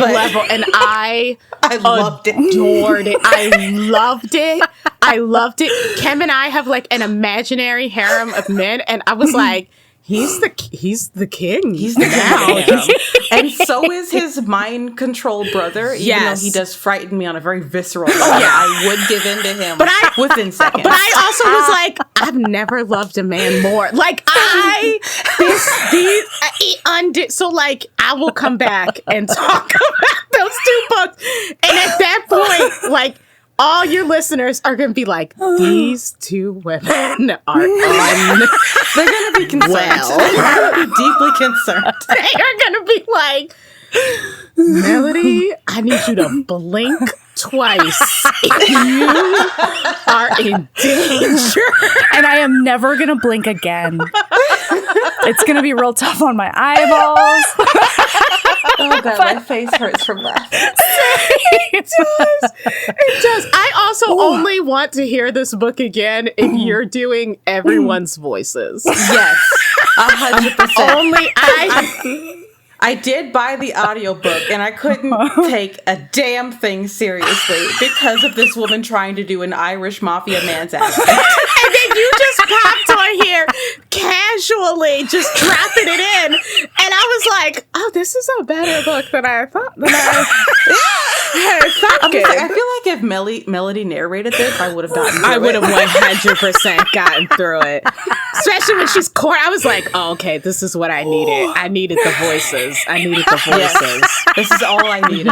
level. And I loved it. Adored it. I loved it. Kim and I have like an imaginary harem of men, and I was like, he's the king. He's the now. And so is his mind control brother, even though he does frighten me on a very visceral level. I would give in to him within seconds. But I also was like, I've never loved a man more. Like so like I will come back and talk about those two books. And at that point, like all your listeners are going to be like, these two women are on. They're going to be concerned. They're going to be deeply concerned. They are going to be like, Melody, I need you to blink twice. You are in danger. And I am never going to blink again. It's going to be real tough on my eyeballs. Oh, God, my face hurts from laughing. It does. I also only want to hear this book again if you're doing everyone's voices. Yes, 100%. Only I did buy the audiobook and I couldn't take a damn thing seriously because of this woman trying to do an Irish mafia man's accent. And then you just popped on here casually, just dropping it in. And I was like, oh, this is a better book than I thought. I feel like if Melody narrated this, I would have gotten through it. I would have 100% gotten through it. Especially when she's court. I was like, oh, okay, this is what I needed. I needed the voices. Yes. This is all I needed.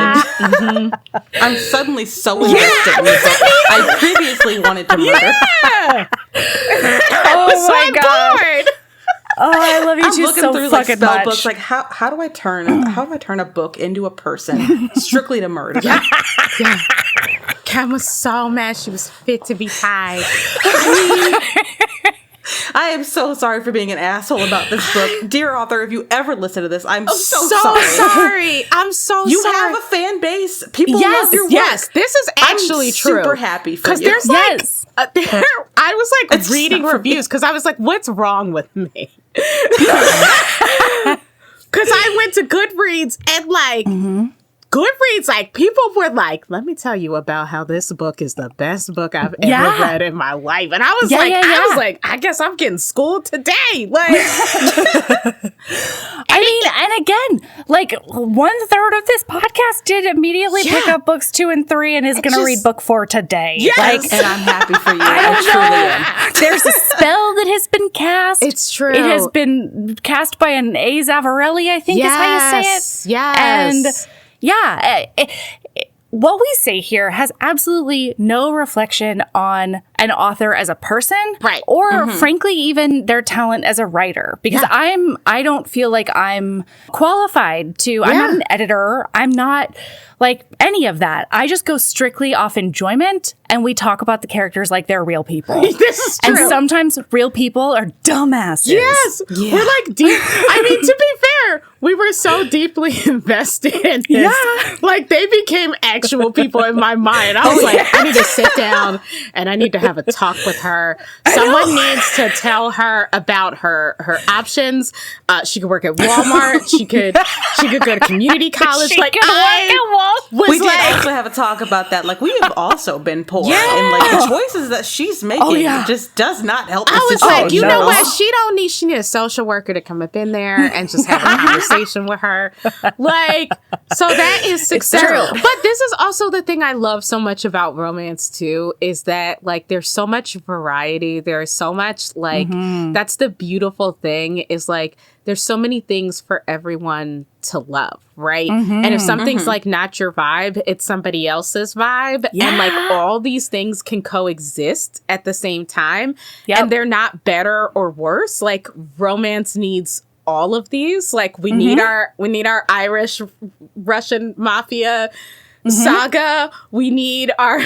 I'm suddenly so invested in this book I previously wanted to murder. Oh my God. Oh, I love you I'm too looking so through fucking spell much. books. Like how do I turn a book into a person strictly to murder? Yeah. Cam was so mad she was fit to be tied. I am so sorry for being an asshole about this book. Dear author, if you ever listen to this, I'm so sorry. I'm so sorry. You have a fan base. People love your work. Yes, this is actually true. I'm super happy for you. Because there's I was like reading reviews because I was like, what's wrong with me? Because I went to Goodreads and like Goodreads, like people were like, let me tell you about how this book is the best book I've ever read in my life. And I was I guess I'm getting schooled today. Like, I mean, and again, like 1/3 of this podcast did immediately pick up books 2 and 3 and is going to read book 4 today. Yes. Like, and I'm happy for you. I truly am. There's a spell that has been cast. It's true. It has been cast by an A Zavarelli, I think is how you say it. Yes. And yeah, what we say here has absolutely no reflection on an author as a person, right? Or frankly, even their talent as a writer. Because I don't feel like I'm qualified to. I'm not an editor. I'm not like any of that. I just go strictly off enjoyment, and we talk about the characters like they're real people. This is true. And sometimes real people are dumbasses. Yes, we're like deep. I mean, to be fair, we were so deeply invested in this. Yeah. Like they became actual people in my mind. I was like, I need to sit down and I need to have a talk with her. Someone needs to tell her about her options. She could work at Walmart. She could go to community college. She like could work at Walmart. We did also have a talk about that. Like we have also been poor, and like the choices that she's making just does not help. I was like, you know what? She need a social worker to come up in there and just have a conversation with her. Like, so that is successful. But this is also the thing I love so much about romance too, is that like there's so much variety. There's so much like that's the beautiful thing is like there's so many things for everyone to love, right? And if something's like not your vibe, it's somebody else's vibe. And like all these things can coexist at the same time. And they're not better or worse. Like romance needs all of these. Like we need our Irish Russian mafia saga. We need our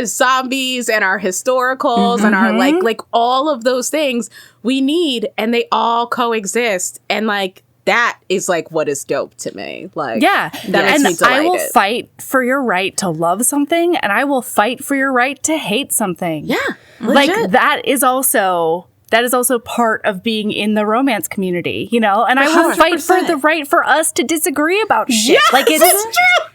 zombies and our historicals and our like all of those things we need, and they all coexist. And like that is like what is dope to me. Like that makes me delighted. I will fight for your right to love something, and I will fight for your right to hate something. Yeah, like legit. that is also part of being in the romance community, you know. And I will 100%. Fight for the right for us to disagree about shit. Yes, like it's true.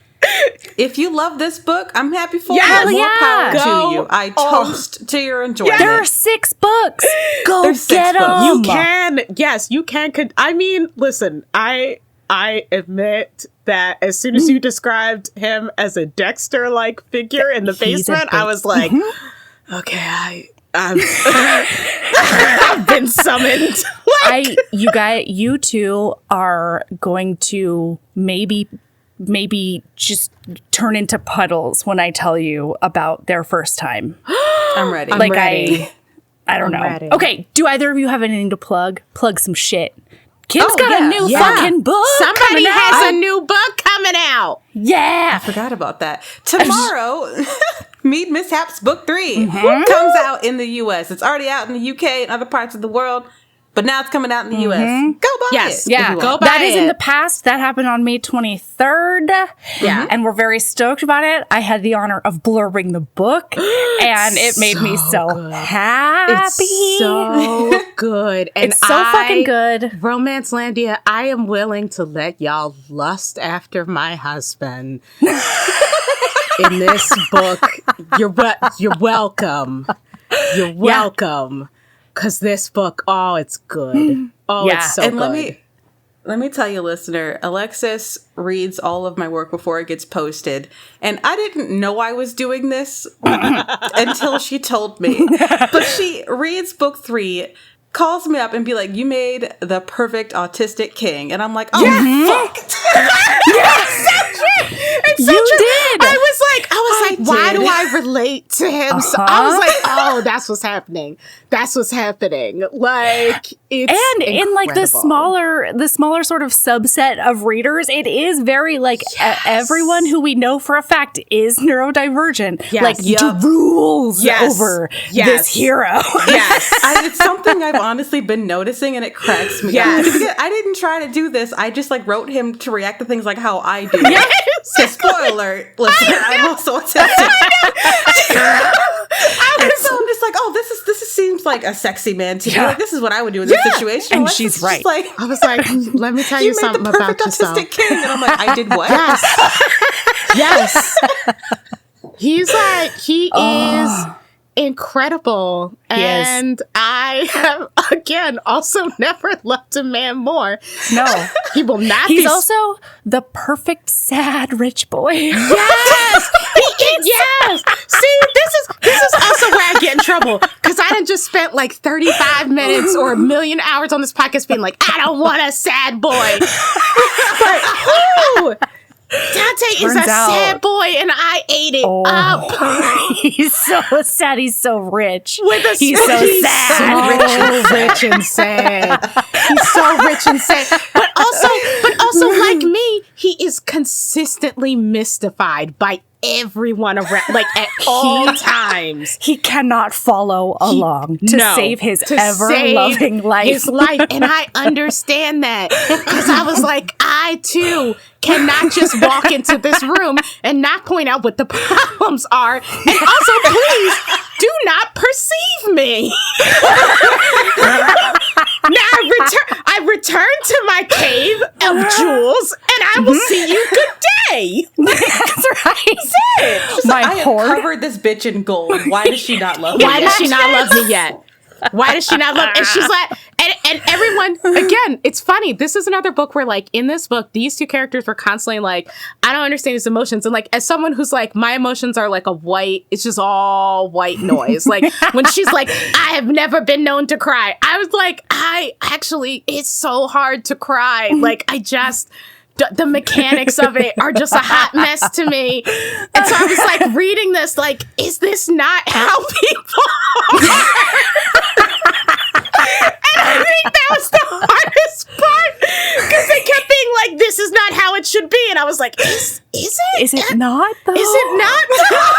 If you love this book, I'm happy for you. More power to you. I toast to your enjoyment. There are 6 books. Go get them. You can. Yes, you can. I mean, listen, I admit that as soon as you described him as a Dexter-like figure in the basement, I was like, okay, I've been summoned. You two are going to maybe just turn into puddles when I tell you about their first time. I'm ready. Like I'm ready. I don't know. Ready. Okay, do either of you have anything to plug? Plug some shit. Kim's got a new fucking book. Somebody has a new book coming out. Yeah. I forgot about that. Tomorrow, Mead Mishaps Book 3 comes out in the U.S. It's already out in the U.K. and other parts of the world. But now it's coming out in the U.S. Go buy it. Yeah, go buy that it. is in the past. That happened on May 23rd. Yeah. And we're very stoked about it. I had the honor of blurbing the book, and it made me so happy. It's so good. And it's so fucking good. Romancelandia, I am willing to let y'all lust after my husband. In this book, you're welcome. You're welcome. Because this book, it's good. It's so and good. Let me tell you, listener, Alexis reads all of my work before it gets posted. And I didn't know I was doing this until she told me. But she reads book 3, calls me up and be like, you made the perfect autistic king. And I'm like, fuck. Yes, that's true. It's so you true. did. I was like, why do I relate to him? So I was like, that's what's happening. That's what's happening. Like, it's and incredible. in like the smaller sort of subset of readers, it is very like everyone who we know for a fact is neurodivergent. Yes. Like drools over this hero. Yes. It's something I've honestly been noticing, and it cracks me up. Because I didn't try to do this. I just like wrote him to react to things like how I do. Yes. So spoiler alert, listener, I'm also autistic. I'm just like, this seems like a sexy man to me. Like, this is what I would do in this situation. And Alexis she's right. Like, I was like, let me tell you something made the about perfect yourself. autistic king. And I'm like, I did what? Yes. He is incredible. And I have, again, also never loved a man more. No. He will not He's be... also the perfect sad rich boy. Yes! Yes! See, this is also where I get in trouble. Because I done just spent like 35 minutes or 1 million hours on this podcast being like, I don't want a sad boy. But, Dante is a sad boy, and I ate it up. He's so sad. He's so rich. He's so sad. So rich and sad. He's so rich and sad. But also, like me, he is consistently mystified by everyone around, like at all times. He cannot follow along to save his ever-loving life. His life, and I understand that because I was like, I too cannot just walk into this room and not point out what the problems are, and also please do not perceive me. Now I return to my cave of jewels, and I will see you. Good day. That's right. That's it. I have covered this bitch in gold. Why does she not love me? Why does she not love me yet? Why does she not love? And she's like, and everyone, again, it's funny. This is another book where, like, in this book, these two characters were constantly like, I don't understand his emotions. And like, as someone who's like, my emotions are like it's just all white noise. Like when she's like, I have never been known to cry. I was like, it's so hard to cry. Like the mechanics of it are just a hot mess to me. And so I was like reading this, like, is this not how people are? And I think that was the hardest part because they kept being like, this is not how it should be. And I was like, is it? Is it not, though? Is it not, though?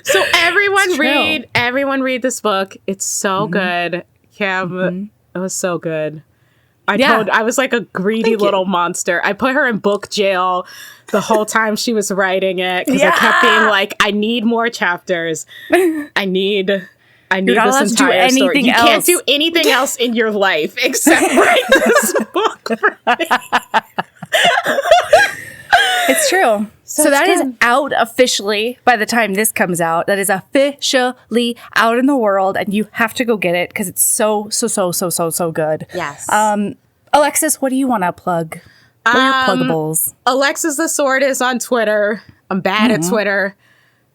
So everyone read this book. It's so good. Cam, it was so good. I was like a greedy little monster. I put her in book jail the whole time she was writing it because I kept being like, I need more chapters. I need this entire story. You can't do anything else in your life except write this book for me. It's true. So that is out officially by the time this comes out. That is officially out in the world, and you have to go get it because it's so good. Yes. Alexis, what do you want to plug? What are your pluggables? Alexis the Sword is on Twitter. I'm bad at Twitter,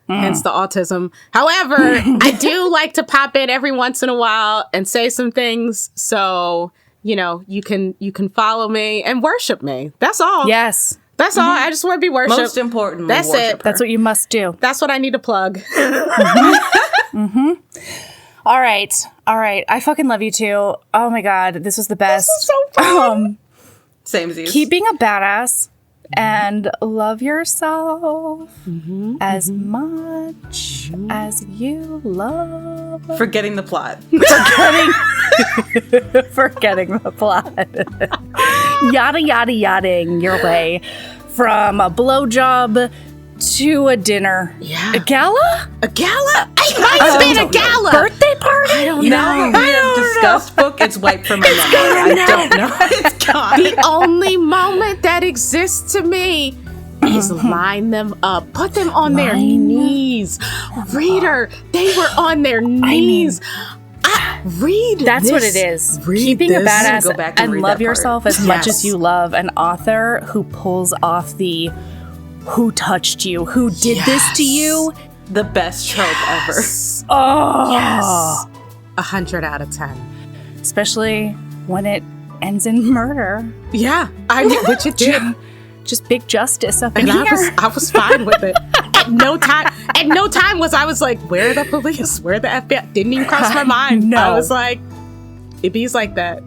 hence the autism. However, I do like to pop in every once in a while and say some things. So, you can follow me and worship me. That's all. Yes. That's all. I just want to be worshipped. Most importantly, that's it. That's what you must do. That's what I need to plug. All right. I fucking love you too. Oh my God, this was the best. This is so fun. Same as you. Keep being a badass and love yourself as much as you love. Forgetting the plot. Forgetting the plot. Yada your way from a blowjob to a dinner. Yeah. A gala? A gala? It might have been a gala. Birthday party? I don't know. Now that we have discussed book, it's wiped from my memory. I don't know. It's gone. The only moment that exists to me is line them up. Put them on their knees. Reader, they were on their knees. Read That's this. What it is. Read Keeping this. a badass Go back and read love that yourself part. as much as you love an author who pulls off the who touched you, who did this to you. The best trope ever. Oh. Yes. 100 out of 10. Especially when it ends in murder. Yeah. Which it did. Just big justice up in And here. I was fine with it. At no time was I was like, where are the police? Where are the FBI? Didn't even cross my mind. No. I was like, it bees like that.